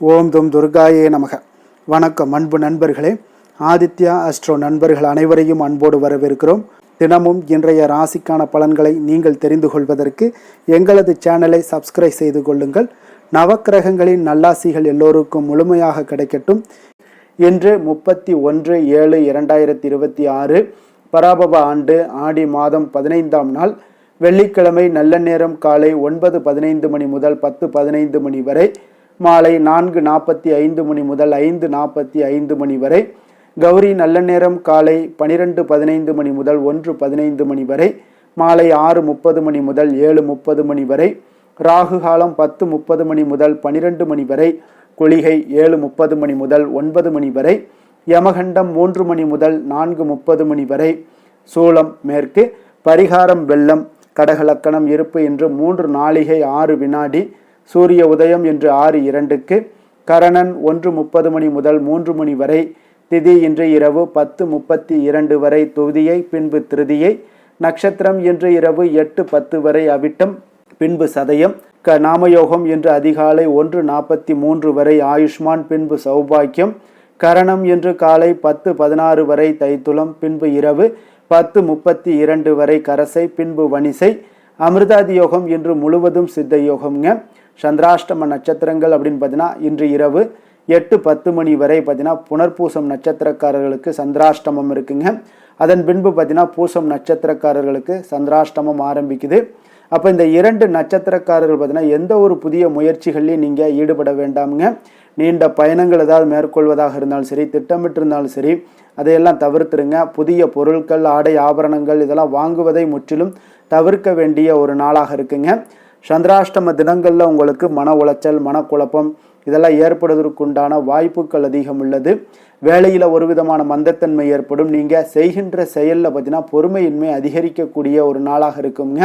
ஓம் தும் துர்காயே நமக. வணக்கம் அன்பு நண்பர்களே. ஆதித்யா அஸ்ட்ரோ நண்பர்கள் அனைவரையும் அன்போடு வரவேற்கிறோம். தினமும் இன்றைய ராசிக்கான பலன்களை நீங்கள் தெரிந்து கொள்வதற்கு எங்களது சேனலை சப்ஸ்கிரைப் செய்து கொள்ளுங்கள். நவக்கிரகங்களின் நல்லாசிகள் எல்லோருக்கும் முழுமையாக கிடைக்கட்டும். இன்று 31/7/2026 பராபவ ஆண்டு ஆடி மாதம் 15ஆம் நாள் வெள்ளிக்கிழமை. நல்ல நேரம் காலை 9:15 மணி முதல் 10:15 மணி வரை, மாலை 4:45 மணி முதல் 5:45 மணி வரை. கௌரி நல்ல நேரம் காலை 12:15 மணி முதல் 1:15 மணி வரை, மாலை 6:30 மணி முதல் 7:30 மணி வரை. ராகு காலம் 10:30 மணி முதல் 12 மணி வரை, குளிகை 7:30 மணி முதல் 9 மணி வரை, யமகண்டம் 3 மணி முதல் 4:30 மணி வரை. சூலம் மேற்கு. பரிகாரம் வெள்ளம். கடகலக்கணம் இருப்பு இன்று 3 நாழிகை 6 வினாடி. சூரிய உதயம் இன்று 6:02க்கு. கரணன் 1:30 மணி முதல் 3 மணி வரை. திதி இன்று இரவு 10:32 வரை துதியை, பின்பு திருதியை. நட்சத்திரம் இன்று இரவு 8:10 வரை அவிட்டம், பின்பு சதயம். நாமயோகம் இன்று அதிகாலை 1:43 வரை ஆயுஷ்மான், பின்பு சௌபாக்கியம். கரணம் இன்று காலை 10:16 வரை தைத்துளம், பின்பு இரவு 10:32 வரை கரசை, பின்பு வணிசை. அமிர்தாதி யோகம் இன்று முழுவதும் சித்த யோகம்ங்க. சந்திராஷ்டம நட்சத்திரங்கள் அப்படின்னு பார்த்தீங்கன்னா இன்று இரவு 8:10 மணி வரை பார்த்தீங்கன்னா புனர்பூசம் நட்சத்திரக்காரர்களுக்கு சந்திராஷ்டமம் இருக்குங்க. அதன் பின்பு பார்த்தீங்கன்னா பூசம் நட்சத்திரக்காரர்களுக்கு சந்திராஷ்டமம் ஆரம்பிக்குது. அப்போ இந்த 2 நட்சத்திரக்காரர்கள் பார்த்தீங்கன்னா எந்த ஒரு புதிய முயற்சிகள்லையும் நீங்கள் ஈடுபட வேண்டாமுங்க. நீண்ட பயணங்கள் ஏதாவது மேற்கொள்வதாக இருந்தாலும் சரி, திட்டமிட்டு இருந்தாலும் சரி, அதையெல்லாம் தவிர்த்துருங்க. புதிய பொருட்கள், ஆடை, ஆபரணங்கள் இதெல்லாம் வாங்குவதை முற்றிலும் தவிர்க்க வேண்டிய ஒரு நாளாக இருக்குங்க. சந்திராஷ்டம தினங்களில் உங்களுக்கு மன உளைச்சல், மனக்குழப்பம் இதெல்லாம் ஏற்படுவதற்குண்டான வாய்ப்புகள் அதிகம் உள்ளது. வேலையில் ஒரு விதமான மந்தத்தன்மை ஏற்படும். நீங்கள் செய்கின்ற செயலில் பார்த்தீங்கன்னா பொறுமையின்மை அதிகரிக்கக்கூடிய ஒரு நாளாக இருக்குங்க.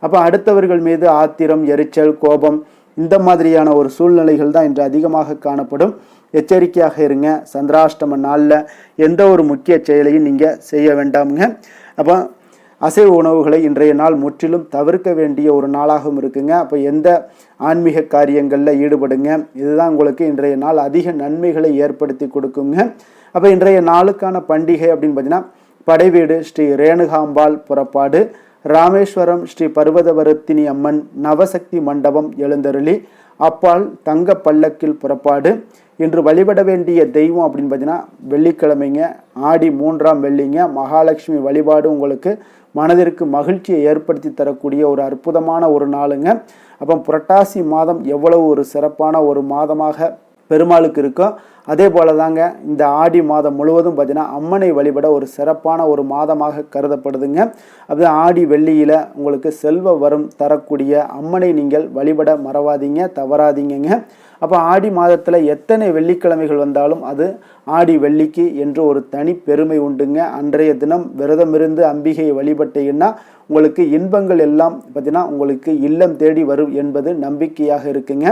அப்போ அடுத்தவர்கள் மீது ஆத்திரம், எரிச்சல், கோபம் இந்த மாதிரியான ஒரு சூழ்நிலைகள் தான் இன்று அதிகமாக காணப்படும். எச்சரிக்கையாக இருங்க. சந்திராஷ்டம நாளில் எந்த ஒரு முக்கிய செயலையும் நீங்கள் செய்ய வேண்டாமுங்க. அப்போ அசைவ உணவுகளை இன்றைய நாள் முற்றிலும் தவிர்க்க வேண்டிய ஒரு நாளாகவும் இருக்குங்க. அப்போ எந்த ஆன்மீக காரியங்களில் ஈடுபடுங்க. இதுதான் உங்களுக்கு இன்றைய நாள் அதிக நன்மைகளை ஏற்படுத்தி கொடுக்குங்க. அப்போ இன்றைய நாளுக்கான பண்டிகை அப்படின்னு பார்த்தீங்கன்னா படைவீடு ஸ்ரீ ரேணுகாம்பாள் புறப்பாடு, ராமேஸ்வரம் ஸ்ரீ பர்வதவர்த்தினி அம்மன் நவசக்தி மண்டபம் எழுந்தருளி, அப்பால் தங்க பல்லக்கில் புறப்பாடு. இன்று வழிபட வேண்டிய தெய்வம் அப்படின்னு பார்த்தீங்கன்னா வெள்ளிக்கிழமைங்க, ஆடி 3ஆம் வெள்ளிங்க. மகாலட்சுமி வழிபாடு உங்களுக்கு மனதிற்கு மகிழ்ச்சியை ஏற்படுத்தி தரக்கூடிய ஒரு அற்புதமான ஒரு நாளுங்க. அப்போ புரட்டாசி மாதம் எவ்வளவு ஒரு சிறப்பான ஒரு மாதமாக பெருமாளுக்கு இருக்கோ, அதே போல தாங்க இந்த ஆடி மாதம் முழுவதும் பார்த்தீங்கன்னா அம்மனை வழிபட ஒரு சிறப்பான ஒரு மாதமாக கருதப்படுதுங்க. அப்படி ஆடி வெள்ளியில் உங்களுக்கு செல்வ வரம் தரக்கூடிய அம்மனை நீங்கள் வழிபட மறவாதீங்க, தவறாதீங்க. அப்போ ஆடி மாதத்தில் எத்தனை வெள்ளிக்கிழமைகள் வந்தாலும் அது ஆடி வெள்ளிக்கு என்று ஒரு தனி பெருமை உண்டுங்க. அன்றைய தினம் விரதமிருந்து அம்பிகையை வழிபட்டீங்கன்னா உங்களுக்கு இன்பங்கள் எல்லாம் பார்த்தீங்கன்னா உங்களுக்கு இல்லம் தேடி வரும் என்பது நம்பிக்கையாக இருக்குங்க.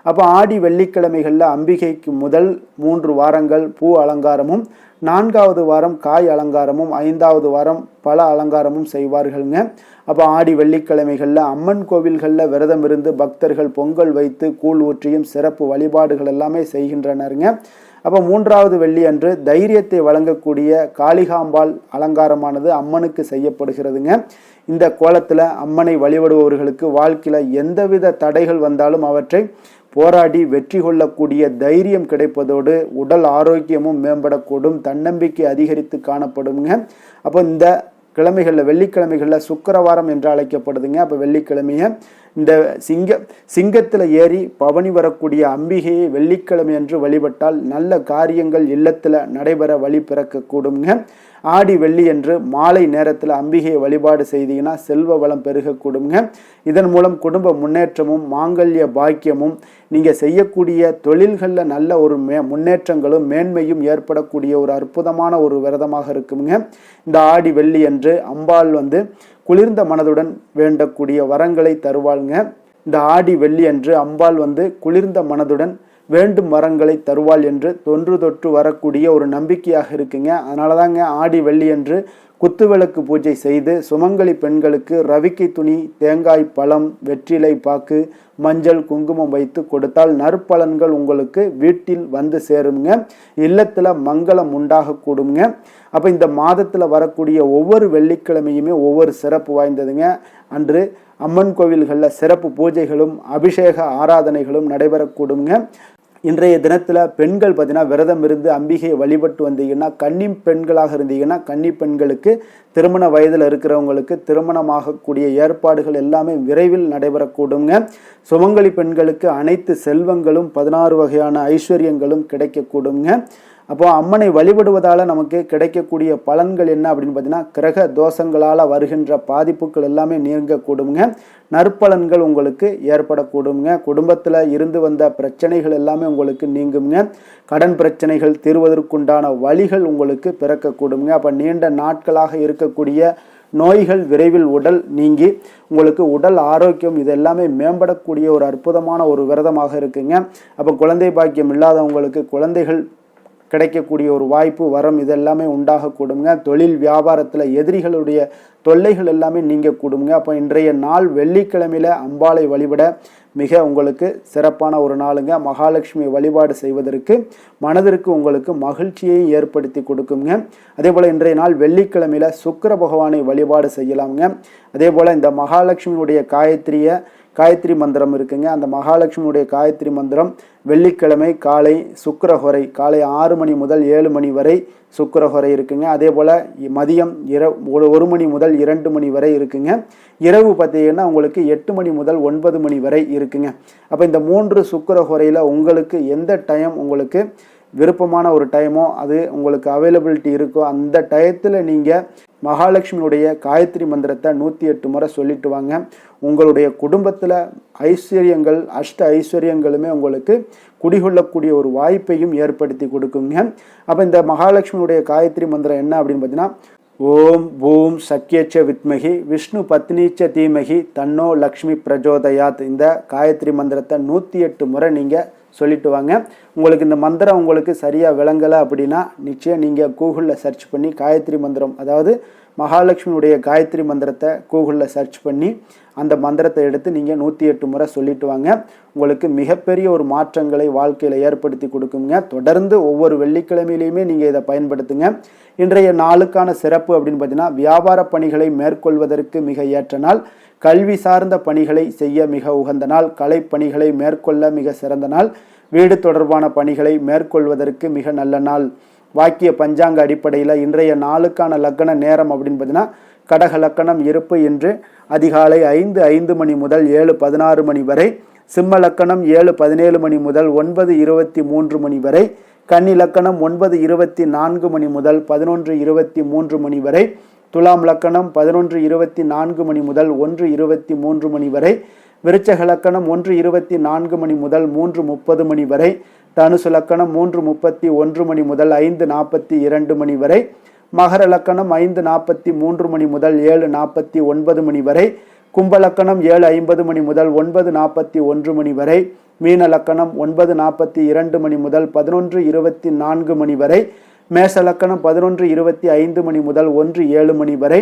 அப்போ ஆடி வெள்ளிக்கிழமைகளில் அம்பிகைக்கு முதல் 3 வாரங்கள் பூ அலங்காரமும், 4வது வாரம் காய் அலங்காரமும், 5வது வாரம் பல அலங்காரமும் செய்வார்கள்ங்க. அப்போ ஆடி வெள்ளிக்கிழமைகளில் அம்மன் கோவில்களில் விரதம் இருந்து பக்தர்கள் பொங்கல் வைத்து கூழ் ஊற்றியும் சிறப்பு வழிபாடுகள் எல்லாமே செய்கின்றனருங்க. அப்போ 3வது வெள்ளி அன்று தைரியத்தை வழங்கக்கூடிய காளிகாம்பாள் அலங்காரமானது அம்மனுக்கு செய்யப்படுகிறதுங்க. இந்த கோலத்தில் அம்மனை வழிபடுபவர்களுக்கு வாழ்க்கையில் எந்தவித தடைகள் வந்தாலும் அவற்றை போராடி வெற்றி கொள்ளக்கூடிய தைரியம் கிடைப்பதோடு உடல் ஆரோக்கியமும் மேம்படக்கூடும், தன்னம்பிக்கை அதிகரித்து காணப்படுங்க. அப்போ இந்த கிழமைகளில் வெள்ளிக்கிழமைகளில் சுக்கிரவாரம் என்று அழைக்கப்படுதுங்க. அப்போ வெள்ளிக்கிழமையை இந்த சிங்கத்தில் ஏறி பவனி வரக்கூடிய அம்பிகையை வெள்ளிக்கிழமை என்று வழிபட்டால் நல்ல காரியங்கள் இல்லத்தில் நடைபெற வழி பிறக்கக்கூடுங்க. ஆடி வெள்ளி என்று மாலை நேரத்தில் அம்பிகையை வழிபாடு செய்தீங்கன்னா செல்வ வளம் பெருகக்கூடுங்க. இதன் மூலம் குடும்ப முன்னேற்றமும் மாங்கல்ய பாக்கியமும், நீங்கள் செய்யக்கூடிய தொழில்களில் நல்ல ஒரு முன்னேற்றங்களும் மேன்மையும் ஏற்படக்கூடிய ஒரு அற்புதமான ஒரு விரதமாக இருக்குங்க. இந்த ஆடி வெள்ளி என்று அம்பாள் குளிர்ந்த மனதுடன் வேண்டக்கூடிய வரங்களை தருவாளுங்க. இந்த ஆடி வெள்ளி என்று அம்பாள் குளிர்ந்த மனதுடன் வேண்டும் வரங்களை தருவாள் என்று தொன்று தொற்று வரக்கூடிய ஒரு நம்பிக்கையாக இருக்குங்க. அதனால தாங்க ஆடி வெள்ளி என்று குத்துவிளக்கு பூஜை செய்து சுமங்கலி பெண்களுக்கு ரவிக்கை துணி, தேங்காய், பழம், வெற்றிலை பாக்கு, மஞ்சள், குங்குமம் வைத்து கொடுத்தால் நற்பலன்கள் உங்களுக்கு வீட்டில் வந்து சேருங்க. இல்லத்தில் மங்களம் உண்டாக கூடுங்க. அப்போ இந்த மாதத்தில் வரக்கூடிய ஒவ்வொரு வெள்ளிக்கிழமையுமே ஒவ்வொரு சிறப்பு வாய்ந்ததுங்க. அன்று அம்மன் கோவில்களில் சிறப்பு பூஜைகளும் அபிஷேக ஆராதனைகளும் நடைபெறக்கூடுங்க. இன்றைய தினத்தில் பெண்கள் பார்த்தீங்கன்னா விரதம் இருந்து அம்பிகையை வழிபட்டு வந்தீங்கன்னா, கன்னி பெண்களாக இருந்தீங்கன்னா கன்னி பெண்களுக்கு, திருமண வயதில் இருக்கிறவங்களுக்கு திருமணமாகக்கூடிய ஏற்பாடுகள் எல்லாமே விரைவில் நடைபெறக்கூடுங்க. சுமங்கலி பெண்களுக்கு அனைத்து செல்வங்களும் 16 வகையான ஐஸ்வர்யங்களும் கிடைக்கக்கூடுங்க. அப்போ அம்மனை வழிபடுவதால் நமக்கு கிடைக்கக்கூடிய பலன்கள் என்ன அப்படின்னு பார்த்தீங்கன்னா, கிரக தோஷங்களால் வருகின்ற பாதிப்புகள் எல்லாமே நீங்கக்கூடுங்க. நற்பலன்கள் உங்களுக்கு ஏற்படக்கூடுங்க. குடும்பத்தில் இருந்து வந்த பிரச்சனைகள் எல்லாமே உங்களுக்கு நீங்குங்க. கடன் பிரச்சனைகள் தீர்வதற்குண்டான வழிகள் உங்களுக்கு பிறக்கக்கூடுங்க. அப்போ நீண்ட நாட்களாக இருக்கக்கூடிய நோய்கள் விரைவில் உடல் நீங்கி உங்களுக்கு உடல் ஆரோக்கியம் இது எல்லாமே மேம்படக்கூடிய ஒரு அற்புதமான ஒரு விரதமாக இருக்குங்க. அப்போ குழந்தை பாக்கியம் இல்லாதவங்களுக்கு குழந்தைகள் கிடைக்கக்கூடிய ஒரு வாய்ப்பு, வரம் இதெல்லாமே உண்டாகக்கூடுங்க. தொழில் வியாபாரத்தில் எதிரிகளுடைய தொல்லைகள் எல்லாமே நீங்கக்கூடுங்க. அப்போ இன்றைய நாள் வெள்ளிக்கிழமையில் அம்பாளை வழிபட மிக உங்களுக்கு சிறப்பான ஒரு நாளுங்க. மகாலட்சுமி வழிபாடு செய்வதற்கு மனதிற்கு உங்களுக்கு மகிழ்ச்சியை ஏற்படுத்தி கொடுக்குங்க. அதே போல் இன்றைய நாள் வெள்ளிக்கிழமையில் சுக்கிர பகவானை வழிபாடு செய்யலாமுங்க. அதே போல் இந்த மகாலட்சுமியுடைய காயத்ரி மந்திரம் இருக்குங்க. அந்த மகாலட்சுமியுடைய காயத்ரி மந்திரம் வெள்ளிக்கிழமை காலை சுக்கிரஹொரை காலை 6 மணி முதல் 7 மணி வரை சுக்கிரஹொரை இருக்குங்க. அதே போல் மதியம் 1 மணி முதல் 2 மணி வரை இருக்குங்க. இரவு பார்த்தீங்கன்னா உங்களுக்கு 8 மணி முதல் 9 மணி வரை இருக்குங்க. அப்போ இந்த 3 சுக்கிரஹொரையில் உங்களுக்கு எந்த டைம் உங்களுக்கு விருப்பமான ஒரு டைமோ, அது உங்களுக்கு அவைலபிலிட்டி இருக்கோ, அந்த டயத்தில் நீங்கள் மகாலட்சுமியுடைய காயத்ரி மந்திரத்தை 108 முறை சொல்லிட்டு வாங்க. உங்களுடைய குடும்பத்தில் ஐஸ்வர்யங்கள், அஷ்ட ஐஸ்வர்யங்களுமே உங்களுக்கு குடிகொள்ளக்கூடிய ஒரு வாய்ப்பையும் ஏற்படுத்தி கொடுக்குங்க. அப்போ இந்த மகாலட்சுமியுடைய காயத்ரி மந்திரம் என்ன அப்படின்னு பார்த்தீங்கன்னா, ஓம் பூம் சக்கியச்ச வித்மகி விஷ்ணு பத்னிச்ச தீமகி தன்னோ லக்ஷ்மி பிரஜோதயாத். இந்த காயத்ரி மந்திரத்தை 108 முறை நீங்கள் சொல்லிட்டு வாங்க. உங்களுக்கு இந்த மந்திரம் உங்களுக்கு சரியாக விளங்கலை அப்படின்னா நிச்சயம் நீங்கள் கூகுளில் சர்ச் பண்ணி காயத்ரி மந்திரம், அதாவது மகாலட்சுமியுடைய காயத்ரி மந்திரத்தை கூகுளில் சர்ச் பண்ணி அந்த மந்திரத்தை எடுத்து நீங்கள் 108 முறை சொல்லிட்டு வாங்க. உங்களுக்கு மிகப்பெரிய ஒரு மாற்றங்களை வாழ்க்கையில் ஏற்படுத்தி கொடுக்குங்க. தொடர்ந்து ஒவ்வொரு வெள்ளிக்கிழமையிலையுமே நீங்கள் இதை பயன்படுத்துங்க. இன்றைய நாளுக்கான சிறப்பு அப்படின்னு பார்த்தீங்கன்னா, வியாபார பணிகளை மேற்கொள்வதற்கு மிக ஏற்ற நாள், கல்வி சார்ந்த பணிகளை செய்ய மிக உகந்த நாள், கலைப்பணிகளை மேற்கொள்ள மிக சிறந்த நாள், வீடு தொடர்பான பணிகளை மேற்கொள்வதற்கு மிக நல்ல நாள். வாக்கிய பஞ்சாங்க அடிப்படையில் இன்றைய நாளுக்கான லக்கண நேரம் அப்படின்னு பார்த்தீங்கன்னா, கடக லக்கணம் இருப்பு என்று அதிகாலை 5 மணி முதல் 7:16 மணி வரை, சிம்ம லக்கணம் 7:17 மணி முதல் 9:23 மணி வரை, கன்னி லக்கணம் 9:24 மணி முதல் 11:23 மணி வரை, துலாம் லக்கணம் 11:24 மணி முதல் 1:23 மணி வரை, விருச்சக லக்கணம் 1:24 மணி முதல் 3:30 மணி வரை, தனுசு லக்கணம் 3:31 மணி முதல் 5:42 மணி வரை, மகர லக்கணம் 5:43 மணி முதல் 7:49 மணி வரை, கும்ப லக்கணம் 7:50 மணி முதல் 9:41 மணி வரை, மீன லக்கணம் 9:42 மணி முதல் 11:24 மணி வரை, மேச லக்கணம் 11:25 மணி முதல் 1:07 மணி வரை,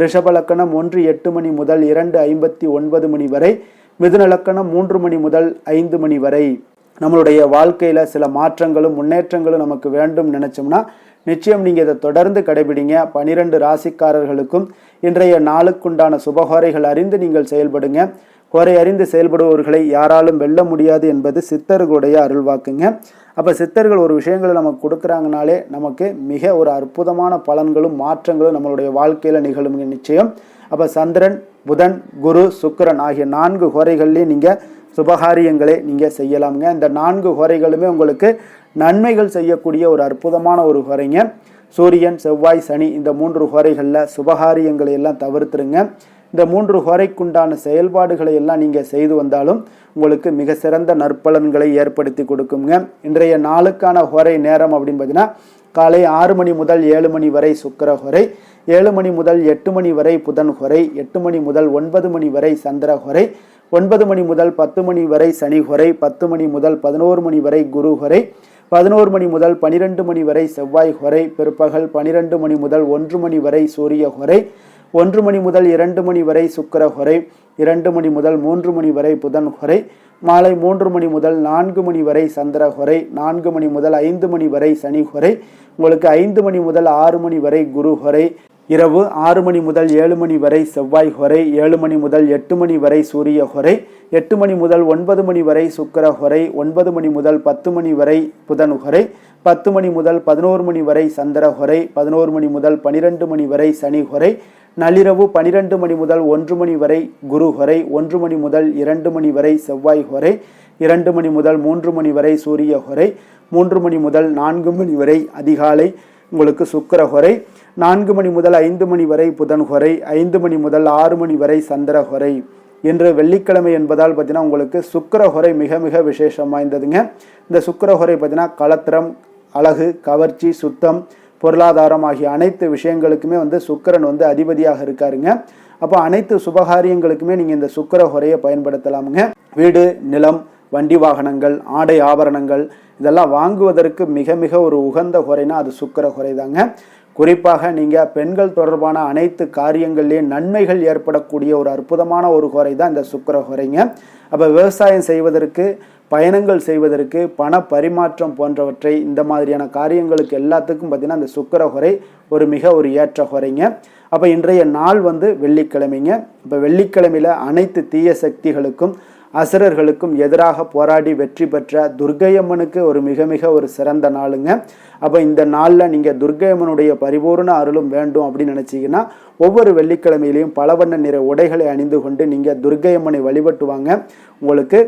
ரிஷப லக்கணம் 1:08 மணி முதல் 2:59 மணி வரை, மிதுன லக்கணம் 3 மணி முதல் 5 மணி வரை. நம்மளுடைய வாழ்க்கையில் சில மாற்றங்களும் முன்னேற்றங்களும் நமக்கு வேண்டும் நினைச்சோம்னா நிச்சயம் நீங்கள் இதை தொடர்ந்து கடைபிடிங்க. 12 ராசிக்காரர்களுக்கும் இன்றைய நாளுக்குண்டான சுபகோரைகள் அறிந்து நீங்கள் செயல்படுங்க. கோரை அறிந்து செயல்படுபவர்களை யாராலும் வெல்ல முடியாது என்பது சித்தர்களுடைய அருள்வாக்குங்க. அப்போ சித்தர்கள் ஒரு விஷயங்களை நமக்கு கொடுக்குறாங்கனாலே நமக்கு மிக ஒரு அற்புதமான பலன்களும் மாற்றங்களும் நம்மளுடைய வாழ்க்கையில் நிகழுங்க நிச்சயம். அப்போ சந்திரன், புதன், குரு, சுக்கிரன் ஆகிய 4 கோரைகள்லேயும் நீங்கள் சுபகாரியங்களை நீங்கள் செய்யலாமுங்க. இந்த 4 கோரைகளுமே உங்களுக்கு நன்மைகள் செய்யக்கூடிய ஒரு அற்புதமான ஒரு கோரைங்க. சூரியன், செவ்வாய், சனி இந்த 3 கோரைகளில் சுபகாரியங்களை எல்லாம் தவிர்த்துருங்க. இந்த 3 கோரைக்குண்டான செயல்பாடுகளை எல்லாம் நீங்கள் செய்து வந்தாலும் உங்களுக்கு மிக சிறந்த நற்பலன்களை ஏற்படுத்தி கொடுக்குங்க. இன்றைய நாளுக்கான கோரை நேரம் அப்படின்னு பார்த்தீங்கன்னா, காலை 6 மணி முதல் 7 மணி வரை சுக்கிர கோரை, 7 மணி முதல் 8 மணி வரை புதன் கோரை, 8 மணி முதல் 9 மணி வரை சந்திர கோரை, 9 மணி முதல் 10 மணி வரை சனி கோரை, 10 மணி முதல் 11 மணி வரை குரு கோரை, 11 மணி முதல் 12 மணி வரை செவ்வாய் ஹொரை, பிற்பகல் 12 மணி முதல் 1 மணி வரை சூரிய ஹொரை, 1 மணி முதல் 2 மணி வரை சுக்கிர ஹொரை, 2 மணி முதல் 3 மணி வரை புதன் ஹொரை, மாலை 3 மணி முதல் 4 மணி வரை சந்திர ஹொரை, 4 மணி முதல் 5 மணி வரை சனி ஹொரை, உங்களுக்கு 5 மணி முதல் 6 மணி வரை குரு ஹொரை, இரவு 6 மணி முதல் 7 மணி வரை செவ்வாய் ஹொரை, 7 மணி முதல் 8 மணி வரை சூரிய ஹொரை, 8 மணி முதல் 9 மணி வரை சுக்கிர ஹொரை, 9 மணி முதல் 10 மணி வரை புதன் ஹொரை, 10 மணி முதல் 11 மணி வரை சந்திர ஹொரை, 11 மணி முதல் 12 மணி வரை சனி ஹொரை, நள்ளிரவு 12 மணி முதல் 1 மணி வரை குரு ஹொரை, 1 மணி முதல் 2 மணி வரை செவ்வாய் ஹொரை, 2 மணி முதல் 3 மணி வரை சூரிய ஹொரை, 3 மணி முதல் 4 மணி வரை அதிகாலை உங்களுக்கு சுக்கிர ஹொரை, 4 மணி முதல் 5 மணி வரை புதன் ஹொரை, 5 மணி முதல் 6 மணி வரை சந்திர ஹொரை. இன்று வெள்ளிக்கிழமை என்பதால் பார்த்தீங்கன்னா உங்களுக்கு சுக்கிர ஹொரை மிக மிக விசேஷம் வாய்ந்ததுங்க. இந்த சுக்கிர ஹொரை பார்த்தீங்கன்னா கலத்திரம், அழகு, கவர்ச்சி, சுத்தம், பொருளாதாரம் ஆகிய அனைத்து விஷயங்களுக்குமே சுக்கிரன் அதிபதியாக இருக்காருங்க. அப்போ அனைத்து சுபகாரியங்களுக்குமே நீங்கள் இந்த சுக்கிர ஹொரையை பயன்படுத்தலாமுங்க. வீடு, நிலம், வண்டி வாகனங்கள், ஆடை ஆபரணங்கள் இதெல்லாம் வாங்குவதற்கு மிக மிக ஒரு உகந்த ஹொரைனா அது சுக்கிர ஹொரை தாங்க. குறிப்பாக நீங்கள் பெண்கள் தொடர்பான அனைத்து காரியங்கள்லேயும் நன்மைகள் ஏற்படக்கூடிய ஒரு அற்புதமான ஒரு ஹொரை தான் இந்த சுக்கிர ஹொரைங்க. அப்போ விவசாயம் செய்வதற்கு, பயணங்கள் செய்வதற்கு, பண பரிமாற்றம் போன்றவற்றை இந்த மாதிரியான காரியங்களுக்கு எல்லாத்துக்கும் பார்த்தீங்கன்னா இந்த சுக்கிர ஹொரை ஒரு ஏற்ற ஹொரைங்க. அப்போ இன்றைய நாள் வெள்ளிக்கிழமைங்க. இப்போ வெள்ளிக்கிழமையில் அனைத்து தீய சக்திகளுக்கும் அசுரர்களுக்கும் எதிராக போராடி வெற்றி பெற்ற துர்க்கையம்மனுக்கு மிக மிக சிறந்த நாளுங்க. அப்போ இந்த நாளில் நீங்கள் துர்க்கையம்மனுடைய பரிபூர்ண அருளும் வேண்டும் அப்படின்னு நினச்சிங்கன்னா ஒவ்வொரு வெள்ளிக்கிழமையிலையும் பல வண்ண நிற உடைகளை அணிந்து கொண்டு நீங்கள் துர்க்கையம்மனை வழிபட்டு வாங்க. உங்களுக்கு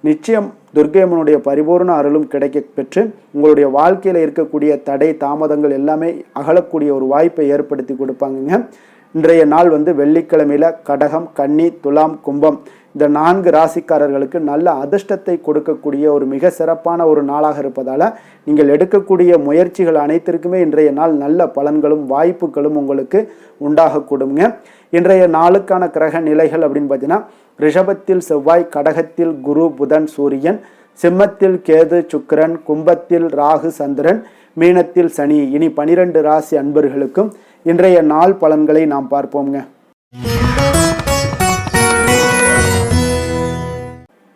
நிச்சயம் துர்க்கையம்மனுடைய பரிபூர்ண அருளும் கிடைக்க பெற்று உங்களுடைய வாழ்க்கையில் இருக்கக்கூடிய தடை தாமதங்கள் எல்லாமே அகலக்கூடிய ஒரு வாய்ப்பை ஏற்படுத்தி கொடுப்பாங்க. இன்றைய நாள் வெள்ளிக்கிழமையில் கடகம், கன்னி, துலாம், கும்பம் இந்த 4 ராசிக்காரர்களுக்கு நல்ல அதிர்ஷ்டத்தை கொடுக்கக்கூடிய மிக சிறப்பான ஒரு நாளாக இருப்பதால் நீங்கள் எடுக்கக்கூடிய முயற்சிகள் அனைத்திற்குமே இன்றைய நாள் நல்ல பலன்களும் வாய்ப்புகளும் உங்களுக்கு உண்டாகக்கூடுங்க. இன்றைய நாளுக்கான கிரக நிலைகள் அப்படின்னு பார்த்தீங்கன்னா ரிஷபத்தில் செவ்வாய், கடகத்தில் குரு, புதன், சூரியன், சிம்மத்தில் கேது, சுக்கிரன், கும்பத்தில் ராகு, சந்திரன், மீனத்தில் சனி. இனி 12 ராசி அன்பர்களுக்கும் இன்றைய நாள் பலன்களை நாம் பார்ப்போம்ங்க.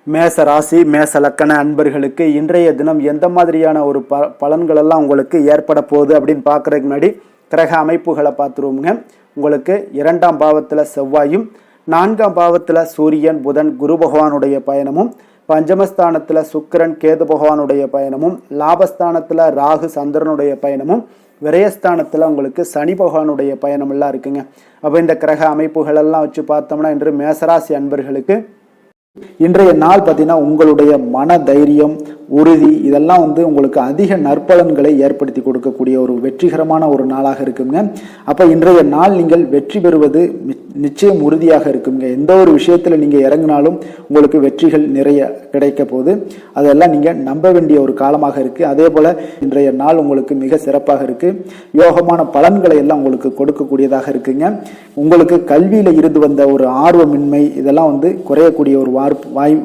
மேச ராசி, மேச லக்கண அன்பர்களுக்கு இன்றைய தினம் எந்த மாதிரியான ஒரு பலன்கள் எல்லாம் உங்களுக்கு ஏற்பட போகுது அப்படின்னு பார்க்கறதுக்கு முன்னாடி கிரக அமைப்புகளை பார்த்துருவோங்க. உங்களுக்கு 2ஆம் பாவத்தில் செவ்வாயும், 4ஆம் பாவத்தில் சூரியன், புதன், குரு பகவானுடைய பயணமும், பஞ்சமஸ்தானத்தில் சுக்கிரன், கேது பகவானுடைய பயணமும், லாபஸ்தானத்தில் ராகு, சந்திரனுடைய பயணமும், விரயஸ்தானத்தில் உங்களுக்கு சனி பகவானுடைய பயணம் எல்லாம் இருக்குங்க. அப்போ இந்த கிரக அமைப்புகள் எல்லாம் வச்சு பார்த்தோம்னா இன்று மேசராசி அன்பர்களுக்கு இன்றைய நாள் பார்த்தீங்கன்னா உங்களுடைய மன தைரியம், உறுதி இதெல்லாம் உங்களுக்கு அதிக நற்பலன்களை ஏற்படுத்தி கொடுக்கக்கூடிய ஒரு வெற்றிகரமான ஒரு நாளாக இருக்குங்க. அப்போ இன்றைய நாள் நீங்கள் வெற்றி பெறுவது நிச்சயம் உறுதியாக இருக்குங்க. எந்த ஒரு விஷயத்தில் நீங்கள் இறங்கினாலும் உங்களுக்கு வெற்றிகள் நிறைய கிடைக்க போது அதெல்லாம் நீங்கள் நம்ப வேண்டிய ஒரு காலமாக இருக்குது. அதே போல் இன்றைய நாள் உங்களுக்கு மிக சிறப்பாக இருக்குது. யோகமான பலன்களை எல்லாம் உங்களுக்கு கொடுக்கக்கூடியதாக இருக்குங்க. உங்களுக்கு கல்வியில் இருந்து வந்த ஒரு ஆர்வமின்மை இதெல்லாம் குறையக்கூடிய ஒரு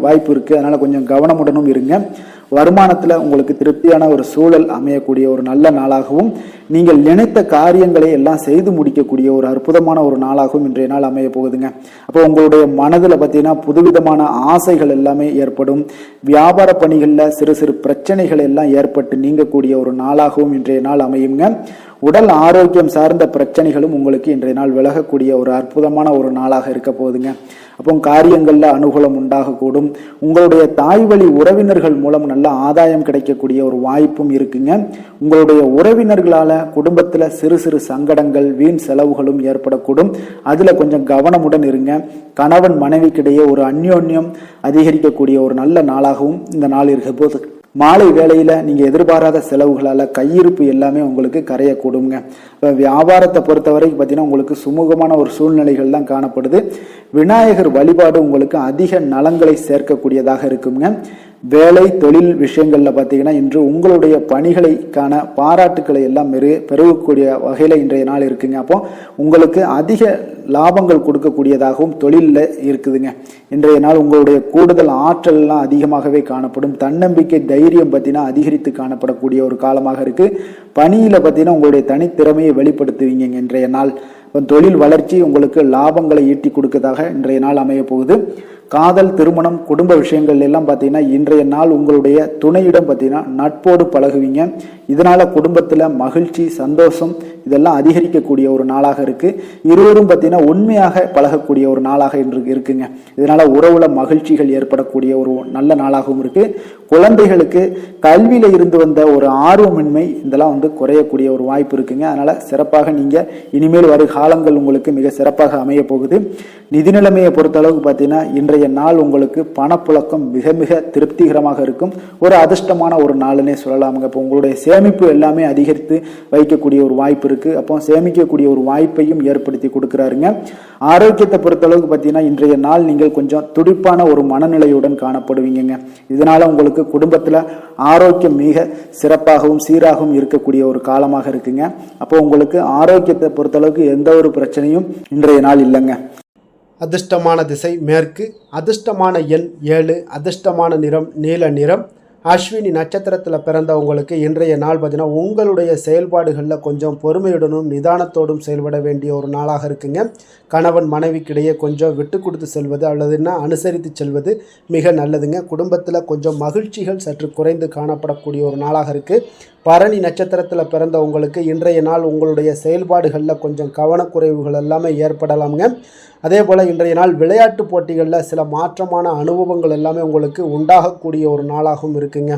வாய்ப்பு இருக்குது. அதனால் கொஞ்சம் கவனமுடனும் இருங்க. வருமானத்தில் உங்களுக்கு திருப்தியான ஒரு சூழல் அமையக்கூடிய ஒரு நல்ல நாளாகவும், நீங்கள் நினைத்த காரியங்களை எல்லாம் செய்து முடிக்கக்கூடிய ஒரு அற்புதமான ஒரு நாளாகவும் இன்றைய நாள் அமைய போகுதுங்க. அப்போ உங்களுடைய மனதில் பார்த்தீங்கன்னா புதுவிதமான ஆசைகள் எல்லாமே ஏற்படும். வியாபார பணிகளில் சிறு சிறு பிரச்சனைகள் எல்லாம் ஏற்பட்டு நீங்கக்கூடிய ஒரு நாளாகவும் இன்றைய நாள் அமையுங்க. உடல் ஆரோக்கியம் சார்ந்த பிரச்சனைகளும் உங்களுக்கு இன்றைய நாள் விலகக்கூடிய ஒரு அற்புதமான ஒரு நாளாக இருக்க போகுதுங்க. அப்போ காரியங்களில் அனுகூலம் உண்டாகக்கூடும். உங்களுடைய தாய் வழி உறவினர்கள் மூலம் நல்ல ஆதாயம் கிடைக்கக்கூடிய ஒரு வாய்ப்பும் இருக்குங்க. உங்களுடைய உறவினர்களால் குடும்பத்தில் சிறு சிறு சங்கடங்கள், வீண் செலவுகளும் ஏற்படக்கூடும். அதில் கொஞ்சம் கவனமுடன் இருங்க. கணவன் மனைவிக்கிடையே ஒரு அந்யோன்யம் அதிகரிக்கக்கூடிய ஒரு நல்ல நாளாகவும் இந்த நாள் இருக்க போது மாலை வேளையில் நீங்கள் எதிர்பாராத செலவுகளால் கையிருப்பு எல்லாமே உங்களுக்கு கரையக்கூடுங்க. இப்போ வியாபாரத்தை பொறுத்த வரைக்கும் பார்த்தீங்கன்னா உங்களுக்கு சுமூகமான ஒரு சூழ்நிலைகள் தான் காணப்படுது. விநாயகர் வழிபாடு உங்களுக்கு அதிக நலங்களை சேர்க்கக்கூடியதாக இருக்குங்க. வேலை தொழில் விஷயங்களில் பார்த்தீங்கன்னா இன்று உங்களுடைய பணிகளுக்கான பாராட்டுக்களை எல்லாம் பெருகக்கூடிய வகையில் இன்றைய நாள் இருக்குங்க. அப்போ உங்களுக்கு அதிக லாபங்கள் கொடுக்கக்கூடியதாகவும் தொழிலில் இருக்குதுங்க. இன்றைய நாள் உங்களுடைய கூடுதல் ஆற்றல்லாம் அதிகமாகவே காணப்படும். தன்னம்பிக்கை தைரியம் பார்த்தீங்கன்னா அதிகரித்து காணப்படக்கூடிய ஒரு காலமாக இருக்குது. பணியில் பார்த்தீங்கன்னா உங்களுடைய தனித்திறமையை வெளிப்படுத்துவீங்க இன்றைய நாள். தொழில் வளர்ச்சி உங்களுக்கு லாபங்களை ஈட்டி கொடுக்கதாக இன்றைய நாள் அமைய போகுது. காதல், திருமணம், குடும்ப விஷயங்கள் எல்லாம் பார்த்தீங்கன்னா இன்றைய நாள் உங்களுடைய துணையிடம் பார்த்தீங்கன்னா நட்போடு பழகுவீங்க. இதனால குடும்பத்தில் மகிழ்ச்சி, சந்தோஷம் இதெல்லாம் அதிகரிக்கக்கூடிய ஒரு நாளாக இருக்கு. இருவரும் பார்த்தீங்கன்னா உண்மையாக பழகக்கூடிய ஒரு நாளாக இன்று இருக்குங்க. இதனால உறவுல மகிழ்ச்சிகள் ஏற்படக்கூடிய ஒரு நல்ல நாளாகவும் இருக்கு. குழந்தைகளுக்கு கல்வியில இருந்து வந்த ஒரு ஆர்வமின்மை இதெல்லாம் குறையக்கூடிய ஒரு வாய்ப்பு இருக்குங்க. அதனால சிறப்பாக நீங்க இனிமேல் வரும் காலங்கள் உங்களுக்கு மிக சிறப்பாக அமைய போகுது. நிதி நிலைமையை பொறுத்த அளவுக்கு பார்த்தீங்கன்னா இன்றைய நாள் உங்களுக்கு பணப்புழக்கம் மிக மிக திருப்திகரமாக இருக்கும். ஒரு அதிர்ஷ்டமான ஒரு நாளுன்னே சொல்லலாமுங்க. இப்போ உங்களுடைய சேமிப்பு எல்லாமே அதிகரித்து வைக்கக்கூடிய ஒரு வாய்ப்பு இருக்கு. அப்போ சேமிக்கக்கூடிய ஒரு வாய்ப்பையும் ஏற்படுத்தி கொடுக்குறாருங்க. ஆரோக்கியத்தை பொறுத்தளவுக்கு பார்த்தீங்கன்னா இன்றைய நாள் நீங்கள் கொஞ்சம் துடிப்பான ஒரு மனநிலையுடன் காணப்படுவீங்க. இதனால உங்களுக்கு குடும்பத்தில் ஆரோக்கியம் மிக சிறப்பாகவும் சீராகவும் இருக்கக்கூடிய ஒரு காலமாக இருக்குங்க. அப்போ உங்களுக்கு ஆரோக்கியத்தை பொறுத்தளவுக்கு எந்த ஒரு பிரச்சனையும் இன்றைய நாள் இல்லைங்க. அதிர்ஷ்டமான திசை மேற்கு, அதிர்ஷ்டமான எண் 7, அதிர்ஷ்டமான நிறம் நீல நிறம். அஸ்வினி நட்சத்திரத்தில் பிறந்தவங்களுக்கு இன்றைய நாள் பார்த்தீங்கன்னா உங்களுடைய செயல்பாடுகளில் கொஞ்சம் பொறுமையுடனும் நிதானத்தோடும் செயல்பட வேண்டிய ஒரு நாளாக இருக்குங்க. கணவன் மனைவிக்கிடையே கொஞ்சம் விட்டு கொடுத்து செல்வது அல்லதுன்னா அனுசரித்து செல்வது மிக நல்லதுங்க. குடும்பத்தில் கொஞ்சம் மகிழ்ச்சிகள் சற்று குறைந்து காணப்படக்கூடிய ஒரு நாளாக இருக்குது. பரணி நட்சத்திரத்தில் பிறந்தவங்களுக்கு இன்றைய நாள் உங்களுடைய செயல்பாடுகளில் கொஞ்சம் கவனக்குறைவுகள் எல்லாமே ஏற்படலாமுங்க. அதே போல் இன்றைய நாள் விளையாட்டு போட்டிகளில் சில மாற்றமான அனுபவங்கள் எல்லாமே உங்களுக்கு உண்டாகக்கூடிய ஒரு நாளாகவும் இருக்குங்க.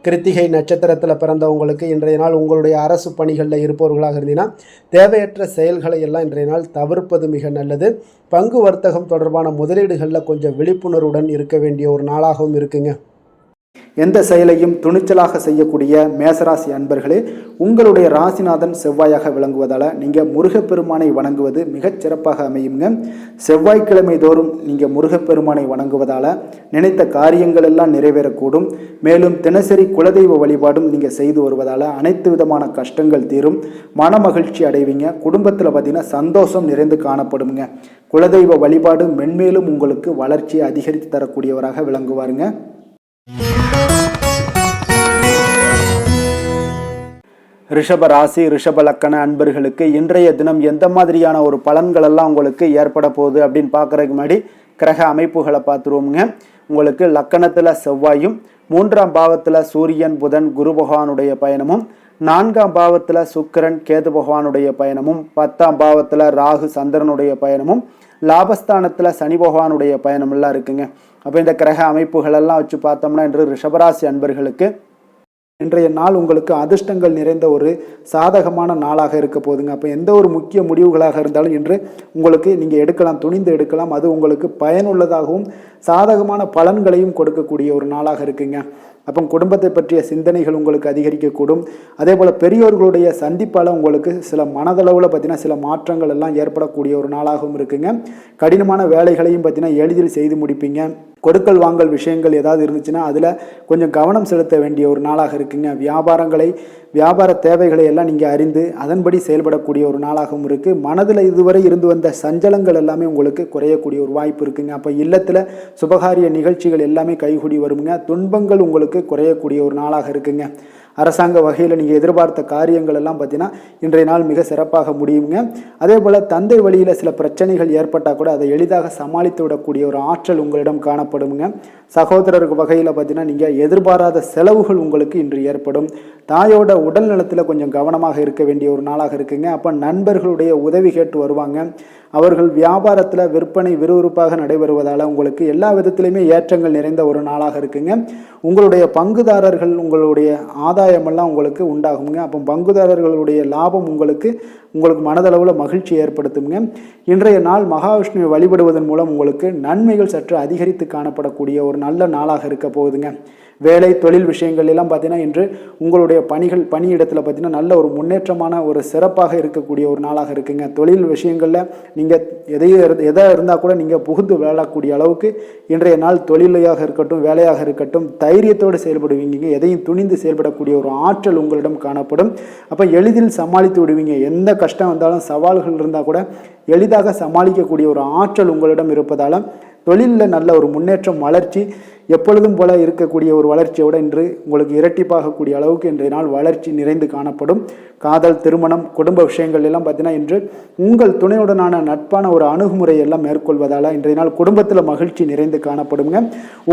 கிருத்திகை நட்சத்திரத்தில் பிறந்தவங்களுக்கு இன்றைய நாள் உங்களுடைய அரசு பணிகளில் இருப்பவர்களாக இருந்தீங்கன்னா தேவையற்ற செயல்களை எல்லாம் இன்றைய நாள் தவிர்ப்பது மிக நல்லது. பங்கு வர்த்தகம் தொடர்பான முதலீடுகளில் கொஞ்சம் விழிப்புணர்வுடன் இருக்க வேண்டிய ஒரு நாளாகவும் இருக்குங்க. எந்த செயலையும் துணிச்சலாக செய்யக்கூடிய மேசராசி அன்பர்களே, உங்களுடைய ராசிநாதன் செவ்வாயாக விளங்குவதால் நீங்கள் முருகப்பெருமானை வணங்குவது மிகச் சிறப்பாக அமையுங்க. செவ்வாய்க்கிழமை தோறும் நீங்கள் முருகப்பெருமானை வணங்குவதால் நினைத்த காரியங்கள் எல்லாம் நிறைவேறக்கூடும். மேலும் தினசரி குலதெய்வ வழிபாடும் நீங்கள் செய்து வருவதால் அனைத்து விதமான கஷ்டங்கள் தீரும், மன மகிழ்ச்சி அடைவீங்க. குடும்பத்தில் பார்த்தீங்கன்னா சந்தோஷம் நிறைந்து காணப்படுங்க. குலதெய்வ வழிபாடு மென்மேலும் உங்களுக்கு வளர்ச்சியை அதிகரித்து தரக்கூடியவராக விளங்குவாருங்க. ரிஷப ராசி, ரிஷப லக்கண அன்பர்களுக்கு இன்றைய தினம் எந்த மாதிரியான ஒரு பலன்கள் எல்லாம் உங்களுக்கு ஏற்பட போகுது அப்படின்னு பார்க்கறதுக்கு முன்னாடி கிரக அமைப்புகளை பார்த்துருவோமுங்க. உங்களுக்கு லக்கணத்தில் செவ்வாயும், 3ஆம் பாவத்தில் சூரியன், புதன், குரு பகவானுடைய பயணமும், 4ஆம் பாவத்தில் சுக்கிரன், கேது பகவானுடைய பயணமும், 10ஆம் பாவத்தில் ராகு, சந்திரனுடைய பயணமும், லாபஸ்தானத்தில் சனி பகவானுடைய பயணம் எல்லாம் இருக்குங்க. அப்போ இந்த கிரக அமைப்புகள் எல்லாம் வச்சு பார்த்தோம்னா இன்று ரிஷபராசி அன்பர்களுக்கு இன்றைய நாள் உங்களுக்கு அதிர்ஷ்டங்கள் நிறைந்த ஒரு சாதகமான நாளாக இருக்க போதுங்க. அப்போ எந்த ஒரு முக்கிய முடிவுகளாக இருந்தாலும் இன்று உங்களுக்கு நீங்கள் எடுக்கலாம், துணிந்து எடுக்கலாம். அது உங்களுக்கு பயனுள்ளதாகவும் சாதகமான பலன்களையும் கொடுக்கக்கூடிய ஒரு நாளாக இருக்குங்க. அப்போ குடும்பத்தை பற்றிய சிந்தனைகள் உங்களுக்கு அதிகரிக்கக்கூடும். அதே போல் பெரியோர்களுடைய சந்திப்பால் உங்களுக்கு சில மனதளவில் பார்த்தீங்கன்னா சில மாற்றங்கள் எல்லாம் ஏற்படக்கூடிய ஒரு நாளாகவும் இருக்குங்க. கடினமான வேலைகளையும் பார்த்தீங்கன்னா எளிதில் செய்து முடிப்பீங்க. கொடுக்கல் வாங்கல் விஷயங்கள் ஏதாவது இருந்துச்சுன்னா அதில் கொஞ்சம் கவனம் செலுத்த வேண்டிய ஒரு நாளாக இருக்குங்க. வியாபார தேவைகளை எல்லாம் நீங்கள் அறிந்து அதன்படி செயல்படக்கூடிய ஒரு நாளாகவும் இருக்குது. மனதில் இதுவரை இருந்து வந்த சஞ்சலங்கள் எல்லாமே உங்களுக்கு குறையக்கூடிய ஒரு வாய்ப்பு இருக்குங்க. அப்போ இல்லத்தில் சுபகாரிய நிகழ்ச்சிகள் எல்லாமே கைகூடி வருங்க. துன்பங்கள் உங்களுக்கு குறையக்கூடிய ஒரு நாளாக இருக்குங்க. அரசாங்க வகையில் நீங்கள் எதிர்பார்த்த காரியங்கள் எல்லாம் பார்த்தீங்கன்னா இன்றைய நாள் மிக சிறப்பாக முடியுங்க. அதே போல் தந்தை வழியில் சில பிரச்சனைகள் ஏற்பட்டால் கூட அதை எளிதாக சமாளித்து விடக்கூடிய ஒரு ஆற்றல் உங்களிடம் காணப்படுங்க. சகோதரருக்கு வகையில் பார்த்தீங்கன்னா நீங்கள் எதிர்பாராத செலவுகள் உங்களுக்கு இன்று ஏற்படும். தாயோட உடல் நலத்தில் கொஞ்சம் கவனமாக இருக்க வேண்டிய ஒரு நாளாக இருக்குங்க. அப்போ நண்பர்களுடைய உதவி கேட்டு வருவாங்க. அவர்கள் வியாபாரத்தில் விற்பனை விறுவிறுப்பாக நடைபெறுவதால் உங்களுக்கு எல்லா விதத்திலையுமே ஏற்றங்கள் நிறைந்த ஒரு நாளாக இருக்குங்க. உங்களுடைய பங்குதாரர்கள் உங்களுடைய ஆதாயமெல்லாம் உங்களுக்கு உண்டாகுங்க. அப்போ பங்குதாரர்களுடைய லாபம் உங்களுக்கு மனதளவில் மகிழ்ச்சி ஏற்படுத்துங்க. இன்றைய நாள் மகாவிஷ்ணுவை வழிபடுவதன் மூலம் உங்களுக்கு நன்மைகள் சற்று அதிகரித்து காணப்படக்கூடிய ஒரு நல்ல நாளாக இருக்க போகுதுங்க. வேலை தொழில் விஷயங்கள் எல்லாம் பார்த்தீங்கன்னா இன்று உங்களுடைய பணியிடத்தில் பார்த்தீங்கன்னா நல்ல ஒரு முன்னேற்றமான ஒரு சிறப்பாக இருக்கக்கூடிய ஒரு நாளாக இருக்குங்க. தொழில் விஷயங்களில் நீங்கள் எதாக இருந்தால் கூட நீங்கள் புகுந்து விளையாடக்கூடிய அளவுக்கு இன்றைய நாள் தொழிலையாக இருக்கட்டும் வேலையாக இருக்கட்டும் தைரியத்தோடு செயல்படுவீங்க. எதையும் துணிந்து செயல்படக்கூடிய ஒரு ஆற்றல் உங்களிடம் காணப்படும். அப்போ எளிதில் சமாளித்து விடுவீங்க. எந்த கஷ்டம் வந்தாலும் சவால்கள் இருந்தால் கூட எளிதாக சமாளிக்கக்கூடிய ஒரு ஆற்றல் உங்களிடம் இருப்பதால் தொழிலில் நல்ல ஒரு முன்னேற்றம் வளர்ச்சி எப்பொழுதும் போல இருக்கக்கூடிய ஒரு வளர்ச்சியோடு இன்று உங்களுக்கு இரட்டிப்பாகக்கூடிய அளவுக்கு இன்றைய நாள் வளர்ச்சி நிறைந்து காணப்படும். காதல் திருமணம் குடும்ப விஷயங்கள் எல்லாம் பார்த்தீங்கன்னா இன்று உங்கள் துணையுடனான நட்பான ஒரு அணுகுமுறை எல்லாம் மேற்கொள்வதால் இன்றைய நாள் குடும்பத்தில் மகிழ்ச்சி நிறைந்து காணப்படுங்க.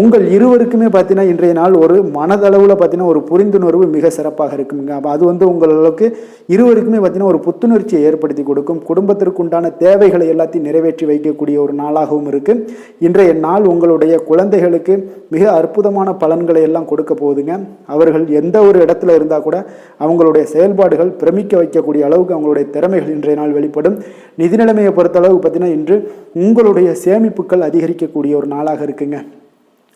உங்கள் இருவருக்குமே பார்த்தீங்கன்னா இன்றைய நாள் ஒரு மனதளவில் பார்த்தீங்கன்னா ஒரு புரிந்துணர்வு மிக சிறப்பாக இருக்குங்க. அப்போ அது உங்களுக்கு இருவருக்குமே பார்த்தீங்கன்னா ஒரு புத்துணர்ச்சியை ஏற்படுத்தி கொடுக்கும். குடும்பத்திற்கு உண்டான தேவைகளை எல்லாத்தையும் நிறைவேற்றி வைக்கக்கூடிய ஒரு நாளாகவும் இருக்கு. இன்றைய நாள் உங்களுடைய குழந்தைகளுக்கு மிக அற்புதமான பலன்களை எல்லாம் கொடுக்க போகுதுங்க. அவர்கள் எந்த ஒரு இடத்துல இருந்தால் கூட அவங்களுடைய செயல்பாடுகள் பிரமிக்க வைக்கக்கூடிய அளவுக்கு அவங்களுடைய திறமைகள் இன்றைய நாள் வெளிப்படும். நிதி நிலைமையை பொறுத்த அளவுக்கு பார்த்தீங்கன்னா இன்று உங்களுடைய சேமிப்புகள் அதிகரிக்கக்கூடிய ஒரு நாளாக இருக்குங்க.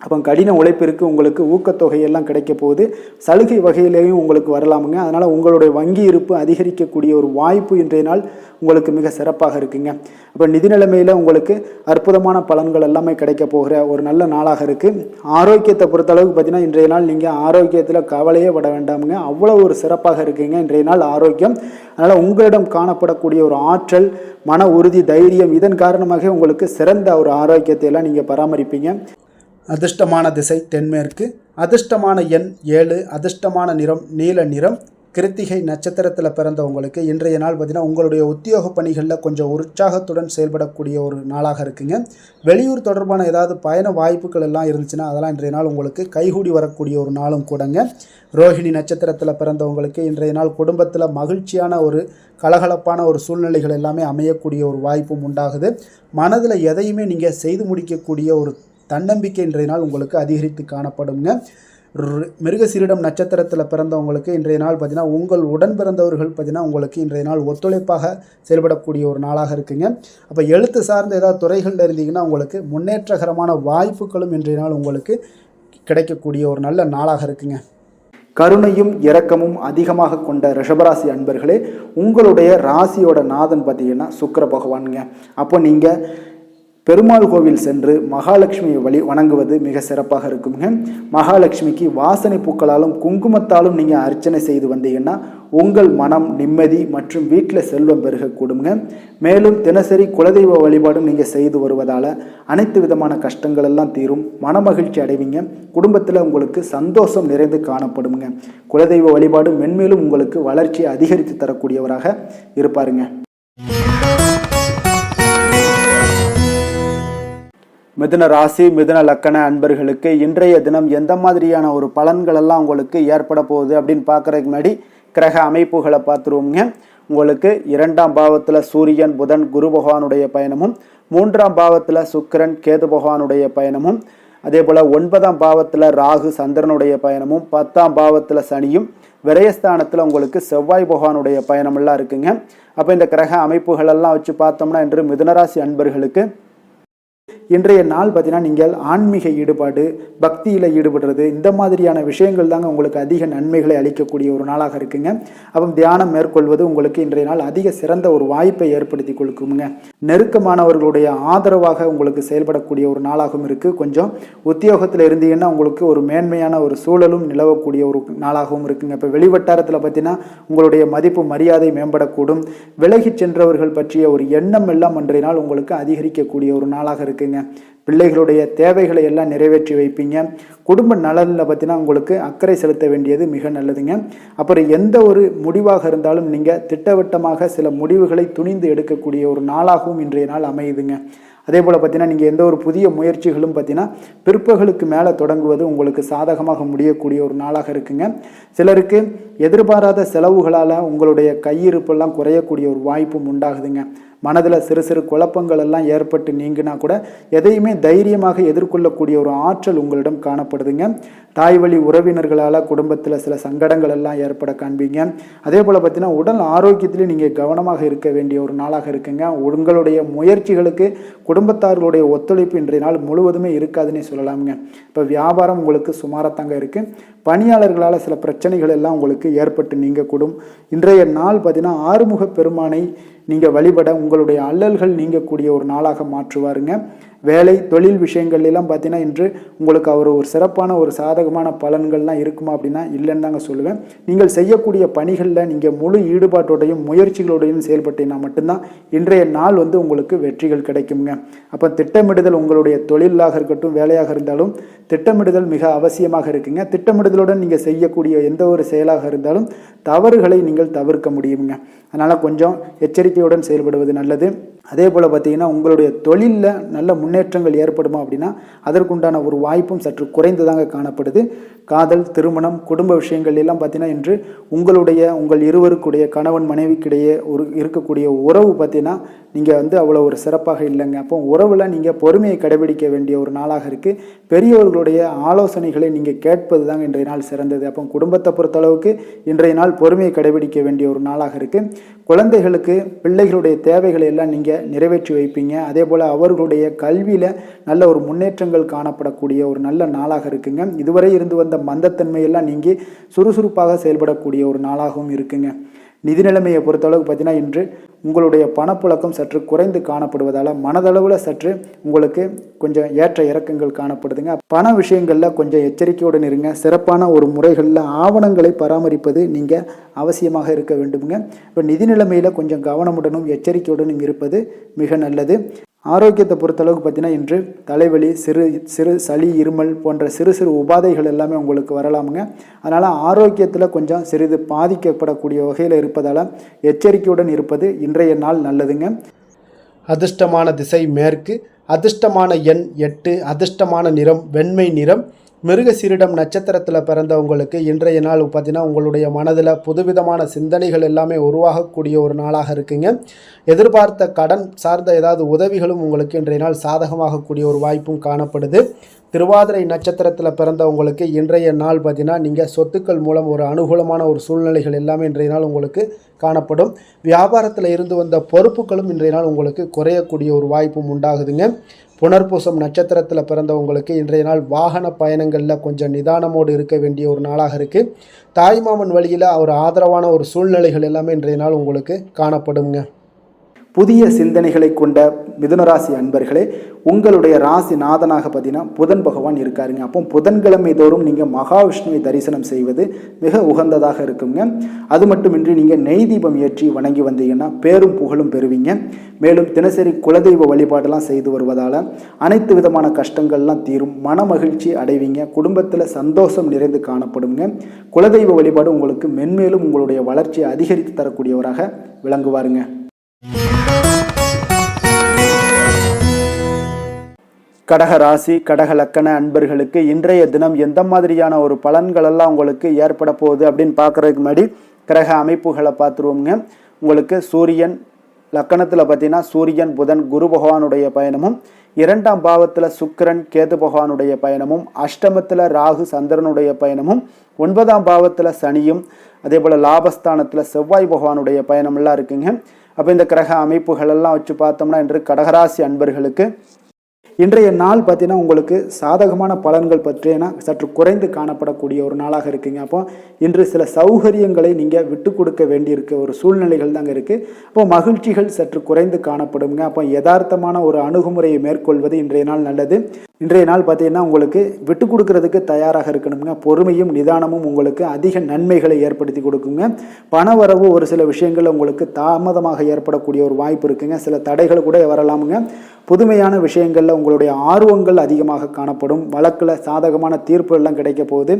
அப்போ கடின உழைப்பிற்கு உங்களுக்கு ஊக்கத்தொகையெல்லாம் கிடைக்க போகுது. சலுகை வகையிலேயும் உங்களுக்கு வரலாமுங்க. அதனால் உங்களுடைய வங்கி இருப்பு அதிகரிக்கக்கூடிய ஒரு வாய்ப்பு இன்றைய நாள் உங்களுக்கு மிக சிறப்பாக இருக்குங்க. அப்போ நிதி நிலைமையில் உங்களுக்கு அற்புதமான பலன்கள் எல்லாமே கிடைக்க போகிற ஒரு நல்ல நாளாக இருக்குது. ஆரோக்கியத்தை பொறுத்தளவுக்கு பார்த்தீங்கன்னா இன்றைய நாள் நீங்கள் ஆரோக்கியத்தில் கவலையே பட வேண்டாமுங்க. அவ்வளோ ஒரு சிறப்பாக இருக்குங்க இன்றைய நாள் ஆரோக்கியம். அதனால் உங்களிடம் காணப்படக்கூடிய ஒரு ஆற்றல் மன உறுதி தைரியம் இதன் காரணமாக உங்களுக்கு சிறந்த ஒரு ஆரோக்கியத்தை எல்லாம் நீங்கள் பராமரிப்பீங்க. அதிர்ஷ்டமான திசை தென்மேற்கு, அதிர்ஷ்டமான எண் 7, அதிர்ஷ்டமான நிறம் நீல நிறம். கிருத்திகை நட்சத்திரத்தில் பிறந்தவங்களுக்கு இன்றைய நாள் பார்த்திங்கன்னா உங்களுடைய உத்தியோக பணிகளில் கொஞ்சம் உற்சாகத்துடன் செயல்படக்கூடிய ஒரு நாளாக இருக்குங்க. வெளியூர் தொடர்பான ஏதாவது பயண வாய்ப்புகள் எல்லாம் இருந்துச்சுன்னா அதெல்லாம் இன்றைய நாள் உங்களுக்கு கைகூடி வரக்கூடிய ஒரு நாளும் கூடங்க. ரோஹிணி நட்சத்திரத்தில் பிறந்தவங்களுக்கு இன்றைய நாள் குடும்பத்தில் மகிழ்ச்சியான ஒரு கலகலப்பான ஒரு சூழ்நிலைகள் எல்லாமே அமையக்கூடிய ஒரு வாய்ப்பும் உண்டாகுது. மனதில் எதையுமே நீங்கள் செய்து முடிக்கக்கூடிய ஒரு தன்னம்பிக்கை இன்றைய நாள் உங்களுக்கு அதிகரித்து காணப்படுங்க. மிருகசீரிடம் நட்சத்திரத்தில் பிறந்தவங்களுக்கு இன்றைய நாள் பார்த்திங்கன்னா உங்கள் உடன் பிறந்தவர்கள் பார்த்திங்கன்னா உங்களுக்கு இன்றைய நாள் ஒத்துழைப்பாக செயல்படக்கூடிய ஒரு நாளாக இருக்குங்க. அப்போ எழுத்து சார்ந்த ஏதாவது துறைகளில் இருந்தீங்கன்னா உங்களுக்கு முன்னேற்றகரமான வாய்ப்புகளும் இன்றைய நாள் உங்களுக்கு கிடைக்கக்கூடிய ஒரு நல்ல நாளாக இருக்குங்க. கருணையும் இரக்கமும் அதிகமாக கொண்ட ரிஷபராசி அன்பர்களே, உங்களுடைய ராசியோட நாதன் பார்த்தீங்கன்னா சுக்கிர பகவானுங்க. அப்போ நீங்கள் பெருமாள் கோவில் சென்று மகாலட்சுமியை வணங்குவது மிக சிறப்பாக இருக்குங்க. மகாலட்சுமிக்கு வாசனை பூக்களாலும் குங்குமத்தாலும் நீங்கள் அர்ச்சனை செய்து வந்தீங்கன்னா உங்கள் மனம் நிம்மதி மற்றும் வீட்டில் செல்வம் பெருகக்கூடுங்க. மேலும் தினசரி குலதெய்வ வழிபாடும் நீங்கள் செய்து வருவதால் அனைத்து விதமான கஷ்டங்கள் எல்லாம் தீரும், மனமகிழ்ச்சி அடைவீங்க. குடும்பத்தில் உங்களுக்கு சந்தோஷம் நிறைந்து காணப்படுங்க. குலதெய்வ வழிபாடு மென்மேலும் உங்களுக்கு வளர்ச்சியை அதிகரித்து தரக்கூடியவராக இருப்பாருங்க. மிதுன ராசி மிதுன லக்கண அன்பர்களுக்கு இன்றைய தினம் எந்த மாதிரியான ஒரு பலன்கள் எல்லாம் உங்களுக்கு ஏற்பட போகுது அப்படின்னு பார்க்குறதுக்கு முன்னாடி கிரக அமைப்புகளை பார்த்துருவோங்க. உங்களுக்கு 2ஆம் பாவத்தில் சூரியன் புதன் குரு பகவானுடைய பயணமும், 3ஆம் பாவத்தில் சுக்கிரன் கேது பகவானுடைய பயணமும், அதே போல் 9ஆம் பாவத்தில் ராகு சந்திரனுடைய பயணமும், 10ஆம் பாவத்தில் சனியும், விரயஸ்தானத்தில் உங்களுக்கு செவ்வாய் பகவானுடைய பயணமெல்லாம் இருக்குங்க. அப்போ இந்த கிரக அமைப்புகளெல்லாம் வச்சு பார்த்தோம்னா இன்று மிதுனராசி அன்பர்களுக்கு இன்றைய நாள் பார்த்தீங்கன்னா நீங்கள் ஆன்மீக ஈடுபாடு பக்தியில் ஈடுபடுறது இந்த மாதிரியான விஷயங்கள் தாங்க உங்களுக்கு அதிக நன்மைகளை அளிக்கக்கூடிய ஒரு நாளாக இருக்குங்க. அப்போ தியானம் மேற்கொள்வது உங்களுக்கு இன்றைய நாள் அதிக சிறந்த ஒரு வாய்ப்பை ஏற்படுத்தி கொடுக்குங்க. நெருக்கமானவர்களுடைய ஆதரவாக உங்களுக்கு செயல்படக்கூடிய ஒரு நாளாகவும் இருக்குது. கொஞ்சம் உத்தியோகத்தில் இருந்தீங்கன்னா உங்களுக்கு ஒரு மேன்மையான ஒரு சூழலும் நிலவக்கூடிய ஒரு நாளாகவும் இருக்குங்க. இப்போ வெளிவட்டாரத்தில் பார்த்தீங்கன்னா உங்களுடைய மதிப்பு மரியாதை மேம்படக்கூடும். விலகி சென்றவர்கள் பற்றிய ஒரு எண்ணம் எல்லாம் இன்றைய நாள் உங்களுக்கு அதிகரிக்கக்கூடிய ஒரு நாளாக இருக்குங்க. பிள்ளைகளுடைய தேவைகளை எல்லாம் நிறைவேற்றி வைப்பீங்க. குடும்ப நலனில் பார்த்தீங்கன்னா உங்களுக்கு அக்கறை செலுத்த வேண்டியது மிக நல்லதுங்க. அப்புறம் எந்த ஒரு முடிவாக இருந்தாலும் நீங்கள் திட்டவட்டமாக சில முடிவுகளை துணிந்து எடுக்கக்கூடிய ஒரு நாளாகவும் இன்றைய நாள் அமையுதுங்க. அதே போல் பார்த்தீங்கன்னா நீங்கள் எந்த ஒரு புதிய முயற்சிகளும் பார்த்தீங்கன்னா பிற்பகலுக்கு மேலே தொடங்குவது உங்களுக்கு சாதகமாக முடியக்கூடிய ஒரு நாளாக இருக்குங்க. சிலருக்கு எதிர்பாராத செலவுகளால் உங்களுடைய கையிருப்பெல்லாம் குறையக்கூடிய ஒரு வாய்ப்பும் உண்டாகுதுங்க. மனதில் சிறு சிறு குழப்பங்கள் எல்லாம் ஏற்பட்டு நீங்கினா கூட எதையுமே தைரியமாக எதிர்கொள்ளக்கூடிய ஒரு ஆற்றல் உங்களிடம் காணப்படுதுங்க. தாய் வழி உறவினர்களால் குடும்பத்தில் சில சங்கடங்கள் எல்லாம் ஏற்பட காண்பீங்க. அதே போல் பார்த்தீங்கன்னா உடல் ஆரோக்கியத்திலையும் நீங்கள் கவனமாக இருக்க வேண்டிய ஒரு நாளாக இருக்குங்க. உங்களுடைய முயற்சிகளுக்கு குடும்பத்தார்களுடைய ஒத்துழைப்பு இன்றைய நாள் முழுவதுமே இருக்காதுன்னே சொல்லலாமுங்க. இப்போ வியாபாரம் உங்களுக்கு சுமாரத்தாங்க இருக்குது. பணியாளர்களால் சில பிரச்சனைகள் எல்லாம் உங்களுக்கு ஏற்பட்டு நீங்கக்கூடும். இன்றைய நாள் பார்த்தீங்கன்னா ஆறுமுக பெருமானை நீங்கள் வழிபட உங்களுடைய அல்லல்கள் நீங்கக்கூடிய ஒரு நாளாக மாற்றுவாருங்க. வேலை தொழில் விஷயங்கள் எல்லாம் பார்த்தீங்கன்னா இன்று உங்களுக்கு அவர் ஒரு சிறப்பான ஒரு சாதகமான பலன்கள்லாம் இருக்குமா அப்படின்னா இல்லைன்னு தாங்க சொல்லுவேன். நீங்கள் செய்யக்கூடிய பணிகளில் நீங்கள் முழு ஈடுபாட்டோடையும் முயற்சிகளோடையும் செயல்பட்டீங்கன்னா மட்டும்தான் இன்றைய நாள் உங்களுக்கு வெற்றிகள் கிடைக்குங்க. அப்போ திட்டமிடுதல் உங்களுடைய தொழிலாக இருக்கட்டும் வேலையாக இருந்தாலும் திட்டமிடுதல் மிக அவசியமாக இருக்குங்க. திட்டமிடுதலுடன் நீங்கள் செய்யக்கூடிய எந்த ஒரு செயலாக இருந்தாலும் தவறுகளை நீங்கள் தவிர்க்க முடியுங்க. அதனால் கொஞ்சம் எச்சரிக்கையுடன் செயல்படுவது நல்லது. அதே போல் பார்த்தீங்கன்னா உங்களுடைய தொழிலில் நல்ல முன்னேற்றங்கள் ஏற்படுமா அப்படின்னா அதற்குண்டான ஒரு வாய்ப்பும் சற்று குறைந்துதாங்க காணப்படுது. காதல் திருமணம் குடும்ப விஷயங்கள் எல்லாம் பார்த்தீங்கன்னா இன்று உங்கள் இருவருக்குடைய கணவன் மனைவிக்கிடையே இருக்கக்கூடிய உறவு பார்த்தீங்கன்னா நீங்கள் அவ்வளோ ஒரு சிறப்பாக இல்லைங்க. அப்போ உறவில் நீங்கள் பொறுமையை கடைபிடிக்க வேண்டிய ஒரு நாளாக இருக்குது. பெரியவர்களுடைய ஆலோசனைகளை நீங்கள் கேட்பது தாங்க இன்றைய நாள் சிறந்தது. அப்போ குடும்பத்தை பொறுத்தளவுக்கு இன்றைய நாள் பொறுமையை கடைபிடிக்க வேண்டிய ஒரு நாளாக இருக்குது. குழந்தைகளுக்கு பிள்ளைகளுடைய தேவைகளை எல்லாம் நீங்கள் நிறைவேற்றி வைப்பீங்க. அதே போல் அவர்களுடைய கல்வியில் நல்ல ஒரு முன்னேற்றங்கள் காணப்படக்கூடிய ஒரு நல்ல நாளாக இருக்குங்க. இதுவரை இருந்து வந்த மந்தத்தன்மையெல்லாம் நீங்கி சுறுசுறுப்பாக செயல்படக்கூடிய ஒரு நாளாகவும் இருக்குங்க. நிதி நிலைமையை பொறுத்தளவுக்கு பார்த்தீங்கன்னா இன்று உங்களுடைய பணப்புழக்கம் சற்று குறைந்து காணப்படுவதால் மனதளவில் சற்று உங்களுக்கு கொஞ்சம் ஏற்ற இறக்கங்கள் காணப்படுதுங்க. பண விஷயங்களில் கொஞ்சம் எச்சரிக்கையுடன் இருங்க. சிறப்பான ஒரு முறைகளில் ஆவணங்களை பராமரிப்பது நீங்கள் அவசியமாக இருக்க வேண்டுங்க. இப்போ நிதி நிலைமையில் கொஞ்சம் கவனமுடனும் எச்சரிக்கையுடனும் இருப்பது மிக நல்லது. ஆரோக்கியத்தை பொறுத்தளவுக்கு பார்த்தீங்கன்னா இன்று தலைவலி சிறு சளி இருமல் போன்ற சிறு உபாதைகள் எல்லாமே உங்களுக்கு வரலாமுங்க. அதனால் ஆரோக்கியத்தில் கொஞ்சம் சிறிது பாதிக்கப்படக்கூடிய வகையில் இருப்பதால் எச்சரிக்கையுடன் இருப்பது இன்றைய நாள் நல்லதுங்க. அதிர்ஷ்டமான திசை மேற்கு, அதிர்ஷ்டமான எண் 8, அதிர்ஷ்டமான நிறம் வெண்மை நிறம். மிருகசீரிடம் நட்சத்திரத்தில் பிறந்தவங்களுக்கு இன்றைய நாள் பார்த்தீங்கன்னா உங்களுடைய மனதில் புதுவிதமான சிந்தனைகள் எல்லாமே உருவாகக்கூடிய ஒரு நாளாக இருக்குங்க. எதிர்பார்த்த கடன் சார்ந்த ஏதாவது உதவிகளும் உங்களுக்கு இன்றைய நாள் சாதகமாகக்கூடிய ஒரு வாய்ப்பும் காணப்படுது. திருவாதிரை நட்சத்திரத்தில் பிறந்தவங்களுக்கு இன்றைய நாள் பார்த்தீங்கன்னா நீங்கள் சொத்துக்கள் மூலம் ஒரு அனுகூலமான ஒரு சூழ்நிலைகள் எல்லாமே இன்றைய நாள் உங்களுக்கு காணப்படும். வியாபாரத்தில் இருந்து வந்த பொறுப்புகளும் இன்றைய நாள் உங்களுக்கு குறையக்கூடிய ஒரு வாய்ப்பும் உண்டாகுதுங்க. புனர்பூசம் நட்சத்திரத்தில் பிறந்தவங்களுக்கு இன்றைய நாள் வாகன பயணங்களில் கொஞ்சம் நிதானமோடு இருக்க வேண்டிய ஒரு நாளாக இருக்குது. தாய்மாமன் வழியில் ஒரு ஆதரவான ஒரு சூழ்நிலைகள் எல்லாமே இன்றைய நாள் உங்களுக்கு காணப்படுங்க. புதிய சிந்தனைகளை கொண்ட மிதுனராசி அன்பர்களே, உங்களுடைய ராசி நாதனாக பார்த்தீங்கன்னா புதன் பகவான் இருக்காருங்க. அப்போ புதன்கிழமை தோறும் நீங்கள் மகாவிஷ்ணுவை தரிசனம் செய்வது மிக உகந்ததாக இருக்குங்க. அது மட்டுமின்றி நீங்கள் நெய் தீபம் ஏற்றி வணங்கி வந்தீங்கன்னா பேரும் புகழும் பெறுவீங்க. மேலும் தினசரி குலதெய்வ வழிபாடெல்லாம் செய்து வருவதால் அனைத்து விதமான கஷ்டங்கள்லாம் தீரும், மன மகிழ்ச்சி அடைவீங்க, குடும்பத்தில் சந்தோஷம் நிறைந்து காணப்படுங்க. குலதெய்வ வழிபாடு உங்களுக்கு மென்மேலும் உங்களுடைய வளர்ச்சியை அதிகரித்து தரக்கூடியவராக விளங்குவாருங்க. கடக ராசி கடக லக்கண அன்பர்களுக்கு இன்றைய தினம் எந்த மாதிரியான ஒரு பலன்களெல்லாம் உங்களுக்கு ஏற்பட போகுது அப்படின்னு பார்க்குறதுக்கு முன்னாடி கிரக அமைப்புகளை பார்த்துருவோங்க. உங்களுக்கு சூரியன் லக்கணத்தில் பார்த்தீங்கன்னா சூரியன் புதன் குரு பகவானுடைய பயணமும், 2ஆம் பாவத்தில் சுக்கிரன் கேது பகவானுடைய பயணமும், அஷ்டமத்தில் ராகு சந்திரனுடைய பயணமும், 9ஆம் பாவத்தில் சனியும், அதே போல் லாபஸ்தானத்தில் செவ்வாய் பகவானுடைய பயணமெல்லாம் இருக்குங்க. அப்போ இந்த கிரக அமைப்புகளெல்லாம் வச்சு பார்த்தோம்னா இன்று கடகராசி அன்பர்களுக்கு இன்றைய நாள் பார்த்தீங்கன்னா உங்களுக்கு சாதகமான பலன்கள் பற்றினா சற்று குறைந்து காணப்படக்கூடிய ஒரு நாளாக இருக்குங்க. அப்போ இன்று சில சௌகரியங்களை நீங்கள் விட்டு கொடுக்க வேண்டியிருக்க ஒரு சூழ்நிலைகள் தாங்க இருக்குது. அப்போ மகிழ்ச்சிகள் சற்று குறைந்து காணப்படுங்க. அப்போ யதார்த்தமான ஒரு அணுகுமுறையை மேற்கொள்வது இன்றைய நாள் நல்லது. இன்றைய நாள் பார்த்தீங்கன்னா உங்களுக்கு விட்டு கொடுக்கறதுக்கு தயாராக இருக்கணுங்க. பொறுமையும் நிதானமும் உங்களுக்கு அதிக நன்மைகளை ஏற்படுத்தி கொடுக்குங்க. பணவரவு ஒரு சில விஷயங்கள் உங்களுக்கு தாமதமாக ஏற்படக்கூடிய ஒரு வாய்ப்பு இருக்குங்க. சில தடைகள் கூட வரலாமுங்க. புதுமையான விஷயங்களில் உங்களுடைய ஆர்வங்கள் அதிகமாக காணப்படும். வழக்கில் சாதகமான தீர்ப்பு எல்லாம் கிடைக்க போகுது.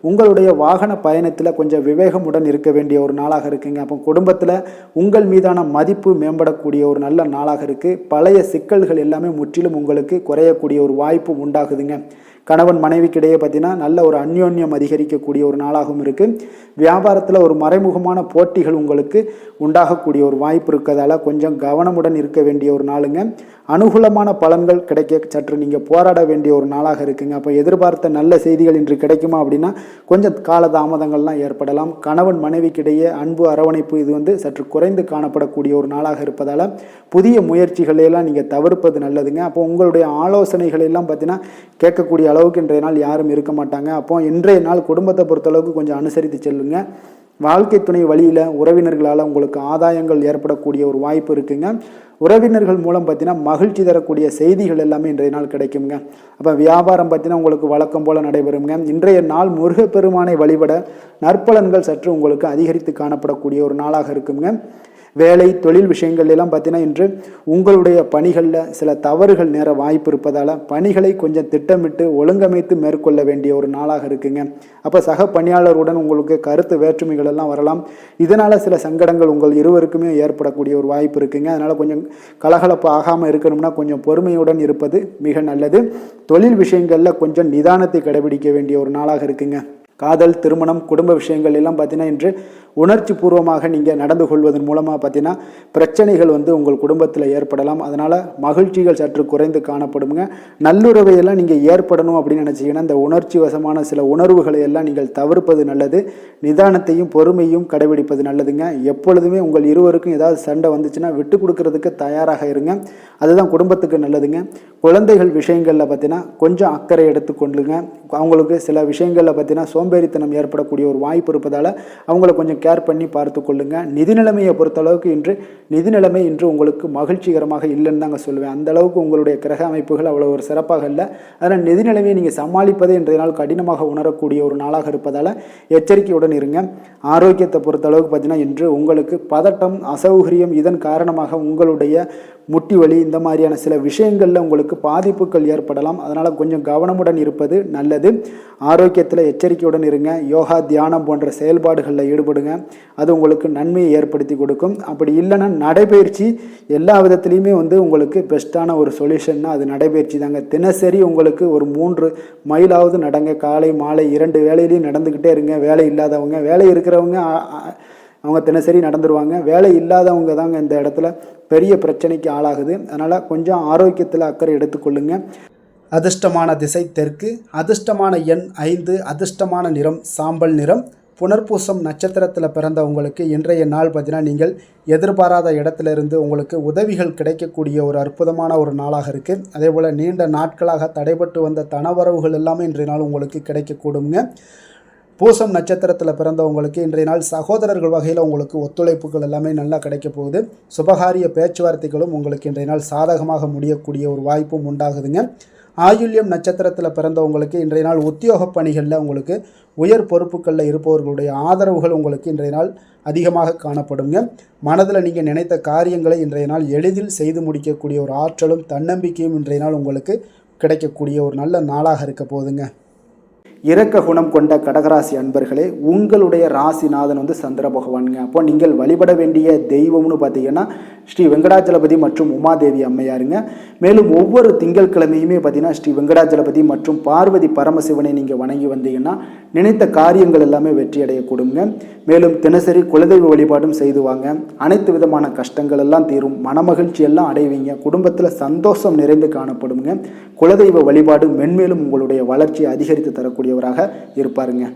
உங்களுடைய வாகன பயணத்தில் கொஞ்சம் விவேகமுடன் இருக்க வேண்டிய ஒரு நாளாக இருக்குங்க. அப்போ குடும்பத்தில் உங்கள் மீதான மதிப்பு மேம்படக்கூடிய ஒரு நல்ல நாளாக இருக்குது. பழைய சிக்கல்கள் எல்லாமே முற்றிலும் உங்களுக்கு குறையக்கூடிய ஒரு வாய்ப்பு உண்டாகுதுங்க. கணவன் மனைவிக்கிடையே பார்த்தீங்கன்னா நல்ல ஒரு அந்யோன்யம் அதிகரிக்கக்கூடிய ஒரு நாளாகவும் இருக்குது. வியாபாரத்தில் ஒரு மறைமுகமான போட்டிகள் உங்களுக்கு உண்டாகக்கூடிய ஒரு வாய்ப்பு இருக்கிறதால கொஞ்சம் கவனமுடன் இருக்க வேண்டிய ஒரு நாளுங்க. அனுகூலமான பலன்கள் கிடைக்க சற்று நீங்கள் போராட வேண்டிய ஒரு நாளாக இருக்குங்க. அப்போ எதிர்பார்த்த நல்ல செய்திகள் இன்று கிடைக்குமா அப்படின்னா கொஞ்சம் காலதாமதங்கள்லாம் ஏற்படலாம். கணவன் மனைவிக்கிடையே அன்பு அரவணைப்பு இது சற்று குறைந்து காணப்படக்கூடிய ஒரு நாளாக இருப்பதால் புதிய முயற்சிகளையெல்லாம் நீங்கள் தவிர்ப்பது நல்லதுங்க. அப்போ உங்களுடைய ஆலோசனைகள் எல்லாம் பார்த்தீங்கன்னா கேட்கக்கூடிய அளவுக்கு இன்றைய நாள் யாரும் இருக்க மாட்டாங்க. அப்போ இன்றைய நாள் குடும்பத்தை பொறுத்தளவுக்கு கொஞ்சம் அனுசரித்து செல்லுங்க. வாழ்க்கை துணை வழியில் உறவினர்களால் உங்களுக்கு ஆதாயங்கள் ஏற்படக்கூடிய ஒரு வாய்ப்பு இருக்குங்க. உறவினர்கள் மூலம் பார்த்தீங்கன்னா மகிழ்ச்சி தரக்கூடிய செய்திகள் எல்லாமே இன்றைய நாள் கிடைக்குங்க. அப்போ வியாபாரம் பார்த்தீங்கன்னா உங்களுக்கு வழக்கம் போல் நடைபெறுங்க. இன்றைய நாள் முருகப்பெருமானை வழிபட நற்பலன்கள் சற்று உங்களுக்கு அதிகரித்து காணப்படக்கூடிய ஒரு நாளாக இருக்குங்க. வேலை தொழில் விஷயங்கள் எல்லாம் பார்த்தீங்கன்னா இன்று உங்களுடைய பணிகளில் சில தவறுகள் நேர வாய்ப்பு இருப்பதால் பணிகளை கொஞ்சம் திட்டமிட்டு ஒழுங்கமைத்து மேற்கொள்ள வேண்டிய ஒரு நாளாக இருக்குங்க. அப்போ சக பணியாளருடன் உங்களுக்கு கருத்து வேற்றுமைகள் எல்லாம் வரலாம். இதனால் சில சங்கடங்கள் உங்கள் இருவருக்குமே ஏற்படக்கூடிய ஒரு வாய்ப்பு இருக்குங்க. அதனால் கொஞ்சம் கலகலப்பு ஆகாமல் இருக்கணும்னா கொஞ்சம் பொறுமையுடன் இருப்பது மிக நல்லது. தொழில் விஷயங்களில் கொஞ்சம் நிதானத்தை கடைபிடிக்க வேண்டிய ஒரு நாளாக இருக்குங்க. காதல், திருமணம், குடும்ப விஷயங்கள் எல்லாம் பார்த்தீங்கன்னா இன்று உணர்ச்சி பூர்வமாக நீங்கள் நடந்து கொள்வதன் மூலமாக பார்த்தீங்கன்னா பிரச்சனைகள் உங்கள் குடும்பத்தில் ஏற்படலாம். அதனால் மகிழ்ச்சிகள் சற்று குறைந்து காணப்படுங்க. நல்லுறவையெல்லாம் நீங்கள் ஏற்படணும் அப்படின்னு நினச்சிங்கன்னா இந்த உணர்ச்சி வசமான சில உணர்வுகளை எல்லாம் நீங்கள் தவிர்ப்பது நல்லது. நிதானத்தையும் பொறுமையும் கடைபிடிப்பது நல்லதுங்க. எப்பொழுதுமே உங்கள் இருவருக்கும் ஏதாவது சண்டை வந்துச்சுன்னா விட்டு கொடுக்கறதுக்கு தயாராக இருங்க. அதுதான் குடும்பத்துக்கு நல்லதுங்க. குழந்தைகள் விஷயங்களில் பார்த்தீங்கன்னா கொஞ்சம் அக்கறை எடுத்துக்கொள்ளுங்க. அவங்களுக்கு சில விஷயங்களில் பார்த்தீங்கன்னா சோம்பேறித்தனம் ஏற்படக்கூடிய ஒரு வாய்ப்பு இருப்பதால் அவங்கள கொஞ்சம் கேர் பண்ணி பார்த்து கொள்ளுங்க. நிதி நிலைமையை பொறுத்தளவுக்கு நிதி நிலைமை இன்று உங்களுக்கு மகிழ்ச்சிகரமாக இல்லைன்னு தாங்க சொல்லுவேன். அந்த அளவுக்கு உங்களுடைய கிரக அமைப்புகள் அவ்வளோ ஒரு சிறப்பாக இல்லை. அதனால் நிதி நிலைமையை நீங்கள் சமாளிப்பதே இன்றைய நாள் கடினமாக உணரக்கூடிய ஒரு நாளாக இருப்பதால் எச்சரிக்கையுடன் இருங்க. ஆரோக்கியத்தை பொறுத்தளவுக்கு பார்த்தீங்கன்னா இன்று உங்களுக்கு பதட்டம், அசௌகரியம் இதன் காரணமாக உங்களுடைய முட்டி வலி இந்த மாதிரியான சில விஷயங்களில் உங்களுக்கு பாதிப்புகள் ஏற்படலாம். அதனால் கொஞ்சம் கவனமுடன் இருப்பது நல்லது. ஆரோக்கியத்தில் எச்சரிக்கையுடன் இருங்க. யோகா, தியானம் போன்ற செயல்பாடுகளில் ஈடுபடுங்க. அது உங்களுக்கு நன்மையை ஏற்படுத்தி கொடுக்கும். அப்படி இல்லைன்னா நடைபயிற்சி எல்லா விதத்துலேயுமே உங்களுக்கு பெஸ்ட்டான ஒரு சொல்யூஷன்னா அது நடைபயிற்சி தாங்க. தினசரி உங்களுக்கு ஒரு 3 மைலாவது நடங்க. காலை மாலை 2 வேலையிலையும் நடந்துக்கிட்டே இருங்க. வேலை இல்லாதவங்க, வேலை இருக்கிறவங்க அவங்க தினசரி நடந்துருவாங்க. வேலை இல்லாதவங்க தாங்க இந்த இடத்துல பெரிய பிரச்சனைக்கு ஆளாகுது. அதனால் கொஞ்சம் ஆரோக்கியத்தில் அக்கறை எடுத்துக்கொள்ளுங்க. அதிர்ஷ்டமான திசை தெற்கு, அதிர்ஷ்டமான எண் 5, அதிர்ஷ்டமான நிறம் சாம்பல் நிறம். புனர்பூசம் நட்சத்திரத்தில் பிறந்த உங்களுக்கு இன்றைய நாள் பார்த்தீங்கன்னா நீங்கள் எதிர்பாராத இடத்துல இருந்து உங்களுக்கு உதவிகள் கிடைக்கக்கூடிய ஒரு அற்புதமான ஒரு நாளாக இருக்குது. அதே போல் நீண்ட நாட்களாக தடைபட்டு வந்த தனவரவுகள் எல்லாமே இன்றைய நாள் உங்களுக்கு கிடைக்கக்கூடுங்க. பூசம் நட்சத்திரத்தில் பிறந்தவங்களுக்கு இன்றைய நாள் சகோதரர்கள் வகையில் உங்களுக்கு ஒத்துழைப்புகள் எல்லாமே நல்லா கிடைக்க போகுது. சுபகாரிய பேச்சுவார்த்தைகளும் உங்களுக்கு இன்றைய நாள் சாதகமாக முடியக்கூடிய ஒரு வாய்ப்பும் உண்டாகுதுங்க. ஆயுள்யம் நட்சத்திரத்தில் பிறந்தவங்களுக்கு இன்றைய நாள் உத்தியோக பணிகளில் உங்களுக்கு உயர் பொறுப்புகளில் இருப்பவர்களுடைய ஆதரவுகள் உங்களுக்கு இன்றைய நாள் அதிகமாக காணப்படுங்க. மனதில் நீங்கள் நினைத்த காரியங்களை இன்றைய நாள் எளிதில் செய்து முடிக்கக்கூடிய ஒரு ஆற்றலும் தன்னம்பிக்கையும் இன்றைய நாள் உங்களுக்கு கிடைக்கக்கூடிய ஒரு நல்ல நாளாக இருக்க போகுதுங்க. இரக்க குணம் கொண்ட கடகராசி அன்பர்களே, உங்களுடைய ராசிநாதன் சந்திர பகவானுங்க. அப்போ நீங்கள் வழிபட வேண்டிய தெய்வம்னு பார்த்தீங்கன்னா ஸ்ரீ வெங்கடாஜலபதி மற்றும் உமாதேவி அம்மையாருங்க. மேலும் ஒவ்வொரு திங்கட்கிழமையுமே பார்த்தீங்கன்னா ஸ்ரீ வெங்கடாஜலபதி மற்றும் பார்வதி பரமசிவனை நீங்கள் வணங்கி வந்தீங்கன்னா நினைத்த காரியங்கள் எல்லாமே வெற்றி அடையக்கூடுங்க. மேலும் தினசரி குலதெய்வ வழிபாடும் செய்து வாங்க. அனைத்து விதமான கஷ்டங்கள் எல்லாம் தீரும். மனமகிழ்ச்சி எல்லாம் அடைவீங்க. குடும்பத்தில் சந்தோஷம் நிறைந்து காணப்படுங்க. குலதெய்வ வழிபாடு மென்மேலும் உங்களுடைய வளர்ச்சியை அதிகரித்து தரக்கூடியவராக இருப்பாருங்க.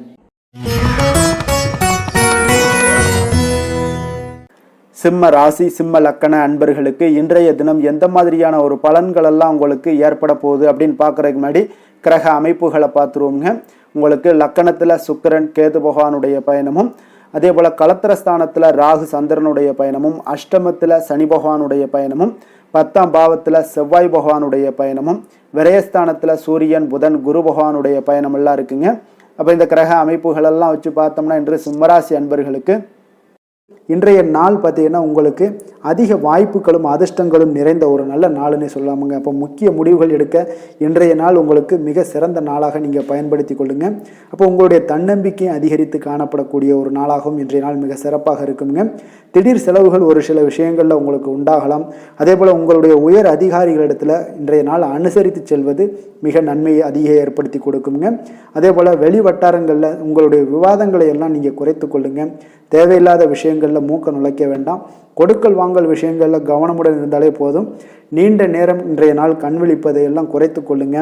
சிம்ம ராசி, சிம்ம லக்கண அன்பர்களுக்கு இன்றைய தினம் எந்த மாதிரியான ஒரு பலன்கள் எல்லாம் உங்களுக்கு ஏற்பட போகுது அப்படின்னு பார்க்குறதுக்கு முன்னாடி கிரக அமைப்புகளை பார்த்துருவோங்க. உங்களுக்கு லக்கணத்தில் சுக்கிரன் கேது பகவானுடைய பயணமும், அதே போல் கலத்திரஸ்தானத்தில் ராகு சந்திரனுடைய பயணமும், அஷ்டமத்தில் சனி பகவானுடைய பயணமும், 10ஆம் பாவத்தில் செவ்வாய் பகவானுடைய பயணமும், விரயஸ்தானத்தில் சூரியன் புதன் குரு பகவானுடைய பயணம் எல்லாம் இருக்குங்க. அப்போ இந்த கிரக அமைப்புகளெல்லாம் வச்சு பார்த்தோம்னா இன்று சிம்மராசி அன்பர்களுக்கு இன்றைய நாள் பார்த்தீங்கன்னா உங்களுக்கு அதிக வாய்ப்புகளும் அதிர்ஷ்டங்களும் நிறைந்த ஒரு நல்ல நாளுன்னே சொல்லலாமுங்க. அப்போ முக்கிய முடிவுகள் எடுக்க இன்றைய நாள் உங்களுக்கு மிக சிறந்த நாளாக நீங்கள் பயன்படுத்தி கொள்ளுங்க. அப்போ உங்களுடைய தன்னம்பிக்கையை அதிகரித்து காணப்படக்கூடிய ஒரு நாளாகவும் இன்றைய நாள் மிக சிறப்பாக இருக்குங்க. திடீர் செலவுகள் ஒரு சில விஷயங்களில் உங்களுக்கு உண்டாகலாம். அதே போல் உங்களுடைய உயர் அதிகாரிகளிடத்தில் இன்றைய நாள் அனுசரித்து செல்வது மிக நன்மையை அதிக ஏற்படுத்தி கொடுக்குங்க. அதே போல் வெளி வட்டாரங்களில் உங்களுடைய விவாதங்களை எல்லாம் நீங்கள் குறைத்து கொள்ளுங்க. தேவையில்லாத விஷயங்களில் மூக்க நுழைக்க வேண்டாம். கொடுக்கல் வாங்கல் விஷயங்களில் கவனமுடன் இருந்தாலே போதும். நீண்ட நேரம் இன்றைய நாள் கண் விழிப்பதை எல்லாம் குறைத்து கொள்ளுங்க.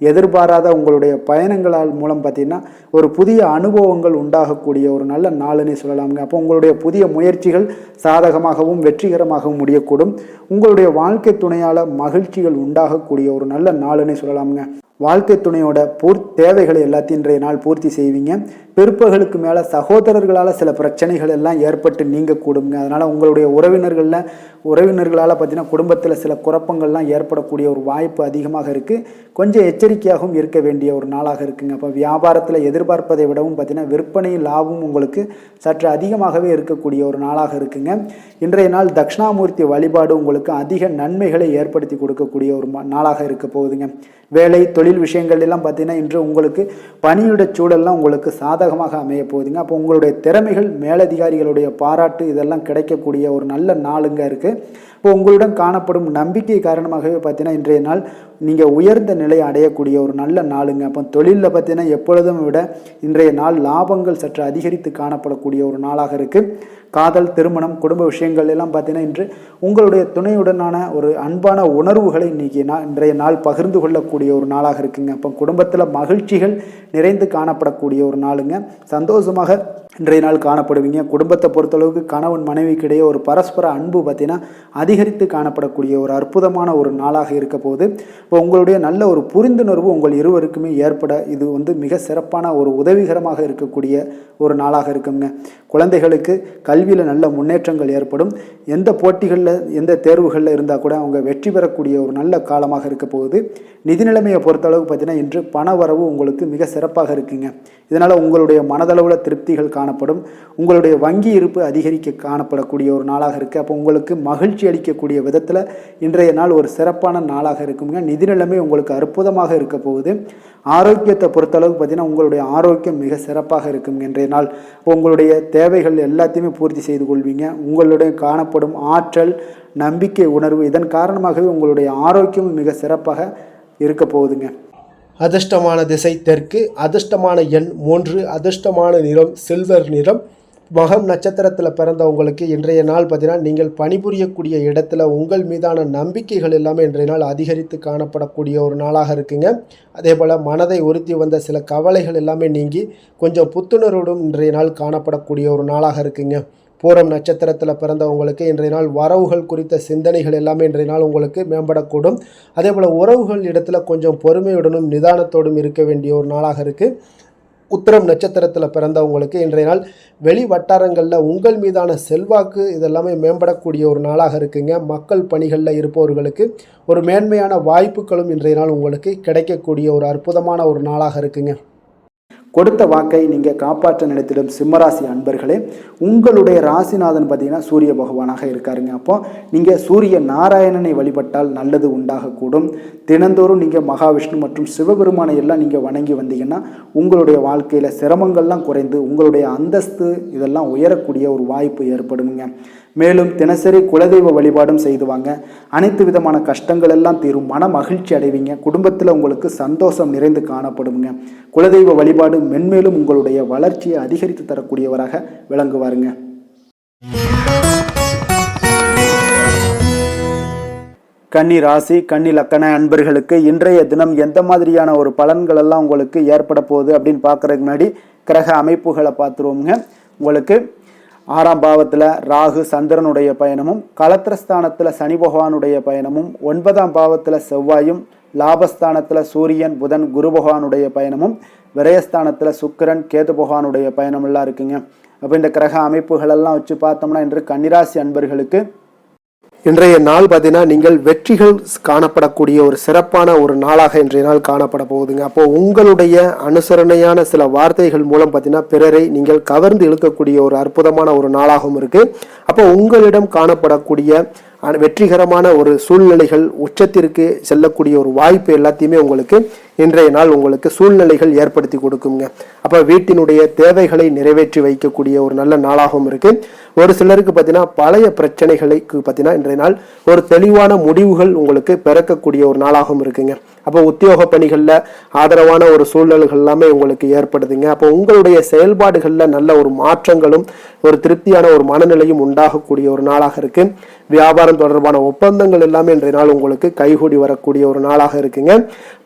எதிர்பாராத உங்களுடைய பயணங்களால் மூலம் பார்த்தீங்கன்னா ஒரு புதிய அனுபவங்கள் உண்டாகக்கூடிய ஒரு நல்ல நாளுன்னே சொல்லலாமுங்க. அப்போ உங்களுடைய புதிய முயற்சிகள் சாதகமாகவும் வெற்றிகரமாகவும் முடியக்கூடும். உங்களுடைய வாழ்க்கை துணையால் மகிழ்ச்சிகள் உண்டாகக்கூடிய ஒரு நல்ல நாளுன்னே சொல்லலாமுங்க. வாழ்க்கை துணையோட தேவைகளை எல்லாத்தையும் இன்றைய நாள் பூர்த்தி செய்வீங்க. பிற்பகலுக்கு மேலே சகோதரர்களால் சில பிரச்சனைகள் எல்லாம் ஏற்பட்டு நீங்கக்கூடுங்க. அதனால் உங்களுடைய உறவினர்களால் பார்த்தீங்கன்னா குடும்பத்தில் சில குழப்பங்கள்லாம் ஏற்படக்கூடிய ஒரு வாய்ப்பு அதிகமாக இருக்குது. கொஞ்சம் எச்சரிக்கையாகவும் இருக்க வேண்டிய ஒரு நாளாக இருக்குங்க. அப்போ வியாபாரத்தில் எதிர்பார்ப்பதை விடவும் பார்த்தீங்கன்னா விற்பனையும் லாபமும் உங்களுக்கு சற்று அதிகமாகவே இருக்கக்கூடிய ஒரு நாளாக இருக்குங்க. இன்றைய நாள் தட்சிணாமூர்த்தி வழிபாடு உங்களுக்கு அதிக நன்மைகளை ஏற்படுத்தி கொடுக்கக்கூடிய ஒரு நாளாக இருக்க போகுதுங்க. வேலை தொழில் விஷயங்கள் எல்லாம் பார்த்தீங்கன்னா இன்று உங்களுக்கு பணியுட சூழல்லாம் உங்களுக்கு சாதகமாக அமைய போகுதுங்க. அப்போ உங்களுடைய திறமைகள் மேலதிகாரிகளுடைய பாராட்டு இதெல்லாம் கிடைக்கக்கூடிய ஒரு நல்ல நாளுங்க இருக்குது. இப்போ உங்களுடன் காணப்படும் நம்பிக்கை காரணமாகவே பார்த்தீங்கன்னா இன்றைய நாள் நீங்கள் உயர்ந்த நிலையை அடையக்கூடிய ஒரு நல்ல நாளுங்க. அப்போ தொழிலில் பார்த்தீங்கன்னா எப்பொழுதும் விட இன்றைய நாள் லாபங்கள் சற்று அதிகரித்து காணப்படக்கூடிய ஒரு நாளாக இருக்குது. காதல், திருமணம், குடும்ப விஷயங்கள் எல்லாம் பார்த்தீங்கன்னா இன்று உங்களுடைய துணையுடனான ஒரு அன்பான உணர்வுகளை இன்றைய நாள் பகிர்ந்து கொள்ளக்கூடிய ஒரு நாளாக இருக்குங்க. அப்போ குடும்பத்தில் மகிழ்ச்சிகள் நிறைந்து காணப்படக்கூடிய ஒரு நாளுங்க. சந்தோஷமாக இன்றைய நாள் காணப்படுவீங்க. குடும்பத்தை பொறுத்தளவுக்கு கணவன் மனைவிக்கு இடையே ஒரு பரஸ்பர அன்பு பார்த்தீங்கன்னா அதிகரித்து காணப்படக்கூடிய ஒரு அற்புதமான ஒரு நாளாக இருக்க போகுது. இப்போ உங்களுடைய நல்ல ஒரு புரிந்துணர்வு உங்கள் இருவருக்குமே ஏற்பட இது மிக சிறப்பான ஒரு உதவிகரமாக இருக்கக்கூடிய ஒரு நாளாக இருக்குங்க. குழந்தைகளுக்கு கல்வியில் நல்ல முன்னேற்றங்கள் ஏற்படும். எந்த போட்டிகளில் எந்த தேர்வுகளில் இருந்தால் கூட அவங்க வெற்றி பெறக்கூடிய ஒரு நல்ல காலமாக இருக்க போகுது. நிதி நிலைமையை பொறுத்தளவுக்கு பார்த்தீங்கன்னா இன்று பண வரவு உங்களுக்கு மிக சிறப்பாக இருக்குங்க. இதனால் உங்களுடைய மனதளவில் திருப்திகள் காணப்படும். உங்களுடைய வங்கி இருப்பு அதிகரிக்க காணப்படக்கூடிய ஒரு நாளாக இருக்குது. அப்போ உங்களுக்கு மகிழ்ச்சி அளிக்கக்கூடிய விதத்தில் இன்றைய நாள் ஒரு சிறப்பான நாளாக இருக்குங்க. நிதி நிலைமை உங்களுக்கு அற்புதமாக இருக்க போகுது. ஆரோக்கியத்தை பொறுத்தளவுக்கு பார்த்தீங்கன்னா உங்களுடைய ஆரோக்கியம் மிக சிறப்பாக இருக்குங்க. இன்றைய நாள் உங்களுடைய தேவைகள் எல்லாத்தையுமே பூர்த்தி செய்து கொள்வீங்க. உங்களுடைய காணப்படும் ஆற்றல், நம்பிக்கை உணர்வு இதன் காரணமாகவே உங்களுடைய ஆரோக்கியம் மிக சிறப்பாக இருக்க போகுதுங்க. அதிர்ஷ்டமான திசை தெற்கு, அதிர்ஷ்டமான எண் 3, அதிர்ஷ்டமான நிறம் சில்வர் நிறம். மகம் நட்சத்திரத்தில் பிறந்தவங்களுக்கு இன்றைய நாள் பார்த்தீங்கன்னா நீங்கள் பணிபுரியக்கூடிய இடத்துல உங்கள் மீதான நம்பிக்கைகள் எல்லாமே இன்றைய நாள் அதிகரித்து காணப்படக்கூடிய ஒரு நாளாக இருக்குங்க. அதே போல் மனதை உறுத்தி வந்த சில கவலைகள் எல்லாமே நீங்கி கொஞ்சம் புத்துணர்வோடும் இன்றைய நாள் காணப்படக்கூடிய ஒரு நாளாக இருக்குங்க. பூரம் நட்சத்திரத்தில் பிறந்தவங்களுக்கு இன்றைய நாள் வரவுகள் குறித்த சிந்தனைகள் எல்லாமே இன்றைய நாள் உங்களுக்கு மேம்படக்கூடும். அதே போல் உறவுகள் இடத்துல கொஞ்சம் பொறுமையுடனும் நிதானத்தோடும் இருக்க வேண்டிய ஒரு நாளாக இருக்குது. உத்திரம் நட்சத்திரத்தில் பிறந்தவங்களுக்கு இன்றைய நாள் வெளி வட்டாரங்களில் உங்கள் மீதான செல்வாக்கு இதெல்லாமே மேம்படக்கூடிய ஒரு நாளாக இருக்குங்க. மக்கள் பணிகளில் இருப்பவர்களுக்கு ஒரு மேன்மையான வாய்ப்புகளும் இன்றைய நாள் உங்களுக்கு கிடைக்கக்கூடிய ஒரு அற்புதமான ஒரு நாளாக இருக்குங்க. கொடுத்த வாக்கை நீங்கள் காப்பாற்ற நினைத்திடும் சிம்மராசி அன்பர்களே, உங்களுடைய ராசிநாதன் பார்த்தீங்கன்னா சூரிய பகவானாக இருக்காருங்க. அப்போ நீங்கள் சூரிய நாராயணனை வழிபட்டால் நல்லது உண்டாகக்கூடும். தினந்தோறும் நீங்கள் மகாவிஷ்ணு மற்றும் சிவபெருமானை எல்லாம் நீங்கள் வணங்கி வந்தீங்கன்னா உங்களுடைய வாழ்க்கையில் சிரமங்கள்லாம் குறைந்து உங்களுடைய அந்தஸ்து இதெல்லாம் உயரக்கூடிய ஒரு வாய்ப்பு ஏற்படுங்க. மேலும் தினசரி குலதெய்வ வழிபாடும் செய்து வாங்க. அனைத்து விதமான கஷ்டங்கள் எல்லாம் தீரும். மன மகிழ்ச்சி அடைவீங்க. குடும்பத்தில் உங்களுக்கு சந்தோஷம் நிறைந்து காணப்படுங்க. குலதெய்வ வழிபாடு மென்மேலும் உங்களுடைய வளர்ச்சியை அதிகரித்து தரக்கூடியவராக விளங்குவாருங்க. கன்னி ராசி, கன்னி லக்கண அன்பர்களுக்கு இன்றைய தினம் எந்த மாதிரியான ஒரு பலன்கள் எல்லாம் உங்களுக்கு ஏற்பட போகுது அப்படின்னு பார்க்கறதுக்கு முன்னாடி கிரக அமைப்புகளை பார்த்துருவோங்க. உங்களுக்கு 6ஆம் பாவத்தில் ராகு சந்திரனுடைய பயணமும், களத்திரஸ்தானத்தில் சனி பகவானுடைய பயணமும், 9ஆம் பாவத்தில் செவ்வாயும், லாபஸ்தானத்தில் சூரியன் புதன் குரு பகவானுடைய பயணமும், விரயஸ்தானத்தில் சுக்கிரன் கேது பகவானுடைய பயணமெல்லாம் இருக்குங்க. அப்போ இந்த கிரக அமைப்புகளெல்லாம் வச்சு பார்த்தோம்னா இன்று கன்னிராசி அன்பர்களுக்கு இன்றைய நாள் பார்த்தீங்கன்னா நீங்கள் வெற்றிகள் காணப்படக்கூடிய ஒரு சிறப்பான ஒரு நாளாக இன்றைய நாள் காணப்பட போகுதுங்க. அப்போ உங்களுடைய அனுசரணையான சில வார்த்தைகள் மூலம் பார்த்தீங்கன்னா பிறரை நீங்கள் கவர்ந்து இழுக்கக்கூடிய ஒரு அற்புதமான ஒரு நாளாகவும் இருக்கு. அப்போ உங்களிடம் காணப்படக்கூடிய வெற்றிகரமான ஒரு சூழ்நிலைகள் உச்சத்திற்கு செல்லக்கூடிய ஒரு வாய்ப்பு எல்லாத்தையுமே உங்களுக்கு இன்றைய நாள் உங்களுக்கு சூழ்நிலைகள் ஏற்படுத்தி கொடுக்குங்க. அப்போ வீட்டினுடைய தேவைகளை நிறைவேற்றி வைக்கக்கூடிய ஒரு நல்ல நாளாகவும் இருக்கு. ஒரு சிலருக்கு பார்த்தீங்கன்னா பழைய பிரச்சனைகளுக்கு பார்த்தீங்கன்னா இன்றைய நாள் ஒரு தெளிவான முடிவுகள் உங்களுக்கு பிறக்கக்கூடிய ஒரு நாளாகவும் இருக்குங்க. அப்போ உத்தியோக பணிகளில் ஆதரவான ஒரு சூழ்நிலைகள் எல்லாமே உங்களுக்கு ஏற்படுதுங்க. அப்போ உங்களுடைய செயல்பாடுகளில் நல்ல ஒரு மாற்றங்களும் ஒரு திருப்தியான ஒரு மனநிலையும் உண்டாகக்கூடிய ஒரு நாளாக இருக்கு. வியாபாரம் தொடர்பான ஒப்பந்தங்கள் எல்லாமே இன்றைய நாள் உங்களுக்கு கைகூடி வரக்கூடிய ஒரு நாளாக இருக்குங்க.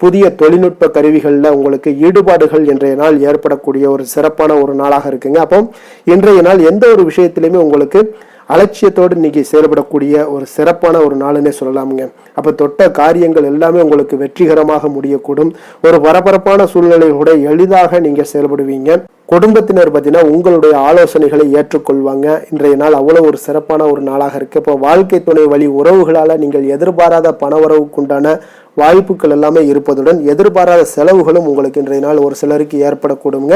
புதிய தொழில்நுட்ப கருவிகளில் உங்களுக்கு ஈடுபாடுகள் இன்றைய நாள் ஏற்படக்கூடிய ஒரு சிறப்பான ஒரு நாளாக இருக்குங்க. அப்போ இன்றைய நாள் எந்த ஒரு விஷயத்திலுமே உங்களுக்கு அலட்சியத்தோடு இன்னைக்கு செயல்படக்கூடிய ஒரு சிறப்பான ஒரு நாளுன்னே சொல்லலாமுங்க. அப்போ தொட்ட காரியங்கள் எல்லாமே உங்களுக்கு வெற்றிகரமாக முடியக்கூடும். ஒரு பரபரப்பான சூழ்நிலையோட எளிதாக நீங்க செயல்படுவீங்க. குடும்பத்தினர் பார்த்தீங்கன்னா உங்களுடைய ஆலோசனைகளை ஏற்றுக்கொள்வாங்க. இன்றைய நாள் அவ்வளவு ஒரு சிறப்பான ஒரு நாளாக இருக்கு. இப்போ வாழ்க்கை துணை வழி உறவுகளால நீங்கள் எதிர்பாராத பணவரவுக்குண்டான வாய்ப்புகள் எல்லாமே இருப்பதுடன் எதிர்பாராத செலவுகளும் உங்களுக்கு இன்றைய நாள் ஒரு சிலருக்கு ஏற்படக்கூடுங்க.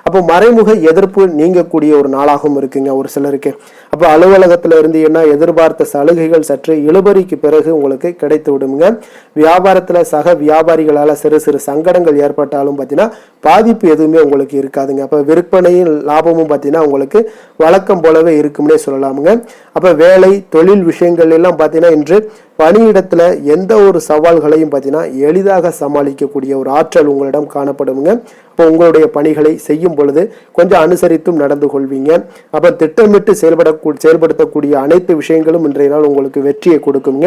அப்போ மறைமுக எதிர்ப்பு நீங்கக்கூடிய ஒரு நாளாகவும் இருக்குங்க ஒரு சிலருக்கு. அப்போ அலுவலகத்துல இருந்து என்ன எதிர்பார்த்த சலுகைகள் சற்று இழுபறிக்கு பிறகு உங்களுக்கு கிடைத்து விடுங்க. வியாபாரத்துல சக வியாபாரிகளால சிறு சிறு சங்கடங்கள் ஏற்பட்டாலும் பார்த்தீங்கன்னா பாதிப்பு எதுவுமே உங்களுக்கு இருக்காதுங்க. அப்போ விற்பனையும் லாபமும் பார்த்தீங்கன்னா உங்களுக்கு வழக்கம் போலவே இருக்கும்னே சொல்லலாமுங்க. அப்போ வேலை தொழில் விஷயங்கள் எல்லாம் பார்த்தீங்கன்னா இன்று பணியிடத்துல எந்த ஒரு சவால்களையும் பார்த்தீங்கன்னா எளிதாக சமாளிக்கக்கூடிய ஒரு ஆற்றல் உங்களிடம் காணப்படுங்க. அப்போ உங்களுடைய பணிகளை செய்யும் பொழுது கொஞ்சம் அனுசரித்தும் நடந்து கொள்வீங்க. அப்போ திட்டமிட்டு செயல்படுத்தக்கூடிய அனைத்து விஷயங்களும் இன்றைய நாள் உங்களுக்கு வெற்றியை கொடுக்குங்க.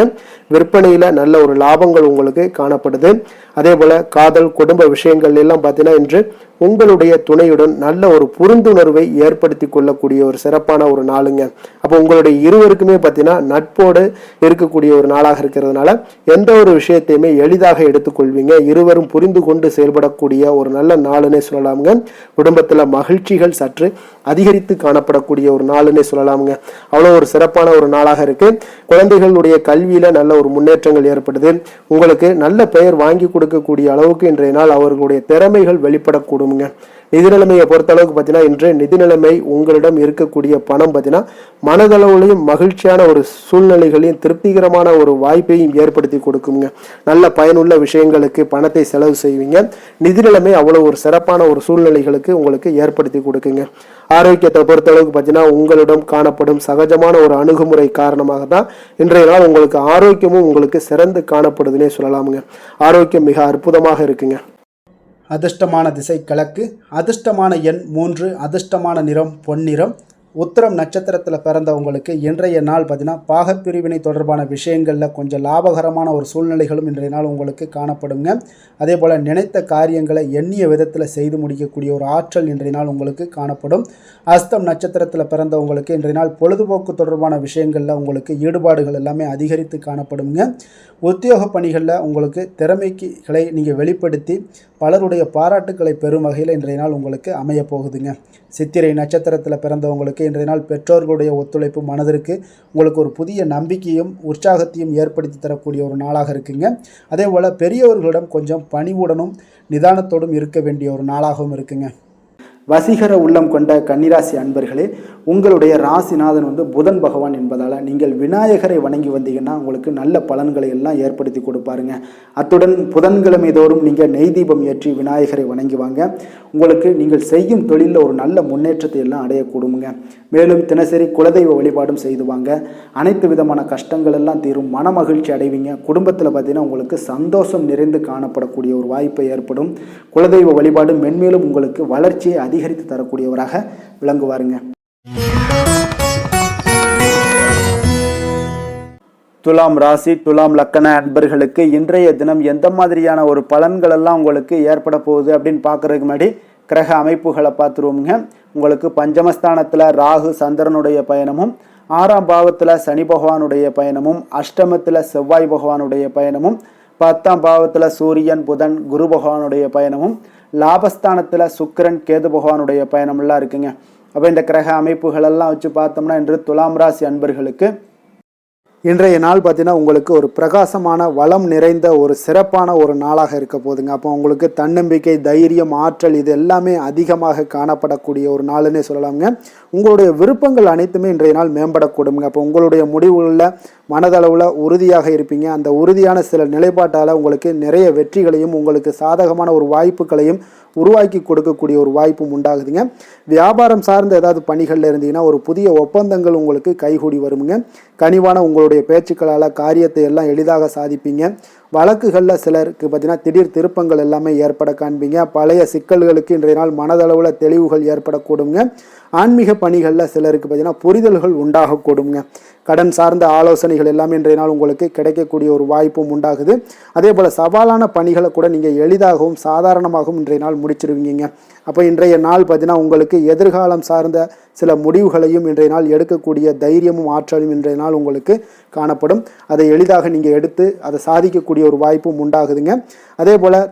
விற்பனையில நல்ல ஒரு லாபங்கள் உங்களுக்கு காணப்படுது. அதே போல காதல் குடும்ப விஷயங்கள் எல்லாம் பார்த்தீங்கன்னா இன்று உங்களுடைய துணையுடன் நல்ல ஒரு புரிந்துணர்வை ஏற்படுத்தி கொள்ளக்கூடிய ஒரு சிறப்பான ஒரு நாளுங்க. அப்போ உங்களுடைய இருவருக்குமே பார்த்தீங்கன்னா நட்போடு இருக்கக்கூடிய ஒரு நாளாக இருக்கிறதுனால எந்த ஒரு விஷயத்தையுமே எளிதாக எடுத்துக்கொள்வீங்க. இருவரும் புரிந்து கொண்டு செயல்படக்கூடிய ஒரு நல்ல நாளுன்னே சொல்லலாமுங்க. குடும்பத்துல மகிழ்ச்சிகள் சற்று அதிகரித்து காணப்படக்கூடிய ஒரு நாளுன்னே சொல்லலாமுங்க. அவ்வளோ ஒரு சிறப்பான ஒரு நாளாக இருக்கு. குழந்தைகளுடைய கல்வியில நல்ல ஒரு முன்னேற்றங்கள் ஏற்படுது. உங்களுக்கு நல்ல பெயர் வாங்கி கொடுக்கக்கூடிய அளவுக்கு இன்றைய நாள் அவர்களுடைய திறமைகள் வெளிப்படக்கூடும். நிதி நிலைமையை பொறுத்த அளவுக்கு பார்த்தீங்கன்னா இன்று நிதி நிலைமை உங்களிடம் இருக்கக்கூடிய பணம் பார்த்தீங்கன்னா மனதளவுலையும் மகிழ்ச்சியான ஒரு சூழ்நிலைகளையும் திருப்திகரமான ஒரு வாய்ப்பையும் ஏற்படுத்தி கொடுக்குங்க. நல்ல பயனுள்ள விஷயங்களுக்கு பணத்தை செலவு செய்வீங்க. நிதி நிலைமை அவ்வளவு ஒரு சிறப்பான ஒரு சூழ்நிலைகளுக்கு உங்களுக்கு ஏற்படுத்தி கொடுக்குங்க. ஆரோக்கியத்தை பொறுத்த அளவுக்கு பார்த்தீங்கன்னா உங்களிடம் காணப்படும் சகஜமான ஒரு அணுகுமுறை காரணமாக தான் இன்றைய நாள் உங்களுக்கு ஆரோக்கியமும் உங்களுக்கு சிறந்து காணப்படுதுன்னே சொல்லலாமுங்க. ஆரோக்கியம் மிக அற்புதமாக இருக்குங்க. அதிர்ஷ்டமான திசை கிழக்கு, அதிர்ஷ்டமான எண் 3, அதிர்ஷ்டமான நிறம் பொன்னிறம். உத்திரம் நட்சத்திரத்தில் பிறந்தவங்களுக்கு இன்றைய நாள் பார்த்தீங்கன்னா பாகப்பிரிவினை தொடர்பான விஷயங்களில் கொஞ்சம் லாபகரமான ஒரு சூழ்நிலைகளும் இன்றைய நாள் உங்களுக்கு காணப்படுங்க. அதே போல் நினைத்த காரியங்களை எண்ணிய விதத்தில் செய்து முடிக்கக்கூடிய ஒரு ஆற்றல் இன்றைய நாள் உங்களுக்கு காணப்படும். அஸ்தம் நட்சத்திரத்தில் பிறந்தவங்களுக்கு இன்றைய நாள் பொழுதுபோக்கு தொடர்பான விஷயங்களில் உங்களுக்கு ஈடுபாடுகள் எல்லாமே அதிகரித்து காணப்படுங்க. உத்தியோக பணிகளில் உங்களுக்கு திறமைகளை நீங்கள் வெளிப்படுத்தி பலருடைய பாராட்டுக்களை பெறும் வகையில் இன்றைய நாள் உங்களுக்கு அமைய போகுதுங்க. சித்திரை நட்சத்திரத்தில் பிறந்தவங்களுக்கு இன்றைய நாள் பெற்றோர்களுடைய ஒத்துழைப்பு மனதிற்கு உங்களுக்கு ஒரு புதிய நம்பிக்கையும் உற்சாகத்தையும் ஏற்படுத்தி தரக்கூடிய ஒரு நாளாக இருக்குங்க. அதே போல் பெரியவர்களிடம் கொஞ்சம் பணிவுடனும் நிதானத்தோடும் இருக்க வேண்டிய ஒரு நாளாகவும் இருக்குங்க. வசீகர உள்ளம் கொண்ட கன்னிராசி அன்பர்களே, உங்களுடைய ராசிநாதன் புதன் பகவான் என்பதால் நீங்கள் விநாயகரை வணங்கி வந்தீங்கன்னா உங்களுக்கு நல்ல பலன்களை எல்லாம் ஏற்படுத்தி கொடுப்பாருங்க. அத்துடன் புதன்கிழமை தோறும் நீங்கள் நெய் தீபம் ஏற்றி விநாயகரை வணங்கி வாங்க. உங்களுக்கு நீங்கள் செய்யும் தொழிலில் ஒரு நல்ல முன்னேற்றத்தை எல்லாம் அடையக்கூடுங்க. மேலும் தினசரி குலதெய்வ வழிபாடும் செய்து வாங்க. அனைத்து விதமான கஷ்டங்கள் எல்லாம் தீரும், மன மகிழ்ச்சி அடைவீங்க. குடும்பத்தில் பார்த்தீங்கன்னா உங்களுக்கு சந்தோஷம் நிறைந்து காணப்படக்கூடிய ஒரு வாய்ப்பு ஏற்படும். குலதெய்வ வழிபாடு மென்மேலும் உங்களுக்கு வளர்ச்சியை அதிகரித்து தரக்கூடியவராக விளங்குவாருங்க. துலாம் ராசி துலாம் லக்கண அன்பர்களுக்கு இன்றைய தினம் எந்த மாதிரியான ஒரு பலன்கள் எல்லாம் உங்களுக்கு ஏற்பட போகுது அப்படின்னு பார்க்கறதுக்கு முன்னாடி கிரக அமைப்புகளை பார்த்துருவோங்க. உங்களுக்கு பஞ்சமஸ்தானத்தில் ராகு சந்திரனுடைய பயணமும், 6ஆம் பாவத்தில் சனி பகவானுடைய பயணமும், அஷ்டமத்தில் செவ்வாய் பகவானுடைய பயணமும், 10ஆம் பாவத்தில் சூரியன் புதன் குரு பகவானுடைய பயணமும், லாபஸ்தானத்தில் சுக்கிரன் கேது பகவானுடைய பயணமெல்லாம் இருக்குங்க. அப்போ இந்த கிரக அமைப்புகளெல்லாம் வச்சு பார்த்தோம்னா இன்று துலாம் ராசி அன்பர்களுக்கு இன்றைய நாள் பார்த்தீங்கன்னா உங்களுக்கு ஒரு பிரகாசமான வளம் நிறைந்த ஒரு சிறப்பான ஒரு நாளாக இருக்க போதுங்க. அப்போ உங்களுக்கு தன்னம்பிக்கை, தைரியம், ஆற்றல் இது எல்லாமே அதிகமாக காணப்படக்கூடிய ஒரு நாளுன்னே சொல்லலாமுங்க. உங்களுடைய விருப்பங்கள் அனைத்துமே இன்றைய நாள் மேம்படக்கூடுங்க. அப்போ உங்களுடைய முடிவுகளில் மனதளவில் உறுதியாக இருப்பீங்க. அந்த உறுதியான சில நிலைப்பாட்டால் உங்களுக்கு நிறைய வெற்றிகளையும் உங்களுக்கு சாதகமான ஒரு வாய்ப்புகளையும் உருவாக்கி கொடுக்கக்கூடிய ஒரு வாய்ப்பும் உண்டாகுதுங்க. வியாபாரம் சார்ந்த ஏதாவது பணிகளில் இருந்தீங்கன்னா ஒரு புதிய ஒப்பந்தங்கள் உங்களுக்கு கைகூடி வருமுங்க. கனிவான உங்களுடைய பேச்சுக்களால் காரியத்தை எல்லாம் எளிதாக சாதிப்பீங்க. வழக்குகளில் சிலருக்கு பார்த்தீங்கன்னா திடீர் திருப்பங்கள் எல்லாமே ஏற்பட காண்பீங்க. பழைய சிக்கல்களுக்கு இன்றைய நாள் மனதளவில் தெளிவுகள் ஏற்படக்கூடுங்க. ஆன்மீக பணிகளில் சிலருக்கு பார்த்தீங்கன்னா புரிதல்கள் உண்டாகக்கூடுங்க. கடன் சார்ந்த ஆலோசனைகள் எல்லாமே இன்றைய நாள் உங்களுக்கு கிடைக்கக்கூடிய ஒரு வாய்ப்பும் உண்டாகுது. அதே போல் சவாலான பணிகளை கூட நீங்கள் எளிதாகவும் சாதாரணமாகவும் இன்றைய நாள் முடிச்சிருவீங்க. அப்போ இன்றைய நாள் பார்த்தீங்கன்னா உங்களுக்கு எதிர்காலம் சார்ந்த சில முடிவுகளையும் இன்றைய நாள் எடுக்கக்கூடிய தைரியமும் ஆற்றலும் இன்றைய நாள் உங்களுக்கு காணப்படும். அதை எளிதாக நீங்கள் எடுத்து அதை சாதிக்கக்கூடிய ஒரு வாய்ப்பும் உண்டாகுதுங்க. அதே போல்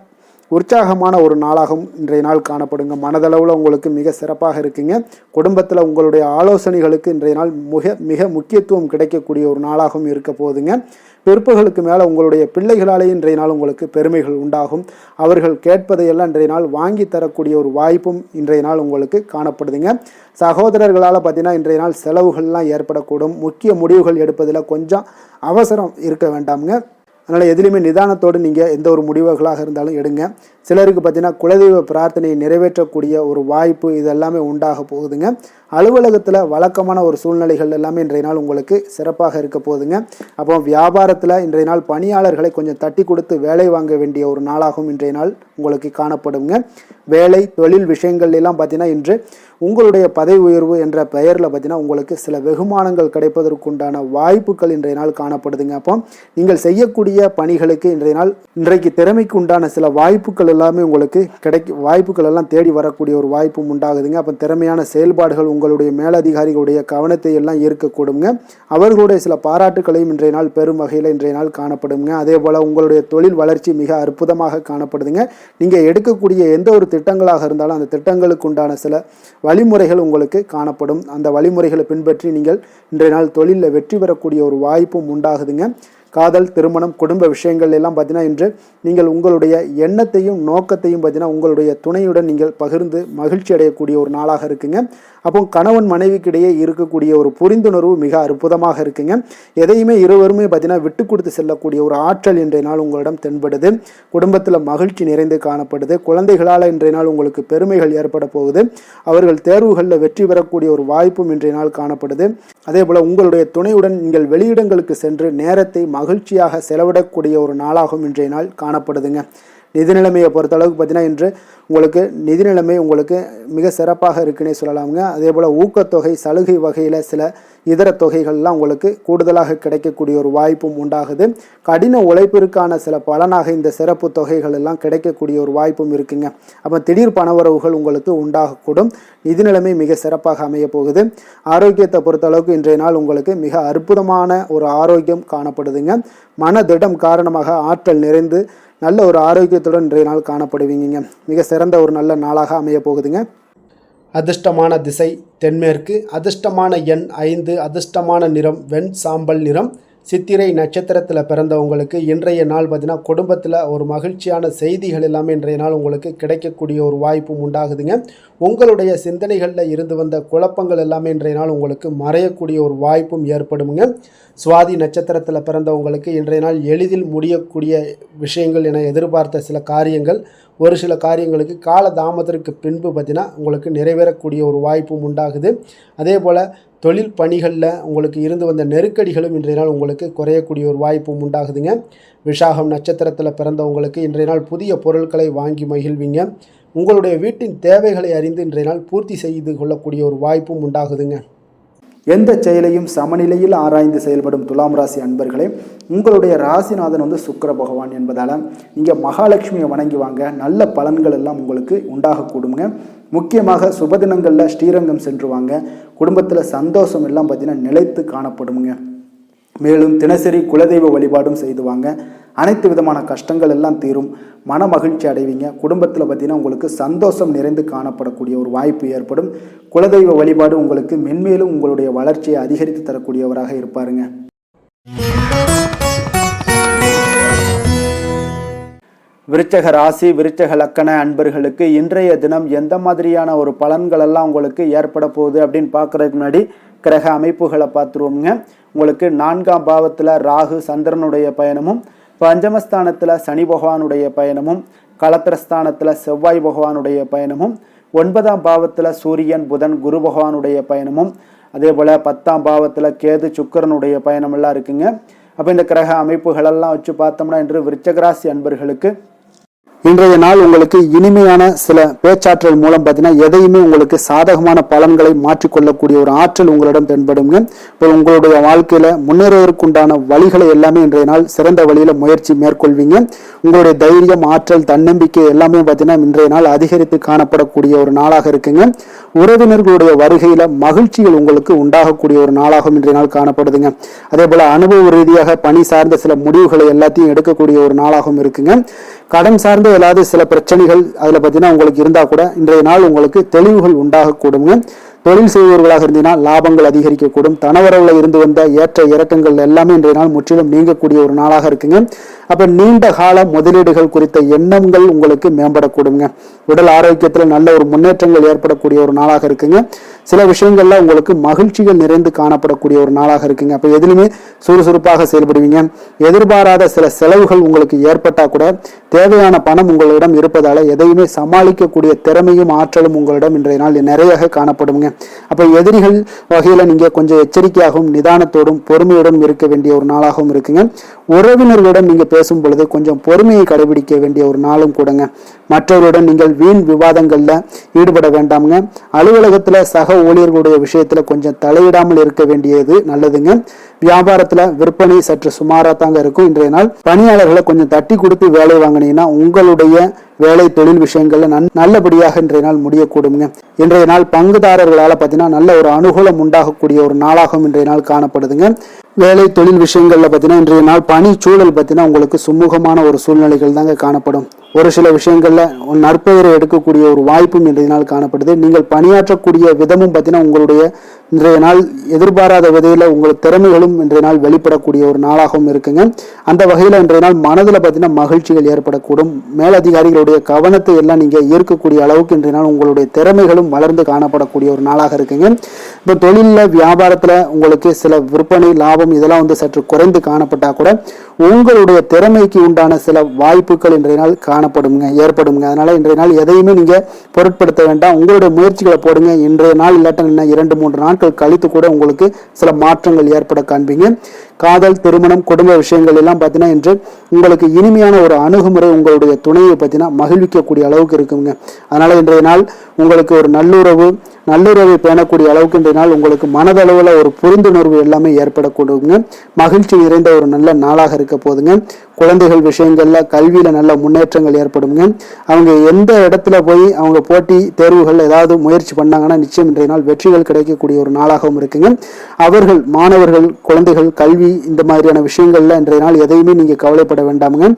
உற்சாகமான ஒரு நாளாகவும் இன்றைய நாள் காணப்படுங்க. மனதளவில் உங்களுக்கு மிக சிறப்பாக இருக்குங்க. குடும்பத்தில் உங்களுடைய ஆலோசனைகளுக்கு இன்றைய நாள் மிக முக்கியத்துவம் கிடைக்கக்கூடிய ஒரு நாளாகவும் இருக்க போகுதுங்க. பிற்பகலுக்கு மேலே உங்களுடைய பிள்ளைகளாலே இன்றைய நாள் உங்களுக்கு பெருமைகள் உண்டாகும். அவர்கள் கேட்பதையெல்லாம் இன்றைய நாள் வாங்கி தரக்கூடிய ஒரு வாய்ப்பும் இன்றைய நாள் உங்களுக்கு காணப்படுதுங்க. சகோதரர்களால் பார்த்தீங்கன்னா இன்றைய நாள் செலவுகள்லாம் ஏற்படக்கூடும். முக்கிய முடிவுகள் எடுப்பதில் கொஞ்சம் அவசரம் இருக்க வேண்டாமுங்க. அதனால் எதுலேயுமே நிதானத்தோடு நீங்கள் எந்த ஒரு முடிவுகளாக இருந்தாலும் எடுங்க. சிலருக்கு பார்த்தீங்கன்னா குலதெய்வ பிரார்த்தனையை நிறைவேற்றக்கூடிய ஒரு வாய்ப்பு இதெல்லாமே உண்டாக போகுதுங்க. அலுவலகத்தில் வழக்கமான ஒரு சூழ்நிலைகள் எல்லாமே இன்றைய நாள் உங்களுக்கு சிறப்பாக இருக்க போகுதுங்க. அப்போ வியாபாரத்தில் இன்றைய நாள் பணியாளர்களை கொஞ்சம் தட்டி கொடுத்து வேலை வாங்க வேண்டிய ஒரு நாளாகவும் இன்றைய நாள் உங்களுக்கு காணப்படுங்க. வேலை தொழில் விஷயங்கள் எல்லாம் பார்த்தீங்கன்னா இன்று உங்களுடைய பதவி உயர்வு என்ற பெயரில் பார்த்தீங்கன்னா உங்களுக்கு சில வெகுமானங்கள் கிடைப்பதற்குண்டான வாய்ப்புகள் இன்றைய நாள் காணப்படுதுங்க. அப்போ நீங்கள் செய்யக்கூடிய பணிகளுக்கு இன்றைக்கு திறமைக்கு உண்டான சில வாய்ப்புகள் எல்லாமே உங்களுக்கு வாய்ப்புகள் எல்லாம் தேடி வரக்கூடிய ஒரு வாய்ப்பும் உண்டாகுதுங்க. அப்போ திறமையான செயல்பாடுகள் உங்களுடைய மேலதிகாரிகளுடைய கவனத்தை எல்லாம் ஈர்க்கக்கூடுங்க. அவர்களுடைய சில பாராட்டுகளையும் இன்றைய நாள் பெரும் வகையில் இன்றைய நாள் காணப்படுங்க. அதே போல் உங்களுடைய தொழில் வளர்ச்சி மிக அற்புதமாக காணப்படுதுங்க. நீங்கள் எடுக்கக்கூடிய எந்த ஒரு திட்டங்களாக இருந்தாலும் அந்த திட்டங்களுக்கு உண்டான சில வழிமுறைகள் உங்களுக்கு காணப்படும். அந்த வழிமுறைகளை பின்பற்றி நீங்கள் இன்றைய நாள் தொழிலில் வெற்றி பெறக்கூடிய ஒரு வாய்ப்பும் உண்டாகுதுங்க. காதல், திருமணம், குடும்ப விஷயங்கள் எல்லாம் பார்த்தீங்கன்னா இன்று நீங்கள் உங்களுடைய எண்ணத்தையும் நோக்கத்தையும் பார்த்தீங்கன்னா உங்களுடைய துணையுடன் நீங்கள் பகிர்ந்து மகிழ்ச்சி அடையக்கூடிய ஒரு நாளாக இருக்குங்க. அப்போ கணவன் மனைவிக்கிடையே இருக்கக்கூடிய ஒரு புரிந்துணர்வு மிக அற்புதமாக இருக்குங்க. எதையுமே இருவருமே பார்த்தீங்கன்னா விட்டு கொடுத்து செல்லக்கூடிய ஒரு ஆற்றல் இன்றைய நாள் உங்களிடம் தென்படுது. குடும்பத்தில் மகிழ்ச்சி நிறைந்து காணப்படுது. குழந்தைகளால் இன்றைய நாள் உங்களுக்கு பெருமைகள் ஏற்பட போகுது. அவர்கள் தேர்வுகளில் வெற்றி பெறக்கூடிய ஒரு வாய்ப்பும் இன்றைய நாள் காணப்படுது. அதே போல் உங்களுடைய துணையுடன் நீங்கள் வெளியிடங்களுக்கு சென்று நேரத்தை மகிழ்ச்சியாக செலவிடக்கூடிய ஒரு நாளாகவும் இன்றைய நாள் காணப்படுதுங்க. நிதி நிலைமையை பொறுத்த அளவுக்கு பார்த்தீங்கன்னா இன்று உங்களுக்கு நிதி நிலைமை உங்களுக்கு மிக சிறப்பாக இருக்குன்னே சொல்லலாமுங்க. அதே போல் ஊக்கத்தொகை, சலுகை வகையில் சில இதர தொகைகள்லாம் உங்களுக்கு கூடுதலாக கிடைக்கக்கூடிய ஒரு வாய்ப்பும் உண்டாகுது. கடின உழைப்பிற்கான சில பலனாக இந்த சிறப்பு தொகைகள் எல்லாம் கிடைக்கக்கூடிய ஒரு வாய்ப்பும் இருக்குங்க. அப்போ திடீர் பணவரவுகள் உங்களுக்கு உண்டாகக்கூடும். நிதி நிலைமை மிக சிறப்பாக அமைய போகுது. ஆரோக்கியத்தை பொறுத்த அளவுக்கு இன்றைய நாள் உங்களுக்கு மிக அற்புதமான ஒரு ஆரோக்கியம் காணப்படுதுங்க. மனதிடம் காரணமாக ஆற்றல் நிறைந்து நல்ல ஒரு ஆரோக்கியத்துடன் இன்றைய நாள் காணப்படுவீங்க. மிக சிறந்த ஒரு நல்ல நாளாக அமைய போகுதுங்க. அதிர்ஷ்டமான திசை தென்மேற்கு, அதிர்ஷ்டமான எண் 5, அதிர்ஷ்டமான நிறம் வெண் சாம்பல் நிறம். சித்திரை நட்சத்திரத்தில் பிறந்தவங்களுக்கு இன்றைய நாள் பார்த்தீங்கன்னா குடும்பத்தில் ஒரு மகிழ்ச்சியான செய்திகள் எல்லாமே இன்றைய நாள் உங்களுக்கு கிடைக்கக்கூடிய ஒரு வாய்ப்பும் உண்டாகுதுங்க. உங்களுடைய சிந்தனைகளில் இருந்து வந்த குழப்பங்கள் எல்லாமே இன்றைய நாள் உங்களுக்கு மறையக்கூடிய ஒரு வாய்ப்பும் ஏற்படுங்க. சுவாதி நட்சத்திரத்தில் பிறந்தவங்களுக்கு இன்றைய நாள் எளிதில் முடியக்கூடிய விஷயங்கள் என எதிர்பார்த்த சில காரியங்கள் ஒரு சில காரியங்களுக்கு கால தாமதத்திற்கு பின்பு பார்த்தீங்கன்னா உங்களுக்கு நிறைவேறக்கூடிய ஒரு வாய்ப்பும் உண்டாகுது. அதே போல் தொழில் பணிகளில் உங்களுக்கு இருந்து வந்த நெருக்கடிகளும் இன்றைய நாள் உங்களுக்கு குறையக்கூடிய ஒரு வாய்ப்பும் உண்டாகுதுங்க. விசாகம் நட்சத்திரத்தில் பிறந்தவங்களுக்கு இன்றைய நாள் புதிய பொருட்களை வாங்கி மகிழ்வீங்க. உங்களுடைய வீட்டின் தேவைகளை அறிந்து இன்றைய நாள் பூர்த்தி செய்து கொள்ளக்கூடிய ஒரு வாய்ப்பும் உண்டாகுதுங்க. எந்த செயலையும் சமநிலையில் ஆராய்ந்து செயல்படும் துலாம் ராசி அன்பர்களே, உங்களுடைய ராசிநாதன் சுக்கிர பகவான் என்பதால் நீங்கள் மகாலட்சுமியை வணங்கி வாங்க. நல்ல பலன்கள் எல்லாம் உங்களுக்கு உண்டாகக்கூடுங்க. முக்கியமாக சுபதினங்களில் ஸ்ரீரங்கம் சென்று வாங்க. குடும்பத்தில் சந்தோஷம் எல்லாம் பார்த்தீங்கன்னா நிலைத்து காணப்படுங்க. மேலும் தினசரி குலதெய்வ வழிபாடும் செய்து வாங்க. அனைத்து விதமான கஷ்டங்கள் எல்லாம் தீரும். மன மகிழ்ச்சி அடைவீங்க. குடும்பத்தில் பார்த்தீங்கன்னா உங்களுக்கு சந்தோஷம் நிறைந்து காணப்படக்கூடிய ஒரு வாய்ப்பு ஏற்படும். குலதெய்வ வழிபாடு உங்களுக்கு மென்மேலும் உங்களுடைய வளர்ச்சியை அதிகரித்து தரக்கூடியவராக இருப்பாருங்க. விருச்சக ராசி விருச்சக லக்கண அன்பர்களுக்கு இன்றைய தினம் எந்த மாதிரியான ஒரு பலன்கள் எல்லாம் உங்களுக்கு ஏற்பட போகுது அப்படின்னு பார்க்கறதுக்கு முன்னாடி கிரக அமைப்புகளை பார்த்துருவோங்க. உங்களுக்கு 4ஆம் பாவத்தில் ராகு சந்திரனுடைய பயணமும், பஞ்சமஸ்தானத்தில் சனி பகவானுடைய பயணமும், களத்திரஸ்தானத்தில் செவ்வாய் பகவானுடைய பயணமும், 9ஆம் பாவத்தில் சூரியன் புதன் குரு பகவானுடைய பயணமும், அதே போல் 10ஆம் பாவத்தில் கேது சுக்கிரனுடைய பயணம் எல்லாம் இருக்குங்க. அப்போ இந்த கிரக அமைப்புகளெல்லாம் வச்சு பார்த்தோம்னா இன்று விருச்சகராசி அன்பர்களுக்கு இன்றைய நாள் உங்களுக்கு இனிமையான சில பேச்சாற்றல் மூலம் பார்த்தீங்கன்னா எதையுமே உங்களுக்கு சாதகமான பலன்களை மாற்றிக்கொள்ளக்கூடிய ஒரு ஆற்றல் உங்களிடம் தென்படுங்க. இப்போ உங்களுடைய வாழ்க்கையில முன்னேறுவதற்குண்டான வழிகளை எல்லாமே இன்றைய நாள் சிறந்த வழியில முயற்சி மேற்கொள்வீங்க. உங்களுடைய தைரியம், ஆற்றல், தன்னம்பிக்கை எல்லாமே பார்த்தீங்கன்னா இன்றைய நாள் அதிகரித்து காணப்படக்கூடிய ஒரு நாளாக இருக்குங்க. உறவினர்களுடைய வருகையில மகிழ்ச்சிகள் உங்களுக்கு உண்டாகக்கூடிய ஒரு நாளாகவும் இன்றைய நாள் காணப்படுதுங்க. அதே போல அனுபவ ரீதியாக பணி சார்ந்த சில முடிவுகளை எல்லாத்தையும் எடுக்கக்கூடிய ஒரு நாளாகவும் இருக்குங்க. கடன் சார்ந்த ஏதாவது சில பிரச்சனைகள் அதில் பார்த்தீங்கன்னா உங்களுக்கு இருந்தால் கூட இன்றைய நாள் உங்களுக்கு தெளிவுகள் உண்டாகக்கூடுங்க. தொழில் செய்பவர்களாக இருந்தீங்கன்னா லாபங்கள் அதிகரிக்கக்கூடும். தனவரவில் இருந்து வந்த ஏற்ற இறக்கங்கள் எல்லாமே இன்றைய நாள் முற்றிலும் நீங்கக்கூடிய ஒரு நாளாக இருக்குங்க. அப்போ நீண்ட கால முதலீடுகள் குறித்த எண்ணங்கள் உங்களுக்கு மேம்படக்கூடுங்க. உடல் ஆரோக்கியத்தில் நல்ல ஒரு முன்னேற்றங்கள் ஏற்படக்கூடிய ஒரு நாளாக இருக்குங்க. சில விஷயங்கள்ல உங்களுக்கு மகிழ்ச்சிகள் நிறைந்து காணப்படக்கூடிய ஒரு நாளாக இருக்குங்க. அப்போ எதுலையுமே சுறுசுறுப்பாக செயல்படுவீங்க. எதிர்பாராத சில செலவுகள் உங்களுக்கு ஏற்பட்டா கூட தேவையான பணம் உங்களிடம் இருப்பதால எதையுமே சமாளிக்கக்கூடிய திறமையும் ஆற்றலும் உங்களிடம் இன்றைய நாள் நிறைய காணப்படுங்க. அப்ப எதிரிகள் வகையில நீங்க கொஞ்சம் எச்சரிக்கையாகவும் நிதானத்தோடும் பொறுமையோடும் இருக்க வேண்டிய ஒரு நாளாகவும் இருக்குங்க. உறவினர்களுடன் நீங்க பேசும் பொழுது கொஞ்சம் பொறுமையை கடைபிடிக்க வேண்டிய ஒரு நாளும் கூடங்க. மற்றவருடன் நீங்கள் வீண் விவாதங்கள்ல ஈடுபட வேண்டாமுங்க. அலுவலகத்துல சக ஊழியர்களுடைய விஷயத்துல கொஞ்சம் தலையிடாமல் இருக்க வேண்டியது நல்லதுங்க. வியாபாரத்துல விற்பனை சற்று சுமாரா தாங்க இருக்கும். இன்றைய நாள் பணியாளர்களை கொஞ்சம் தட்டி கொடுத்து வேலை வாங்கினீங்கன்னா உங்களுடைய வேலை தொழில் விஷயங்கள்ல நல்லபடியாக இன்றைய நாள் முடியக்கூடுங்க. இன்றைய நாள் பங்குதாரர்களால பார்த்தீங்கன்னா நல்ல ஒரு அனுகூலம் உண்டாகக்கூடிய ஒரு நாளாகவும் இன்றைய நாள் காணப்படுதுங்க. வேலை தொழில் விஷயங்கள்ல பார்த்தீங்கன்னா இன்றைய நாள் பணி சூழல் பார்த்தீங்கன்னா உங்களுக்கு சுமூகமான ஒரு சூழ்நிலைகள் தாங்க காணப்படும். ஒரு சில விஷயங்கள்ல நற்பெயரை எடுக்கக்கூடிய ஒரு வாய்ப்பும் இன்றைய நாள் காணப்படுது. நீங்கள் பணியாற்றக்கூடிய விதமும் பார்த்தீங்கன்னா உங்களுடைய இன்றைய நாள் எதிர்பாராத விதையில உங்களுக்கு திறமைகளும் இன்றைய நாள் வெளிப்படக்கூடிய ஒரு நாளாகவும் இருக்குங்க. அந்த வகையில இன்றைய நாள் மனதில் பார்த்தீங்கன்னா மகிழ்ச்சிகள் ஏற்படக்கூடும். மேலதிகாரிகளுடைய கவனத்தை எல்லாம் நீங்க ஈர்க்கக்கூடிய அளவுக்கு இன்றைய நாள் உங்களுடைய திறமைகளும் வளர்ந்து காணப்படக்கூடிய ஒரு நாளாக இருக்குங்க. இப்போ தொழில வியாபாரத்துல உங்களுக்கு சில விற்பனை லாபம் இதெல்லாம் சற்று குறைந்து காணப்பட்டா கூட உங்களுடைய திறமைக்கு உண்டான சில வாய்ப்புகள் இன்றைய நாள் ஏற்படுங்க. அதனால இன்றைய நாள் எதையுமே நீங்க பொருட்படுத்த வேண்டாம். உங்களுடைய முயற்சிகளை போடுங்க. இன்றைய நாள் இல்லாட்ட 2-3 நாட்கள் கழித்து கூட உங்களுக்கு சில மாற்றங்கள் ஏற்பட காண்பீங்க. காதல், திருமணம், குடும்ப விஷயங்கள் எல்லாம் பார்த்தீங்கன்னா இன்று உங்களுக்கு இனிமையான ஒரு அணுகுமுறை உங்களுடைய துணையை பார்த்தீங்கன்னா மகிழ்விக்கக்கூடிய அளவுக்கு இருக்குங்க. அதனால இன்றைய நாள் உங்களுக்கு ஒரு நல்லுறவை பேணக்கூடிய அளவுக்கு இன்றைய நாள் உங்களுக்கு மனதளவில் ஒரு புரிந்துணர்வு எல்லாமே ஏற்படக்கூடுங்க. மகிழ்ச்சி நிறைந்த ஒரு நல்ல நாளாக இருக்க போதுங்க. குழந்தைகள் விஷயங்கள்ல கல்வியில நல்ல முன்னேற்றங்கள் ஏற்படுங்க. அவங்க எந்த இடத்துல போய் அவங்க போட்டி தேர்வுகள் ஏதாவது முயற்சி பண்ணாங்கன்னா நிச்சயம் இன்றைய நாள் வெற்றிகள் கிடைக்கக்கூடிய ஒரு நாளாகவும் இருக்குங்க. அவர்கள் மாணவர்கள் குழந்தைகள் கல்வி இந்த மாதிரியான விஷயங்கள்ல இன்றைய நாள் எதையுமே நீங்க கவலைப்பட வேண்டாமுங்க.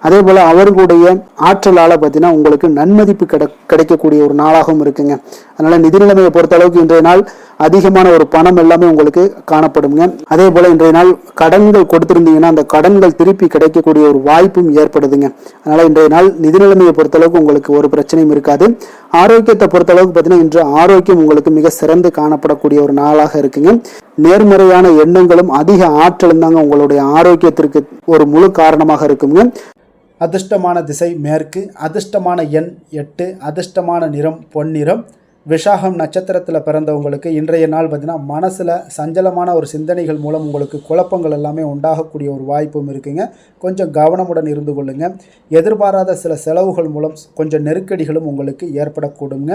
அதே போல அவர்களுடைய ஆற்றலால பார்த்தீங்கன்னா உங்களுக்கு நன்மதிப்பு கிடைக்கக்கூடிய ஒரு நாளாகவும் இருக்குங்க. அதனால நிதி நிலைமையை பொறுத்த அளவுக்கு இன்றைய நாள் அதிகமான ஒரு பணம் எல்லாமே உங்களுக்கு காணப்படுங்க. அதே போல இன்றைய நாள் கடன்கள் கொடுத்திருந்தீங்கன்னா அந்த கடன்கள் திருப்பி கிடைக்கக்கூடிய ஒரு வாய்ப்பும் ஏற்படுதுங்க. அதனால இன்றைய நாள் நிதி நிலைமையை பொறுத்தளவுக்கு உங்களுக்கு ஒரு பிரச்சனையும் இருக்காது. ஆரோக்கியத்தை பொறுத்தளவுக்கு பார்த்தீங்கன்னா இன்று ஆரோக்கியம் உங்களுக்கு மிக சிறந்து காணப்படக்கூடிய ஒரு நாளாக இருக்குங்க. நேர்மறையான எண்ணங்களும் அதிக ஆற்றலும் தாங்க உங்களுடைய ஆரோக்கியத்திற்கு ஒரு முழு காரணமாக இருக்குங்க. அதிர்ஷ்டமான திசை மேற்கு, அதிர்ஷ்டமான எண் 8, அதிர்ஷ்டமான நிறம் பொன்னிறம். விஷாகம் நட்சத்திரத்தில் பிறந்தவங்களுக்கு இன்றைய நாள் பார்த்தீங்கன்னா மனசில் சஞ்சலமான ஒரு சிந்தனைகள் மூலம் உங்களுக்கு குழப்பங்கள் எல்லாமே உண்டாகக்கூடிய ஒரு வாய்ப்பும் இருக்குங்க. கொஞ்சம் கவனமுடன் இருந்து கொள்ளுங்க. எதிர்பாராத சில செலவுகள் மூலம் கொஞ்சம் நெருக்கடிகளும் உங்களுக்கு ஏற்படக்கூடுங்க.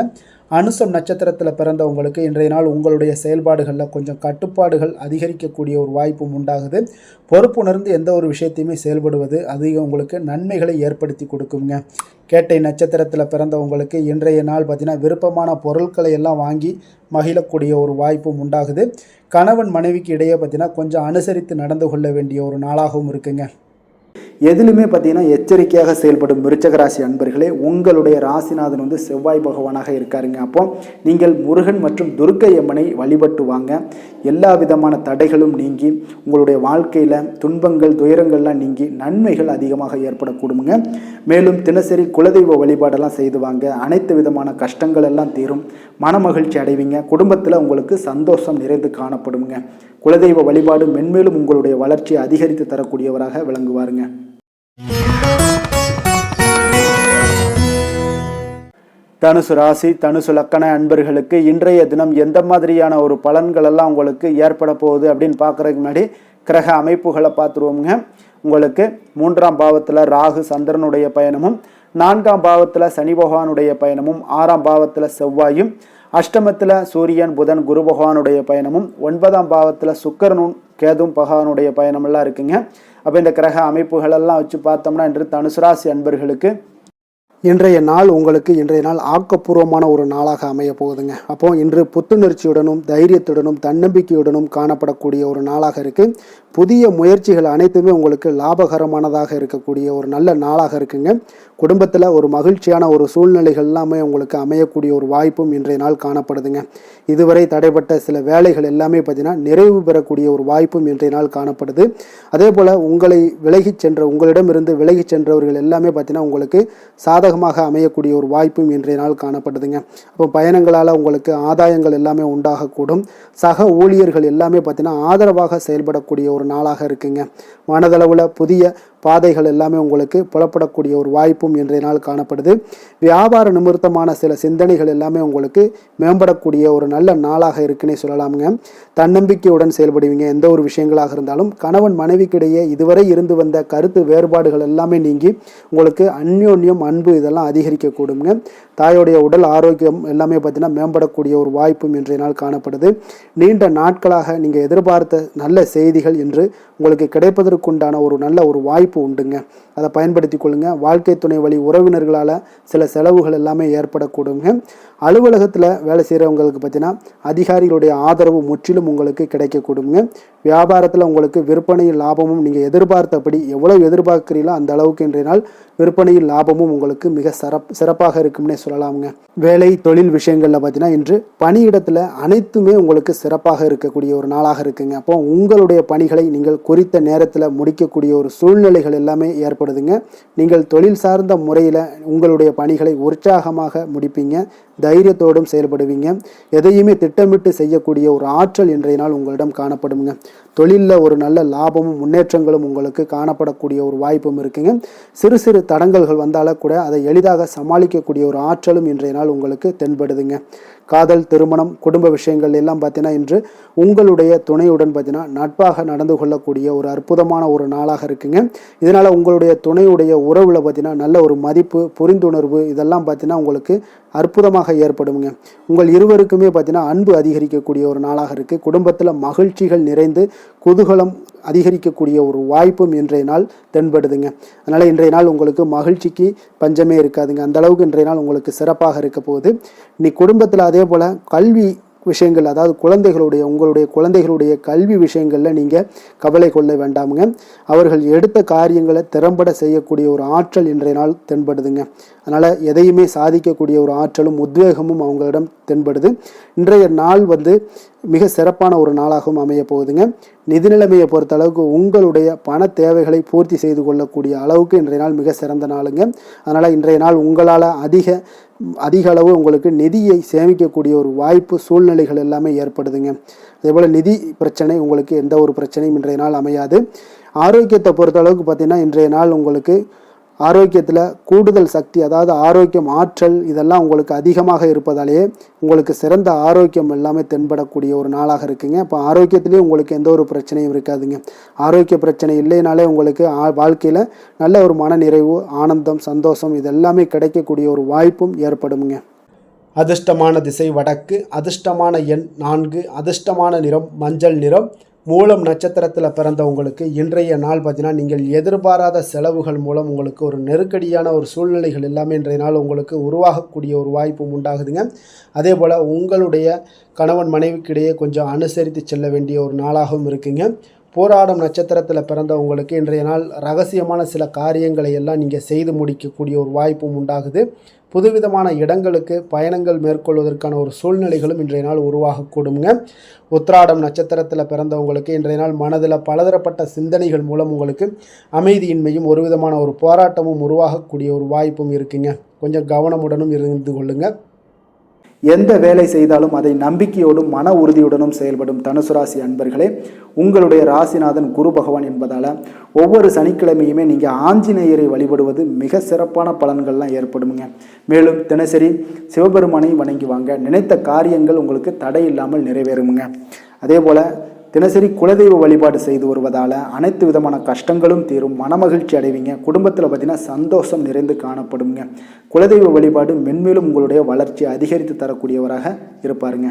அனுசம் நட்சத்திரத்தில் பிறந்தவங்களுக்கு இன்றைய நாள் உங்களுடைய செயல்பாடுகளில் கொஞ்சம் கட்டுப்பாடுகள் அதிகரிக்கக்கூடிய ஒரு வாய்ப்பும் உண்டாகுது. பொறுப்புணர்ந்து எந்த ஒரு விஷயத்தையுமே செயல்படுவது அதிகம் உங்களுக்கு நன்மைகளை ஏற்படுத்தி கொடுக்குங்க. கேட்டை நட்சத்திரத்தில் பிறந்தவங்களுக்கு இன்றைய நாள் பார்த்தீங்கன்னா விருப்பமான பொருட்களை எல்லாம் வாங்கி மகிழக்கூடிய ஒரு வாய்ப்பும் உண்டாகுது. கணவன் மனைவிக்கு இடையே பார்த்தீங்கன்னா கொஞ்சம் அனுசரித்து நடந்து கொள்ள வேண்டிய ஒரு நாளாகவும் இருக்குங்க. எதிலுமே பார்த்தீங்கன்னா எச்சரிக்கையாக செயல்படும் விருச்சக ராசி அன்பர்களே, உங்களுடைய ராசிநாதன் வந்து செவ்வாய் பகவானாக இருக்காருங்க. அப்போ நீங்கள் முருகன் மற்றும் துர்க்கை அம்மனை வழிபட்டு வாங்க. எல்லா விதமான தடைகளும் நீங்கி உங்களுடைய வாழ்க்கையில் துன்பங்கள் துயரங்கள்லாம் நீங்கி நன்மைகள் அதிகமாக ஏற்படக்கூடுங்க. மேலும் தினசரி குலதெய்வ வழிபாடெல்லாம் செய்து வாங்க. அனைத்து விதமான கஷ்டங்கள் எல்லாம் தீரும். மனமகிழ்ச்சி அடைவீங்க. குடும்பத்தில் உங்களுக்கு சந்தோஷம் நிறைந்து காணப்படுங்க. குலதெய்வ வழிபாடு மென்மேலும் உங்களுடைய வளர்ச்சியை அதிகரித்து தரக்கூடியவராக விளங்குவாருங்க. தனுசு ராசி தனுசு லக்கண அன்பர்களுக்கு இன்றைய தினம் எந்த மாதிரியான ஒரு பலன்கள் எல்லாம் உங்களுக்கு ஏற்பட போகுது அப்படின்னு பார்க்குறதுக்கு முன்னாடி கிரக அமைப்புகளை பார்த்துருவோங்க. உங்களுக்கு 3ஆம் பாவத்தில் ராகு சந்திரனுடைய பயணமும், 4ஆம் பாவத்தில் சனி பகவானுடைய பயணமும், 6ஆம் பாவத்தில் செவ்வாயும், அஷ்டமத்தில் சூரியன் புதன் குரு பகவானுடைய பயணமும், 9ஆம் பாவத்தில் சுக்கிரனும் கேதும் பகவானுடைய பயணமெல்லாம் இருக்குங்க. அப்போ இந்த கிரக அமைப்புகளெல்லாம் வச்சு பார்த்தோம்னா இன்று தனுசு ராசி அன்பர்களுக்கு இன்றைய நாள் உங்களுக்கு இன்றைய நாள் ஆக்கப்பூர்வமான ஒரு நாளாக அமைய போகுதுங்க. அப்போ இன்று புத்துணர்ச்சியுடனும் தைரியத்துடனும் தன்னம்பிக்கையுடனும் காணப்படக்கூடிய ஒரு நாளாக இருக்கு. புதிய முயற்சிகள் அனைத்துமே உங்களுக்கு லாபகரமானதாக இருக்கக்கூடிய ஒரு நல்ல நாளாக இருக்குங்க. குடும்பத்தில் ஒரு மகிழ்ச்சியான ஒரு சூழ்நிலைகள் எல்லாமே உங்களுக்கு அமையக்கூடிய ஒரு வாய்ப்பும் இன்றைய நாள் காணப்படுதுங்க. இதுவரை தடைப்பட்ட சில வேலைகள் எல்லாமே பார்த்தீங்கன்னா நிறைவு பெறக்கூடிய ஒரு வாய்ப்பும் இன்றைய நாள் காணப்படுது. அதே போல் உங்களிடமிருந்து விலகி சென்றவர்கள் எல்லாமே பார்த்தீங்கன்னா உங்களுக்கு சாதகமாக அமையக்கூடிய ஒரு வாய்ப்பும் இன்றைய நாள் காணப்படுதுங்க. அப்போ பயணங்களால் உங்களுக்கு ஆதாயங்கள் எல்லாமே உண்டாகக்கூடும். சக ஊழியர்கள் எல்லாமே பார்த்தீங்கன்னா ஆதரவாக செயல்படக்கூடிய ஒரு நாளாக இருக்குங்க. மனதளவில் புதிய பாதைகள் எல்லாமே உங்களுக்கு புலப்படக்கூடிய ஒரு வாய்ப்பும் இன்றைய நாள் காணப்படுது. வியாபார நிமித்தமான சில சிந்தனைகள் எல்லாமே உங்களுக்கு மேம்படக்கூடிய ஒரு நல்ல நாளாக இருக்குன்னே சொல்லலாமுங்க. தன்னம்பிக்கையுடன் செயல்படுவீங்க. எந்த ஒரு விஷயங்களாக இருந்தாலும் கணவன் மனைவிக்கிடையே இதுவரை இருந்து வந்த கருத்து வேறுபாடுகள் எல்லாமே நீங்கி உங்களுக்கு அந்யோன்யம் அன்பு இதெல்லாம் அதிகரிக்கக்கூடுங்க. தாயோடைய உடல் ஆரோக்கியம் எல்லாமே பார்த்தீங்கன்னா மேம்படக்கூடிய ஒரு வாய்ப்பும் இன்றைய நாள் காணப்படுது. நீண்ட நாட்களாக நீங்கள் எதிர்பார்த்த நல்ல செய்திகள் இன்று உங்களுக்கு கிடைப்பதற்குண்டான ஒரு நல்ல ஒரு வாய்ப்பு உண்டுங்க. அதை பயன்படுத்தி கொள்ளுங்க. வாழ்க்கை துணை வழி உறவினர்களால் சில செலவுகள் எல்லாமே ஏற்படக்கூடுங்க. அலுவலகத்தில் வேலை செய்கிறவங்களுக்கு பார்த்தீங்கன்னா அதிகாரிகளுடைய ஆதரவு முற்றிலும் உங்களுக்கு கிடைக்கக்கூடுங்க. வியாபாரத்தில் உங்களுக்கு விற்பனையில் லாபமும் நீங்கள் எதிர்பார்த்தபடி எவ்வளவு எதிர்பார்க்கிறீங்களோ அந்த அளவுக்கு இன்றைய நாள் விற்பனையில் லாபமும் உங்களுக்கு மிக சிறப்பாக இருக்கும்னே சொல்லலாமுங்க. வேலை தொழில் விஷயங்களில் பார்த்தீங்கன்னா இன்று பணியிடத்தில் அனைத்துமே உங்களுக்கு சிறப்பாக இருக்கக்கூடிய ஒரு நாளாக இருக்குங்க. அப்போ உங்களுடைய பணிகளை நீங்கள் குறித்த நேரத்தில் முடிக்கக்கூடிய ஒரு சூழ்நிலைகள் எல்லாமே ஏற்படுதுங்க. நீங்கள் தொழில் சார்ந்த முறையில் உங்களுடைய பணிகளை உற்சாகமாக முடிப்பீங்க. தைரியத்தோடும் செயல்படுவீங்க. எதையுமே திட்டமிட்டு செய்யக்கூடிய ஒரு ஆற்றல் இன்றைய நாள் உங்களிடம் காணப்படுங்க. தொழிலில் ஒரு நல்ல லாபமும் முன்னேற்றங்களும் உங்களுக்கு காணப்படக்கூடிய ஒரு வாய்ப்பும் இருக்குங்க. சிறு சிறு தடங்கல்கள் வந்தாலும் கூட அதை எளிதாக சமாளிக்கக்கூடிய ஒரு ஆற்றலும் இன்றைய நாள் உங்களுக்கு தென்படுதுங்க. காதல் திருமணம் குடும்ப விஷயங்கள் எல்லாம் பார்த்தீங்கன்னா இன்று உங்களுடைய துணையுடன் பார்த்தீங்கன்னா நட்பாக நடந்து கொள்ளக்கூடிய ஒரு அற்புதமான ஒரு நாளாக இருக்குங்க. இதனால் உங்களுடைய துணையுடைய உறவில் பார்த்தீங்கன்னா நல்ல ஒரு மதிப்பு புரிந்துணர்வு இதெல்லாம் பார்த்தீங்கன்னா உங்களுக்கு அற்புதமாக ஏற்படுங்க. உங்கள் இருவருக்குமே பார்த்தீங்கன்னா அன்பு அதிகரிக்கக்கூடிய ஒரு நாளாக இருக்குது. குடும்பத்தில் மகிழ்ச்சிகள் நிறைந்து குதூகலம் அதிகரிக்கக்கூடிய ஒரு வாய்ப்பும் இன்றைய நாள் தென்படுதுங்க. அதனால் இன்றைய நாள் உங்களுக்கு மகிழ்ச்சிக்கு பஞ்சமே இருக்காதுங்க. அந்த அளவுக்கு இன்றைய நாள் உங்களுக்கு சிறப்பாக இருக்க போகுது. நீ குடும்பத்தில் அதே போல் கல்வி விஷயங்கள் அதாவது உங்களுடைய குழந்தைகளுடைய கல்வி விஷயங்களில் நீங்கள் கவலை கொள்ள வேண்டாமுங்க. அவர்கள் எடுத்த காரியங்களை திறம்பட செய்யக்கூடிய ஒரு ஆற்றல் இன்றைய நாள் தென்படுதுங்க. அதனால் எதையுமே சாதிக்கக்கூடிய ஒரு ஆற்றலும் உத்வேகமும் அவங்களிடம் தென்படுது. இன்றைய நாள் மிக சிறப்பான ஒரு நாளாகவும் அமைய போகுதுங்க. நிதி நிலைமையை பொறுத்த அளவுக்கு உங்களுடைய பண தேவைகளை பூர்த்தி செய்து கொள்ளக்கூடிய அளவுக்கு இன்றைய நாள் மிக சிறந்த நாளுங்க. அதனால் இன்றைய நாள் உங்களால் அதிக அளவு உங்களுக்கு நிதியை சேமிக்கக்கூடிய ஒரு வாய்ப்பு சூழ்நிலைகள் எல்லாமே ஏற்படுதுங்க. அதேபோல் நிதி பிரச்சனை உங்களுக்கு எந்த ஒரு பிரச்சனையும் இன்றைய நாள் அமையாது. ஆரோக்கியத்தை பொறுத்த அளவுக்கு பார்த்தீங்கன்னா இன்றைய நாள் உங்களுக்கு ஆரோக்கியத்தில் கூடுதல் சக்தி அதாவது ஆரோக்கியம் ஆற்றல் இதெல்லாம் உங்களுக்கு அதிகமாக இருப்பதாலேயே உங்களுக்கு சிறந்த ஆரோக்கியம் எல்லாமே தென்படக்கூடிய ஒரு நாளாக இருக்குங்க. இப்போ ஆரோக்கியத்திலேயே உங்களுக்கு எந்த ஒரு பிரச்சனையும் இருக்காதுங்க. ஆரோக்கிய பிரச்சனை இல்லைனாலே உங்களுக்கு வாழ்க்கையில் நல்ல ஒரு மனநிறைவு ஆனந்தம் சந்தோஷம் இதெல்லாமே கிடைக்கக்கூடிய ஒரு வாய்ப்பும் ஏற்படுங்க. அதிர்ஷ்டமான திசை வடக்கு, அதிர்ஷ்டமான எண் 4, அதிர்ஷ்டமான நிறம் மஞ்சள் நிறம். மூலம் நட்சத்திரத்தில் பிறந்தவங்களுக்கு இன்றைய நாள் பார்த்தீங்கன்னா நீங்கள் எதிர்பாராத செலவுகள் மூலம் உங்களுக்கு ஒரு நெருக்கடியான ஒரு சூழ்நிலைகள் எல்லாமே இன்றைய நாள் உங்களுக்கு உருவாகக்கூடிய ஒரு வாய்ப்பும் உண்டாகுதுங்க. அதே போல் உங்களுடைய கணவன் மனைவிக்கிடையே கொஞ்சம் அனுசரித்து செல்ல வேண்டிய ஒரு நாளாகவும் இருக்குங்க. போராடும் நட்சத்திரத்தில் பிறந்தவங்களுக்கு இன்றைய நாள் ரகசியமான சில காரியங்களை எல்லாம் நீங்கள் செய்து முடிக்கக்கூடிய ஒரு வாய்ப்பும் உண்டாகுது. புதுவிதமான இடங்களுக்கு பயணங்கள் மேற்கொள்வதற்கான ஒரு சூழ்நிலைகளும் இன்றைய நாள் உருவாகக்கூடுங்க. உத்திராடம் நட்சத்திரத்தில் பிறந்தவங்களுக்கு இன்றைய நாள் மனதில் பலதரப்பட்ட சிந்தனைகள் மூலம் உங்களுக்கு அமைதியின்மையும் ஒரு விதமான ஒரு போராட்டமும் உருவாகக்கூடிய ஒரு வாய்ப்பும் இருக்குங்க. கொஞ்சம் கவனமுடனும் இருந்து கொள்ளுங்க. எந்த வேலை செய்தாலும் அதை நம்பிக்கையோடும் மன உறுதியுடனும் செயல்படும் தனுசு ராசி அன்பர்களே, உங்களுடைய ராசிநாதன் குரு பகவான் என்பதால் ஒவ்வொரு சனிக்கிழமையுமே நீங்கள் ஆஞ்சநேயரை வழிபடுவது மிக சிறப்பான பலன்கள்லாம் ஏற்படுமுங்க. மேலும் தினசரி சிவபெருமானை வணங்கி வாங்க, நினைத்த காரியங்கள் உங்களுக்கு தடை இல்லாமல் நிறைவேறுமுங்க. அதே போல் தினசரி குலதெய்வ வழிபாடு செய்து வருவதால் அனைத்து விதமான கஷ்டங்களும் தீரும், மனமகிழ்ச்சி அடைவீங்க. குடும்பத்தில் பார்த்திங்கன்னா சந்தோஷம் நிறைந்து காணப்படுங்க. குலதெய்வ வழிபாடு மென்மேலும் உங்களுடைய வளர்ச்சியை அதிகரித்து தரக்கூடியவராக இருப்பாருங்க.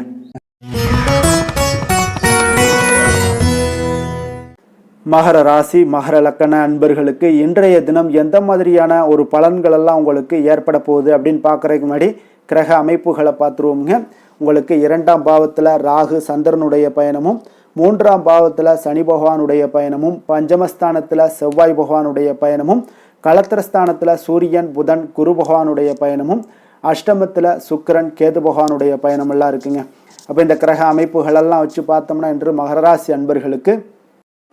மகர ராசி மகர லக்கண அன்பர்களுக்கு இன்றைய தினம் எந்த மாதிரியான ஒரு பலன்கள் எல்லாம் உங்களுக்கு ஏற்பட போகுது அப்படின்னு பார்க்குறதுக்கு முன்னாடி கிரக அமைப்புகளை பார்த்துருவோங்க. உங்களுக்கு 2ஆம் பாவத்தில் ராகு சந்திரனுடைய பயணமும், 3ஆம் பாவத்தில் சனி பகவானுடைய பயணமும், பஞ்சமஸ்தானத்தில் செவ்வாய் பகவானுடைய பயணமும், களத்திரஸ்தானத்தில் சூரியன் புதன் குரு பகவானுடைய பயணமும், அஷ்டமத்தில் சுக்கிரன் கேது பகவானுடைய பயணமெல்லாம் இருக்குங்க. அப்போ இந்த கிரக அமைப்புகளெல்லாம் வச்சு பார்த்தோம்னா இன்று மகராசி அன்பர்களுக்கு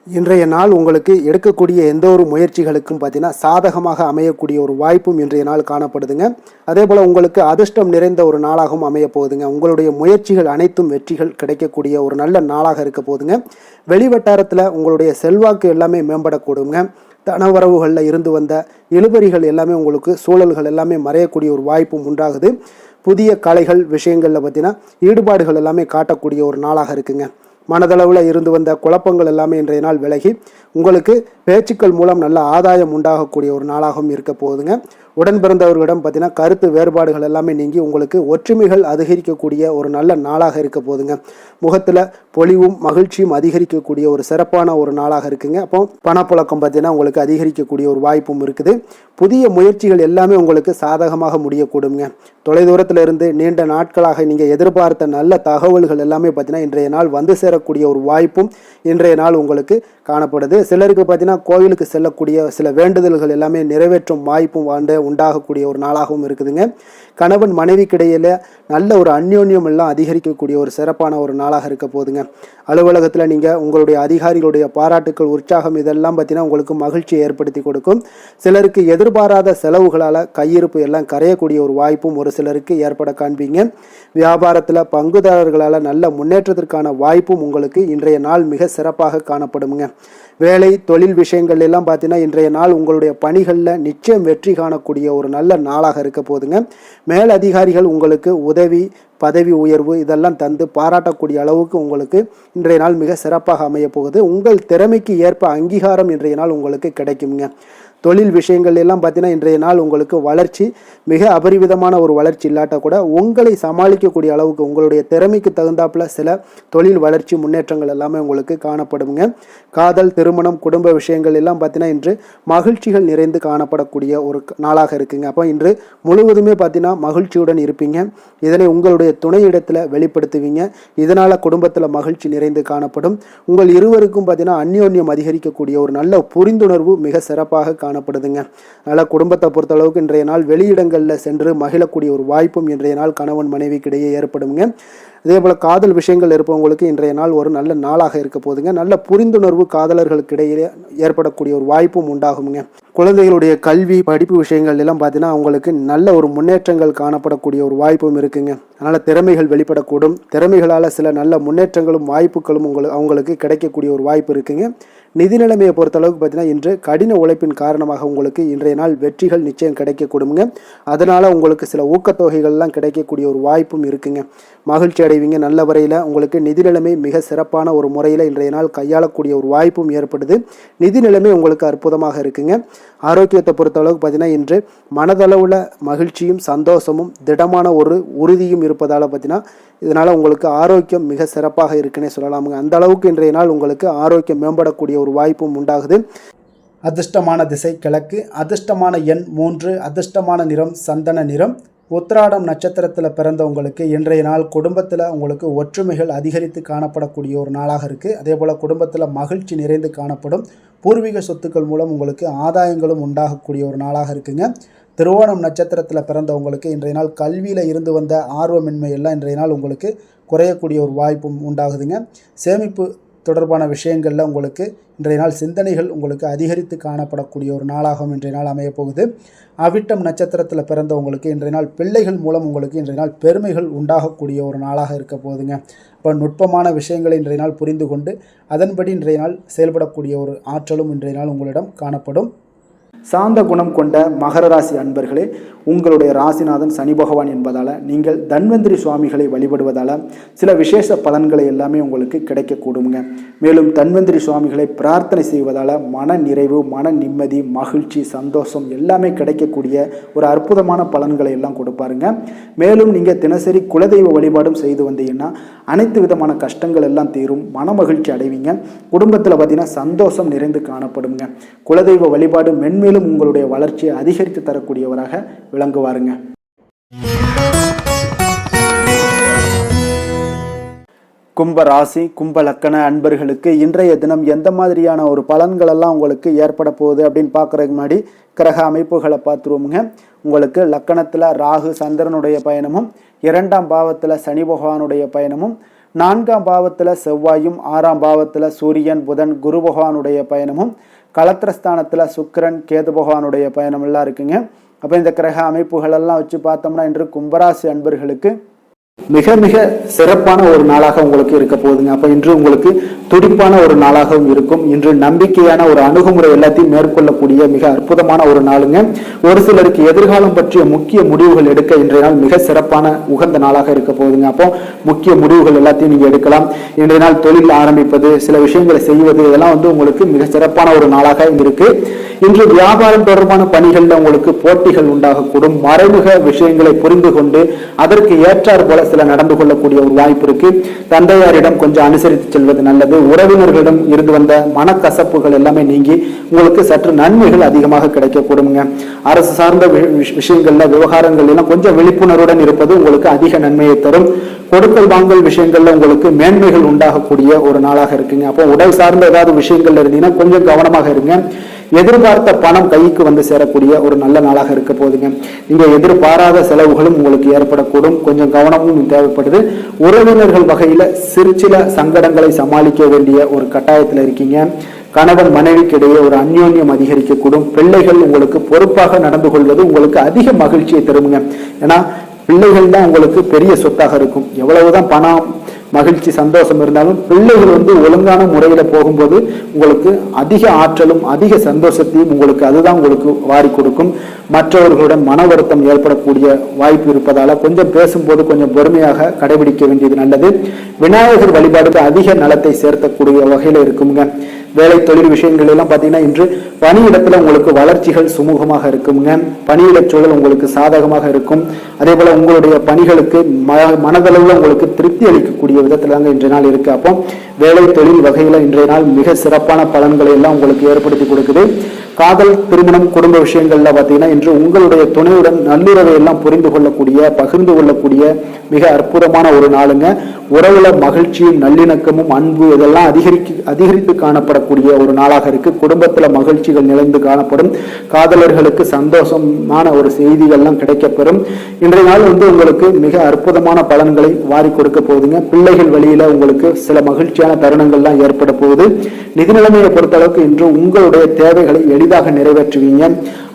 இன்றைய நாள் உங்களுக்கு எடுக்கக்கூடிய எந்த ஒரு முயற்சிகளுக்கும் பார்த்தீங்கன்னா சாதகமாக அமையக்கூடிய ஒரு வாய்ப்பும் இன்றைய நாள் காணப்படுதுங்க. அதே போல் உங்களுக்கு அதிர்ஷ்டம் நிறைந்த ஒரு நாளாகவும் அமைய போகுதுங்க. உங்களுடைய முயற்சிகள் அனைத்தும் வெற்றிகள் கிடைக்கக்கூடிய ஒரு நல்ல நாளாக இருக்க போகுதுங்க. வெளிவட்டாரத்தில் உங்களுடைய செல்வாக்கு எல்லாமே மேம்படக்கூடுங்க. தனவரவுகளில் இருந்து வந்த இழுபறிகள் எல்லாமே உங்களுக்கு சூழல்கள் எல்லாமே மறையக்கூடிய ஒரு வாய்ப்பும் உண்டாகுது. புதிய கலைகள் விஷயங்களில் பார்த்தீங்கன்னா ஈடுபாடுகள் எல்லாமே காட்டக்கூடிய ஒரு நாளாக இருக்குங்க. மனதளவில் இருந்து வந்த குழப்பங்கள் எல்லாமே இன்றைய நாள் விலகி உங்களுக்கு பேச்சுக்கள் மூலம் நல்ல ஆதாயம் உண்டாகக்கூடிய ஒரு நாளாகவும் இருக்க போகுதுங்க. உடன் பிறந்தவர்களிடம் பார்த்தீங்கன்னா கருத்து வேறுபாடுகள் எல்லாமே நீங்கி உங்களுக்கு ஒற்றுமைகள் அதிகரிக்கக்கூடிய ஒரு நல்ல நாளாக இருக்க போகுதுங்க. முகத்தில் பொலிவும் மகிழ்ச்சியும் அதிகரிக்கக்கூடிய ஒரு சிறப்பான ஒரு நாளாக இருக்குங்க. அப்போ பணப்புழக்கம் பார்த்தீங்கன்னா உங்களுக்கு அதிகரிக்கக்கூடிய ஒரு வாய்ப்பும் இருக்குது. புதிய முயற்சிகள் எல்லாமே உங்களுக்கு சாதகமாக முடியக்கூடுங்க. தொலைதூரத்தில் இருந்து நீண்ட நாட்களாக நீங்கள் எதிர்பார்த்த நல்ல தகவல்கள் எல்லாமே பார்த்தீங்கன்னா இன்றைய நாள் வந்து சேரக்கூடிய ஒரு வாய்ப்பும் இன்றைய நாள் உங்களுக்கு காணப்படுது. சிலருக்கு பார்த்தீங்கன்னா கோவிலுக்கு செல்லக்கூடிய சில வேண்டுதல்கள் எல்லாமே நிறைவேற்றும் வாய்ப்பும் உண்டாகக்கூடிய ஒரு நாளாகவும் இருக்குதுங்க. கணவன் மனைவிக்கிடையில நல்ல ஒரு அந்யோன்யம் எல்லாம் அதிகரிக்கக்கூடிய ஒரு சிறப்பான ஒரு நாளாக இருக்க போகுதுங்க. அலுவலகத்தில் நீங்கள் உங்களுடைய அதிகாரிகளுடைய பாராட்டுக்கள் உற்சாகம் இதெல்லாம் பார்த்தீங்கன்னா உங்களுக்கு மகிழ்ச்சியை ஏற்படுத்தி கொடுக்கும். சிலருக்கு எதிர்பாராத செலவுகளால் கையிருப்பு எல்லாம் கரையக்கூடிய ஒரு வாய்ப்பும் ஒரு சிலருக்கு ஏற்பட காண்பீங்க. வியாபாரத்தில் பங்குதாரர்களால் நல்ல முன்னேற்றத்திற்கான வாய்ப்பும் உங்களுக்கு இன்றைய நாள் மிக சிறப்பாக காணப்படுங்க. வேலை தொழில் விஷயங்கள் எல்லாம் பார்த்தீங்கன்னா இன்றைய நாள் உங்களுடைய பணிகளில் நிச்சயம் வெற்றி காணக்கூடிய ஒரு நல்ல நாளாக இருக்க போதுங்க. மேல் அதிகாரிகள் உங்களுக்கு உதவி பதவி உயர்வு இதெல்லாம் தந்து பாராட்டக்கூடிய அளவுக்கு உங்களுக்கு இன்றைய நாள் மிக சிறப்பாக அமைய போகுது. உங்கள் திறமைக்கு ஏற்ப அங்கீகாரம் இன்றைய நாள் உங்களுக்கு கிடைக்குங்க. தொழில் விஷயங்கள் எல்லாம் பார்த்தீங்கன்னா இன்றைய நாள் உங்களுக்கு வளர்ச்சி மிக அபரிவிதமான ஒரு வளர்ச்சி இல்லாட்ட கூட உங்களை சமாளிக்கக்கூடிய அளவுக்கு உங்களுடைய திறமைக்கு தகுந்தாப்புல சில தொழில் வளர்ச்சி முன்னேற்றங்கள் எல்லாமே உங்களுக்கு காணப்படுங்க. காதல் திருமணம் குடும்ப விஷயங்கள் எல்லாம் பார்த்தீங்கன்னா இன்று மகிழ்ச்சிகள் நிறைந்து காணப்படக்கூடிய ஒரு நாளாக இருக்குங்க. அப்போ இன்று முழுவதுமே பார்த்தீங்கன்னா மகிழ்ச்சியுடன் இருப்பீங்க. இதனை உங்களுடைய துணையிடத்தில் வெளிப்படுத்துவீங்க. இதனால் குடும்பத்தில் மகிழ்ச்சி நிறைந்து காணப்படும். உங்கள் இருவருக்கும் பார்த்தீங்கன்னா அந்யோன்யம் அதிகரிக்கக்கூடிய ஒரு நல்ல புரிந்துணர்வு மிக சிறப்பாக காணப்படுதுங்க. அதனால் குடும்பத்தை பொறுத்தளவுக்கு இன்றைய நாள் வெளியிடங்களில் சென்று மகிழக்கூடிய ஒரு வாய்ப்பும் இன்றைய நாள் கணவன் மனைவிக்கிடையே ஏற்படுங்க. அதே போல் காதல் விஷயங்கள் இருப்பவங்களுக்கு இன்றைய நாள் ஒரு நல்ல நாளாக இருக்க போதுங்க. நல்ல புரிந்துணர்வு காதலர்களுக்கு இடையே ஏற்படக்கூடிய ஒரு வாய்ப்பும் உண்டாகுங்க. குழந்தைகளுடைய கல்வி படிப்பு விஷயங்கள் எல்லாம் பார்த்தீங்கன்னா அவங்களுக்கு நல்ல ஒரு முன்னேற்றங்கள் காணப்படக்கூடிய ஒரு வாய்ப்பும் இருக்குங்க. அதனால் திறமைகள் வெளிப்படக்கூடும். திறமைகளால் சில நல்ல முன்னேற்றங்களும் வாய்ப்புகளும் அவங்களுக்கு கிடைக்கக்கூடிய ஒரு வாய்ப்பு இருக்குங்க. நிதி நிலைமையை பொறுத்தளவுக்கு பார்த்தீங்கன்னா இன்று கடின உழைப்பின் காரணமாக உங்களுக்கு இன்றைய நாள் வெற்றிகள் நிச்சயம் கிடைக்கக்கூடுங்க. அதனால் உங்களுக்கு சில ஊக்கத்தொகைகள்லாம் கிடைக்கக்கூடிய ஒரு வாய்ப்பும் இருக்குங்க. மகிழ்ச்சி அடைவீங்க. நல்ல வரையில் உங்களுக்கு நிதி நிலைமை மிக சிறப்பான ஒரு முறையில் இன்றைய நாள் கையாளக்கூடிய ஒரு வாய்ப்பும் ஏற்படுது. நிதி நிலைமை உங்களுக்கு அற்புதமாக இருக்குங்க. ஆரோக்கியத்தை பொறுத்தளவுக்கு பார்த்தீங்கன்னா இன்று மனதளவில் மகிழ்ச்சியும் சந்தோஷமும் திடமான ஒரு உறுதியும் இருப்பதால் பார்த்தீங்கன்னா இதனால் உங்களுக்கு ஆரோக்கியம் மிக சிறப்பாக இருக்குன்னே சொல்லலாமுங்க. அந்த அளவுக்கு இன்றைய நாள் உங்களுக்கு ஆரோக்கியம் மேம்படக்கூடிய ஒரு வாய்ப்பும் உண்டாகுது. அதிர்ஷ்டமான திசை கிழக்கு, அதிர்ஷ்டமான எண் 3, அதிர்ஷ்டமான நிறம் சந்தன நிறம். உத்திராடம் நட்சத்திரத்தில் பிறந்தவங்களுக்கு இன்றைய நாள் குடும்பத்தில் உங்களுக்கு ஒற்றுமைகள் அதிகரித்து காணப்படக்கூடிய ஒரு நாளாக இருக்குது. அதே போல் குடும்பத்தில் மகிழ்ச்சி நிறைந்து காணப்படும். பூர்வீக சொத்துக்கள் மூலம் உங்களுக்கு ஆதாயங்களும் உண்டாகக்கூடிய ஒரு நாளாக இருக்குங்க. திருவோணம் நட்சத்திரத்தில் பிறந்தவங்களுக்கு இன்றைய நாள் கல்வியில் இருந்து வந்த ஆர்வமின்மை எல்லாம் இன்றைய நாள் உங்களுக்கு குறையக்கூடிய ஒரு வாய்ப்பும் உண்டாகுதுங்க. சேமிப்பு தொடர்பான விஷயங்களில் உங்களுக்கு இன்றைய நாள் சிந்தனைகள் உங்களுக்கு அதிகரித்து காணப்படக்கூடிய ஒரு நாளாகவும் இன்றைய நாள் அமைய போகுது. அவிட்டம் நட்சத்திரத்தில் பிறந்தவங்களுக்கு இன்றைய நாள் பிள்ளைகள் மூலம் உங்களுக்கு இன்றைய நாள் பெருமைகள் உண்டாகக்கூடிய ஒரு நாளாக இருக்க போகுதுங்க. இப்போ நுட்பமான விஷயங்களை இன்றைய நாள் புரிந்து கொண்டு அதன்படி இன்றைய நாள் செயல்படக்கூடிய ஒரு ஆற்றலும் இன்றைய நாள் உங்களிடம் காணப்படும். சாந்த குணம் கொண்ட மகர ராசி அன்பர்களே, உங்களுடைய ராசிநாதன் சனி பகவான் என்பதால் நீங்கள் தன்வந்திரி சுவாமிகளை வழிபடுவதால் சில விசேஷ பலன்களை எல்லாமே உங்களுக்கு கிடைக்கக்கூடுங்க. மேலும் தன்வந்திரி சுவாமிகளை பிரார்த்தனை செய்வதால் மன நிறைவு, மன நிம்மதி, மகிழ்ச்சி, சந்தோஷம் எல்லாமே கிடைக்கக்கூடிய ஒரு அற்புதமான பலன்களை எல்லாம் கொடுப்பாருங்க. மேலும் நீங்கள் தினசரி குலதெய்வ வழிபாடும் செய்து வந்தீங்கன்னா அனைத்து விதமான கஷ்டங்கள் எல்லாம் தீரும், மன மகிழ்ச்சி அடைவீங்க. குடும்பத்தில் பார்த்தீங்கன்னா சந்தோஷம் நிறைந்து காணப்படுங்க. குலதெய்வ வழிபாடு மென்மேலும் உங்களுடைய வளர்ச்சியை அதிகரித்து தரக்கூடியவராக விளங்குவாருங்க. கும்ப ராசி, கும்ப லக்கண அன்பர்களுக்கு இன்றைய தினம் எந்த மாதிரியான ஒரு பலன்கள் எல்லாம் உங்களுக்கு ஏற்பட போகுது அப்படின்னு பார்க்கறதுக்கு முன்னாடி கிரக அமைப்புகளை பார்த்துருவோமுங்க. உங்களுக்கு லக்கணத்தில் ராகு சந்திரனுடைய பயணமும், 2ஆம் பாவத்தில் சனி பகவானுடைய பயணமும், 4ஆம் பாவத்தில் செவ்வாயும், 6ஆம் பாவத்தில் சூரியன், புதன், குரு பகவானுடைய பயணமும், களத்திரஸ்தானத்தில் சுக்கிரன், கேது பகவானுடைய பயணம் எல்லாம் இருக்குங்க. அப்போ இந்த கிரக அமைப்புகள் எல்லாம் வச்சு பார்த்தோம்னா இன்று கும்பராசி அன்பர்களுக்கு மிக மிக சிறப்பான ஒரு நாளாக உங்களுக்கு இருக்க போகுதுங்க. அப்போ இன்று உங்களுக்கு துடிப்பான ஒரு நாளாகவும் இருக்கும். இன்று நம்பிக்கையான ஒரு அணுகுமுறை எல்லாத்தையும் மேற்கொள்ளக்கூடிய மிக அற்புதமான ஒரு நாளுங்க. ஒரு சிலருக்கு எதிர்காலம் பற்றிய முக்கிய முடிவுகள் எடுக்க இன்றைய நாள் மிக சிறப்பான உகந்த நாளாக இருக்க போகுதுங்க. அப்போ முக்கிய முடிவுகள் எல்லாத்தையும் நீங்க எடுக்கலாம். இன்றைய நாள் தொழில் ஆரம்பிப்பது, சில விஷயங்களை செய்வது, இதெல்லாம் உங்களுக்கு மிக சிறப்பான ஒரு நாளாக இருக்கு. இன்று வியாபாரம் தொடர்பான பணிகளில் உங்களுக்கு போட்டிகள் உண்டாகக்கூடும். மறைமுக விஷயங்களை புரிந்து கொண்டு அதற்கு ஏற்றாறு போல சில நடந்து கொள்ளக்கூடிய ஒரு வாய்ப்பு இருக்கு. தந்தையாரிடம் கொஞ்சம் அனுசரித்து செல்வது நல்லது. உறவினர்களிடம் இருந்து வந்த மனக்கசப்புகள் எல்லாமே நீங்கி உங்களுக்கு சற்று நன்மைகள் அதிகமாக கிடைக்கக்கூடுங்க. அரசு சார்ந்த விஷயங்கள்ல, விவகாரங்கள் எல்லாம் கொஞ்சம் விழிப்புணர்வுடன் இருப்பது உங்களுக்கு அதிக நன்மையை தரும். கொடுக்கல் வாங்கல் விஷயங்கள்ல உங்களுக்கு மேன்மைகள் உண்டாகக்கூடிய ஒரு நாளாக இருக்குங்க. அப்போ உடல் சார்ந்த ஏதாவது விஷயங்கள்ல இருந்தீங்கன்னா கொஞ்சம் கவனமாக இருங்க. எதிர்பார்த்த பணம் கைக்கு வந்து சேரக்கூடிய ஒரு நல்ல நாளாக இருக்க போகுதுங்க. நீங்க எதிர்பாராத செலவுகளும் உங்களுக்கு ஏற்படக்கூடும். கொஞ்சம் கவனமும் தேவைப்படுது. உறவினர்கள் வகையில சில சங்கடங்களை சமாளிக்க வேண்டிய ஒரு கட்டாயத்துல இருக்கீங்க. கணவன் மனைவிக்கு இடையே ஒரு அந்யோன்யம் அதிகரிக்கக்கூடும். பிள்ளைகள் உங்களுக்கு பொறுப்பாக நடந்து கொள்வது உங்களுக்கு அதிக மகிழ்ச்சியை தருங்க. ஏன்னா பிள்ளைகள் தான் உங்களுக்கு பெரிய சொத்தாக இருக்கும். எவ்வளவுதான் பணம், மகிழ்ச்சி, சந்தோஷம் இருந்தாலும் பிள்ளைகள் ஒழுங்கான முறையில போகும்போது உங்களுக்கு அதிக ஆற்றலும் அதிக சந்தோஷத்தையும் அதுதான் உங்களுக்கு வாரி கொடுக்கும். மற்றவர்களுடன் மன வருத்தம் ஏற்படக்கூடிய வாய்ப்பு இருப்பதால கொஞ்சம் பேசும்போது கொஞ்சம் பொறுமையாக கடைபிடிக்க வேண்டியது நல்லது. விநாயகர் வழிபாடுக்கு அதிக நலத்தை சேர்த்தக்கூடிய வகையில இருக்குங்க. வேலை தொழில் விஷயங்கள் எல்லாம் பார்த்தீங்கன்னா இன்று பணியிடத்துல உங்களுக்கு வளர்ச்சிகள் சுமூகமாக இருக்குங்க. பணியிட சூழல் உங்களுக்கு சாதகமாக இருக்கும். அதே போல உங்களுடைய பணிகளுக்கு மனதளவில் உங்களுக்கு திருப்தி அளிக்கக்கூடிய விதத்துல தாங்க இன்றைய நாள் இருக்கு. அப்போ வேலை தொழில் வகையில இன்றைய நாள் மிக சிறப்பான பலன்களை எல்லாம் உங்களுக்கு ஏற்படுத்தி கொடுக்குது. காதல், திருமணம், குடும்ப விஷயங்கள்ல பார்த்தீங்கன்னா இன்று உங்களுடைய துணையுடன் நல்லுறவை எல்லாம் புரிந்து கொள்ளக்கூடிய, பகிர்ந்து கொள்ளக்கூடிய மிக அற்புதமான ஒரு நாளுங்க. உறவுல மகிழ்ச்சியும் நல்லிணக்கமும் அன்பு இதெல்லாம் அதிகரித்து காணப்படக்கூடிய ஒரு நாளாக இருக்கு. குடும்பத்துல மகிழ்ச்சிகள் நிறைந்து காணப்படும். காதலர்களுக்கு சந்தோஷமான ஒரு செய்திகள்லாம் கிடைக்கப்பெறும். இன்றைய நாள் உங்களுக்கு மிக அற்புதமான பலன்களை வாரி கொடுக்க போகுதுங்க. பிள்ளைகள் வழியில உங்களுக்கு சில மகிழ்ச்சியான தருணங்கள்லாம் ஏற்பட போகுது. நிதி நிலைமையை பொறுத்தளவுக்கு இன்று உங்களுடைய தேவைகளை எளிதாக நிறைவேற்றுவீங்க.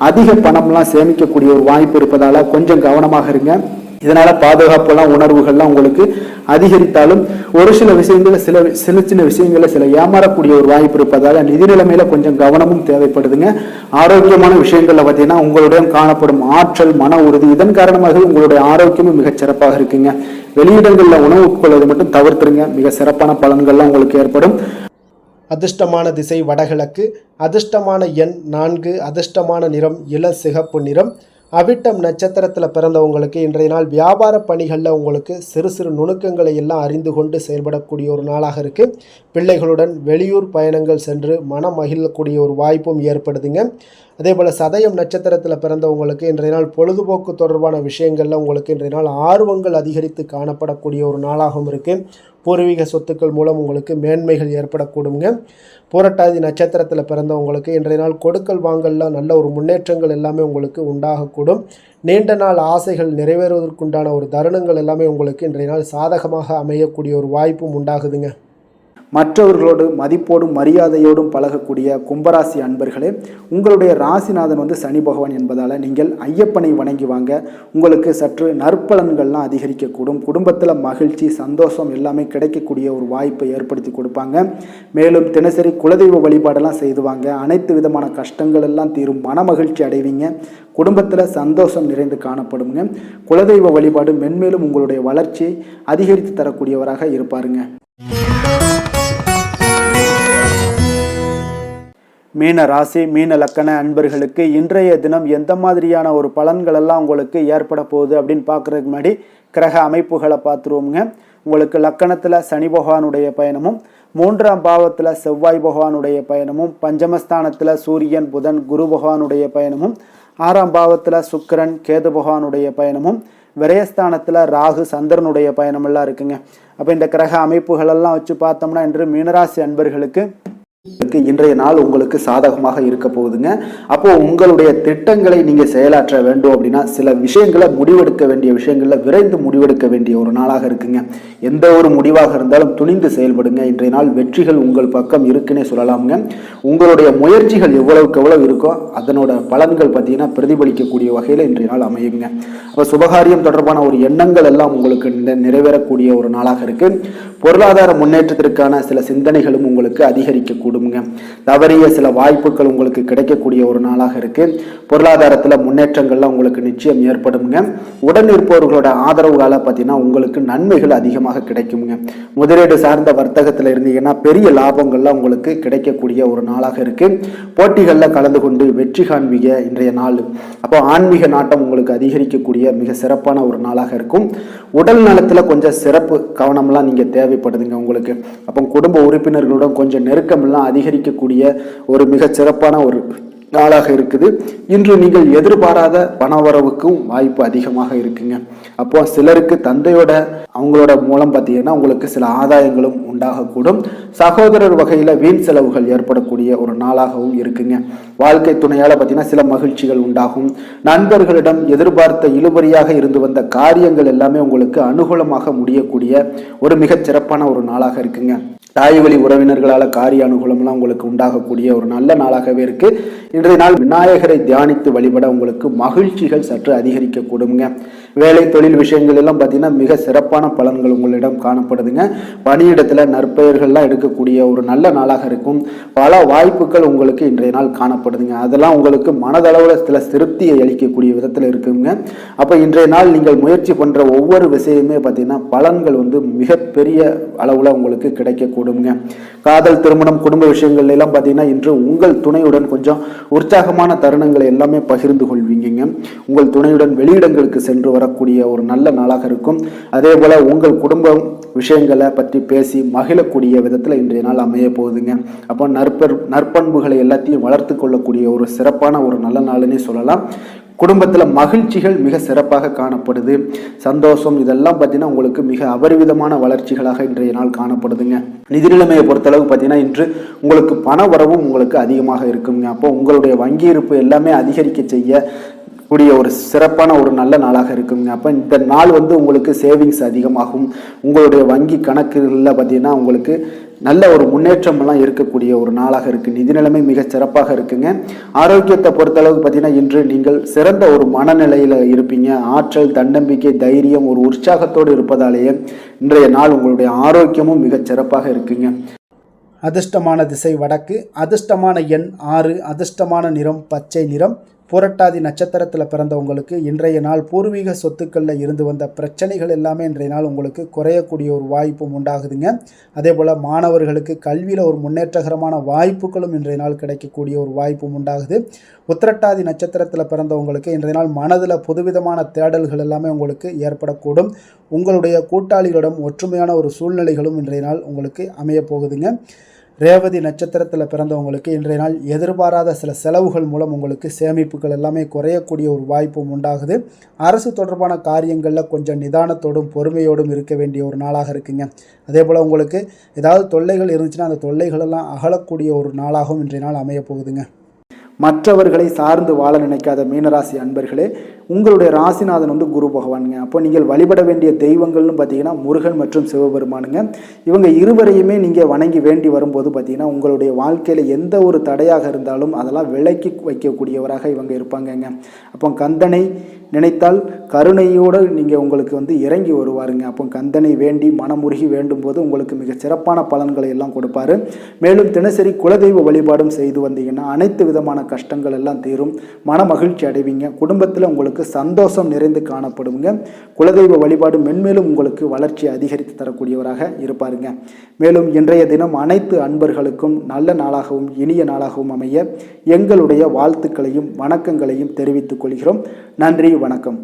அதிக பணம்லாம் சேமிக்கக்கூடிய ஒரு வாய்ப்பு இருப்பதால கொஞ்சம் கவனமாக இருங்க. இதனால பாதுகாப்புலாம் உணர்வுகள்லாம் உங்களுக்கு அதிகரித்தாலும் ஒரு சில விஷயங்கள்ல சின்ன விஷயங்கள்ல சில ஏமாறக்கூடிய ஒரு வாய்ப்பு இருப்பதால நிதி நிலைமையில கொஞ்சம் கவனமும் தேவைப்படுதுங்க. ஆரோக்கியமான விஷயங்கள்ல பார்த்தீங்கன்னா உங்களுடைய காணப்படும் ஆற்றல், மன உறுதி, இதன் காரணமாக உங்களுடைய ஆரோக்கியமும் மிகச் சிறப்பாக இருக்குங்க. வெளியிடங்கள்ல உணவு உட்கொள்வதை மட்டும் தவிர்த்துருங்க. மிக சிறப்பான பலன்கள்லாம் உங்களுக்கு ஏற்படும். அதிர்ஷ்டமான திசை வடகிழக்கு, அதிர்ஷ்டமான எண் 4, அதிர்ஷ்டமான நிறம் இள சிகப்பு நிறம். அவிட்டம் நட்சத்திரத்தில் பிறந்தவங்களுக்கு இன்றைய நாள் வியாபார பணிகளில் உங்களுக்கு சிறு சிறு நுணுக்கங்களை எல்லாம் அறிந்து கொண்டு செயல்படக்கூடிய ஒரு நாளாக இருக்குது. பிள்ளைகளுடன் வெளியூர் பயணங்கள் சென்று மனம் மகிழக்கூடிய ஒரு வாய்ப்பும் ஏற்படுதுங்க. அதே போல் சதயம் நட்சத்திரத்தில் பிறந்தவங்களுக்கு இன்றைய நாள் பொழுதுபோக்கு தொடர்பான விஷயங்களில் உங்களுக்கு இன்றைய நாள் ஆர்வங்கள் அதிகரித்து காணப்படக்கூடிய ஒரு நாளாகவும் இருக்குது. பூர்வீக சொத்துக்கள் மூலம் உங்களுக்கு மேன்மைகள் ஏற்படக்கூடுங்க. புரட்டாதி நட்சத்திரத்தில் பிறந்தவங்களுக்கு இன்றைய நாள் கொடுக்கல் வாங்கலில் நல்ல ஒரு முன்னேற்றங்கள் எல்லாமே உங்களுக்கு உண்டாகக்கூடும். நீண்ட நாள் ஆசைகள் நிறைவேறுவதற்குண்டான ஒரு தருணங்கள் எல்லாமே உங்களுக்கு இன்றைய நாள் சாதகமாக அமையக்கூடிய ஒரு வாய்ப்பும் உண்டாகுதுங்க. மற்றவர்களோடு மதிப்போடும் மரியாதையோடும் பழகக்கூடிய கும்பராசி அன்பர்களே, உங்களுடைய ராசிநாதன் சனி பகவான் என்பதால் நீங்கள் ஐயப்பனை வணங்கி வாங்க. உங்களுக்கு சற்று நற்பலன்கள்லாம் அதிகரிக்கக்கூடும். குடும்பத்தில் மகிழ்ச்சி சந்தோஷம் எல்லாமே கிடைக்கக்கூடிய ஒரு வாய்ப்பை ஏற்படுத்தி கொடுப்பாங்க. மேலும் தினசரி குலதெய்வ வழிபாடெல்லாம் செய்துவாங்க. அனைத்து விதமான கஷ்டங்கள் எல்லாம் தீரும். மன மகிழ்ச்சி அடைவீங்க. குடும்பத்தில் சந்தோஷம் நிறைந்து காணப்படுங்க. குலதெய்வ வழிபாடு மென்மேலும் உங்களுடைய வளர்ச்சியை அதிகரித்து தரக்கூடியவராக இருப்பாருங்க. மீன ராசி மீன லக்கண அன்பர்களுக்கு இன்றைய தினம் எந்த மாதிரியான ஒரு பலன்கள் எல்லாம் உங்களுக்கு ஏற்பட போகுது அப்படின்னு பார்க்குறதுக்கு முன்னாடி கிரக அமைப்புகளை பார்த்துருவோங்க. உங்களுக்கு லக்கணத்தில் சனி பகவானுடைய பயணமும், 3ஆம் பாவத்தில் செவ்வாய் பகவானுடைய பயணமும், பஞ்சமஸ்தானத்தில் சூரியன் புதன் குரு பகவானுடைய பயணமும், 6ஆம் பாவத்தில் சுக்கிரன் கேது பகவானுடைய பயணமும், விரயஸ்தானத்தில் ராகு சந்திரனுடைய பயணமெல்லாம் இருக்குங்க. அப்போ இந்த கிரக அமைப்புகளெல்லாம் வச்சு பார்த்தோம்னா இன்று மீனராசி அன்பர்களுக்கு இன்றைய நாள் உங்களுக்கு சாதகமாக இருக்க போகுதுங்க. அப்போ உங்களுடைய திட்டங்களை நீங்க செயலாற்ற வேண்டும் அப்படின்னா சில விஷயங்களை முடிவெடுக்க வேண்டிய விஷயங்கள்ல விரைந்து முடிவெடுக்க வேண்டிய ஒரு நாளாக இருக்குங்க. எந்த ஒரு முடிவாக இருந்தாலும் துணிந்து செயல்படுங்க. இன்றைய நாள் வெற்றிகள் உங்கள் பக்கம் இருக்குன்னே சொல்லலாமுங்க. உங்களுடைய முயற்சிகள் எவ்வளவுக்கு எவ்வளவு இருக்கோ அதனோட பலன்கள் பார்த்தீங்கன்னா பிரதிபலிக்கக்கூடிய வகையில் இன்றைய நாள் அமையுங்க. அப்போ சுபகாரியம் தொடர்பான ஒரு எண்ணங்கள் எல்லாம் உங்களுக்கு நிறைவேறக்கூடிய ஒரு நாளாக இருக்கு. பொருளாதார முன்னேற்றத்திற்கான சில சிந்தனைகளும் உங்களுக்கு அதிகரிக்கக்கூடுங்க. தவறிய சில வாய்ப்புகள் உங்களுக்கு கிடைக்கக்கூடிய ஒரு நாளாக இருக்கு. பொருளாதாரத்தில் முன்னேற்றங்கள்லாம் உங்களுக்கு நிச்சயம் ஏற்படுங்க. உடன் இருப்பவர்களோட ஆதரவுகால பார்த்தீங்கன்னா உங்களுக்கு நன்மைகள் அதிகமாக கிடைக்குங்க. முதலீடு சார்ந்த வர்த்தகத்தில் இருந்தீங்கன்னா பெரிய லாபங்கள்லாம் உங்களுக்கு கிடைக்கக்கூடிய ஒரு நாளாக இருக்கு. போட்டிகளில் கலந்து கொண்டு வெற்றி காண்பீங்க இன்றைய நாள். அப்போ ஆன்மீக நாட்டம் உங்களுக்கு அதிகரிக்கக்கூடிய மிக சிறப்பான ஒரு நாளாக இருக்கும். உடல் நலத்தில் கொஞ்சம் சிறப்பு கவனம்லாம் நீங்கள் தேவைப்படுதுங்க உங்களுக்கு. அப்போ குடும்ப உறுப்பினர்களுடன் கொஞ்சம் நெருக்கமெல்லாம் அதிகரிக்கக்கூடிய ஒரு மிக சிறப்பான ஒரு நாளாக இருக்குது. இன்று நீங்கள் எதிர்பாராத பணவரவுக்கும் வாய்ப்பு அதிகமாக இருக்குங்க. அப்போ சிலருக்கு தந்தையோட அவங்களோட மூலம் பார்த்தீங்கன்னா உங்களுக்கு சில ஆதாயங்களும் உண்டாகக்கூடும். சகோதரர் வகையில் வீண் செலவுகள் ஏற்படக்கூடிய ஒரு நாளாகவும் இருக்குங்க. வாழ்க்கை துணையால் பார்த்தீங்கன்னா சில மகிழ்ச்சிகள் உண்டாகும். நண்பர்களிடம் எதிர்பார்த்த இழுபறியாக இருந்து வந்த காரியங்கள் எல்லாமே உங்களுக்கு அனுகூலமாக முடியக்கூடிய ஒரு மிகச் சிறப்பான ஒரு நாளாக இருக்குங்க. தாய் வழி உறவினர்களால் காரிய அனுகூலம்லாம் உங்களுக்கு உண்டாகக்கூடிய ஒரு நல்ல நாளாகவே இருக்கு. இன்றைய நாள் விநாயகரை தியானித்து வழிபட உங்களுக்கு மகிழ்ச்சிகள் சற்று அதிகரிக்கக்கூடுங்க. வேலை தொழில் விஷயங்கள் எல்லாம் பார்த்தீங்கன்னா மிக சிறப்பான பலன்கள் உங்களிடம் காணப்படுதுங்க. பணியிடத்தில் நற்பெயர்கள்லாம் எடுக்கக்கூடிய ஒரு நல்ல நாளாக இருக்கும். பல வாய்ப்புகள் உங்களுக்கு இன்றைய நாள் காணப்படுதுங்க. அதெல்லாம் உங்களுக்கு மனதளவில் சில திருப்தியை அளிக்கக்கூடிய விதத்தில் இருக்குங்க. அப்போ இன்றைய நாள் நீங்கள் முயற்சி பண்ணுற ஒவ்வொரு விஷயமே பார்த்தீங்கன்னா பலன்கள் மிகப்பெரிய அளவில் உங்களுக்கு கிடைக்கக்கூடும். காதல் திருமணம் குடும்ப விஷயங்கள் எல்லாம் பார்த்தீங்கன்னா இன்று உங்கள் துணையுடன் கொஞ்சம் உற்சாகமான தருணங்களை எல்லாமே பகிர்ந்து கொள்வீங்க. உங்கள் துணையுடன் வெளியிடங்களுக்கு சென்று வரக்கூடிய ஒரு நல்ல நாளாக இருக்கும். அதே போல உங்கள் குடும்பம் விஷயங்களை பற்றி பேசி மகிழக்கூடிய விதத்தில் இன்றைய நாள் அமைய போகுதுங்க. அப்போ நற்பண்புகளை எல்லாத்தையும் வளர்த்து கொள்ளக்கூடிய ஒரு சிறப்பான ஒரு நல்ல நாள்னே சொல்லலாம். குடும்பத்தில் மகிழ்ச்சிகள் மிக சிறப்பாக காணப்படுது. சந்தோஷம் இதெல்லாம் பார்த்தீங்கன்னா உங்களுக்கு மிக அபரிவிதமான வளர்ச்சிகளாக இன்றைய நாள் காணப்படுதுங்க. நிதி நிலைமையை பொறுத்தளவு பார்த்தீங்கன்னா இன்று உங்களுக்கு பண வரவும் உங்களுக்கு அதிகமாக இருக்குங்க. அப்போ உங்களுடைய வங்கி இருப்பு எல்லாமே அதிகரிக்க செய்ய கூடிய ஒரு சிறப்பான ஒரு நல்ல நாளாக இருக்குங்க. அப்போ இந்த நாள் உங்களுக்கு சேவிங்ஸ் அதிகமாகும். உங்களுடைய வங்கி கணக்குகளில் பார்த்தீங்கன்னா உங்களுக்கு நல்ல ஒரு முன்னேற்றமெல்லாம் இருக்கக்கூடிய ஒரு நாளாக இருக்குது. நிதி நிலைமை மிக சிறப்பாக இருக்குங்க. ஆரோக்கியத்தை பொறுத்தளவுக்கு பார்த்தீங்கன்னா இன்று நீங்கள் சிறந்த ஒரு மனநிலையில் இருப்பீங்க. ஆற்றல் தன்னம்பிக்கை தைரியம் ஒரு உற்சாகத்தோடு இருப்பதாலேயே இன்றைய நாள் உங்களுடைய ஆரோக்கியமும் மிகச் சிறப்பாக இருக்குங்க. அதிர்ஷ்டமான திசை வடக்கு, அதிர்ஷ்டமான எண் 6, அதிர்ஷ்டமான நிறம் பச்சை நிறம். புரட்டாதி நட்சத்திரத்தில் பிறந்தவங்களுக்கு இன்றைய நாள் பூர்வீக சொத்துக்களில் இருந்து வந்த பிரச்சனைகள் எல்லாமே இன்றைய நாள் உங்களுக்கு குறையக்கூடிய ஒரு வாய்ப்பும் உண்டாகுதுங்க. அதே போல் மாணவர்களுக்கு கல்வியில் ஒரு முன்னேற்றகரமான வாய்ப்புகளும் இன்றைய நாள் கிடைக்கக்கூடிய ஒரு வாய்ப்பும் உண்டாகுது. உத்திரட்டாதி நட்சத்திரத்தில் பிறந்தவங்களுக்கு இன்றைய நாள் மனதில் புதுவிதமான தேடல்கள் எல்லாமே உங்களுக்கு ஏற்படக்கூடும். உங்களுடைய கூட்டாளிகளிடம் ஒற்றுமையான ஒரு சூழ்நிலைகளும் இன்றைய நாள் உங்களுக்கு அமைய போகுதுங்க. ரேவதி நட்சத்திரத்தில் பிறந்தவங்களுக்கு இன்றைய நாள் எதிர்பாராத சில செலவுகள் மூலம் உங்களுக்கு சேமிப்புகள் எல்லாமே குறையக்கூடிய ஒரு வாய்ப்பும் உண்டாகுது. அரசு தொடர்பான காரியங்களில் கொஞ்சம் நிதானத்தோடும் பொறுமையோடும் இருக்க வேண்டிய ஒரு நாளாக இருக்குங்க. அதே போல் உங்களுக்கு ஏதாவது தொல்லைகள் இருந்துச்சுன்னா அந்த தொல்லைகளெல்லாம் அகலக்கூடிய ஒரு நாளாகவும் இன்றைய நாள் அமைய போகுதுங்க. மற்றவர்களை சார்ந்து வாழ நினைக்காத மீனராசி அன்பர்களே, உங்களுடைய ராசிநாதன் குரு பகவானுங்க. அப்போ நீங்கள் வழிபட வேண்டிய தெய்வங்கள்னு பார்த்தீங்கன்னா முருகன் மற்றும் சிவபெருமானுங்க. இவங்க இருவரையுமே நீங்கள் வணங்கி வேண்டி வரும்போது பார்த்தீங்கன்னா உங்களுடைய வாழ்க்கையில் எந்த ஒரு தடையாக இருந்தாலும் அதெல்லாம் விலக்கி வைக்கக்கூடியவராக இவங்க இருப்பாங்கங்க. அப்போ கந்தனை நினைத்தால் கருணையோடு நீங்கள் உங்களுக்கு இறங்கி வருவாருங்க. அப்போ கந்தனை வேண்டி மனமுருகி வேண்டும் போது உங்களுக்கு மிக சிறப்பான பலன்களை எல்லாம் கொடுப்பாரு. மேலும் தினசரி குலதெய்வ வழிபாடும் செய்து வந்தீங்கன்னா அனைத்து விதமான கஷ்டங்கள் எல்லாம் தீரும், மன மகிழ்ச்சி அடைவீங்க, குடும்பத்தில் உங்களுக்கு சந்தோஷம் நிறைந்து காணப்படுங்க. குலதெய்வ வழிபாடு மென்மேலும் உங்களுக்கு வளர்ச்சி அதிகரித்து தரக்கூடியவராக இருப்பாருங்க. மேலும் இன்றைய தினம் அனைத்து அன்பர்களுக்கும் நல்ல நாளாகவும் இனிய நாளாகவும் அமைய எங்களுடைய வாழ்த்துக்களையும் வணக்கங்களையும் தெரிவித்துக் கொள்கிறோம். நன்றி, வணக்கம்.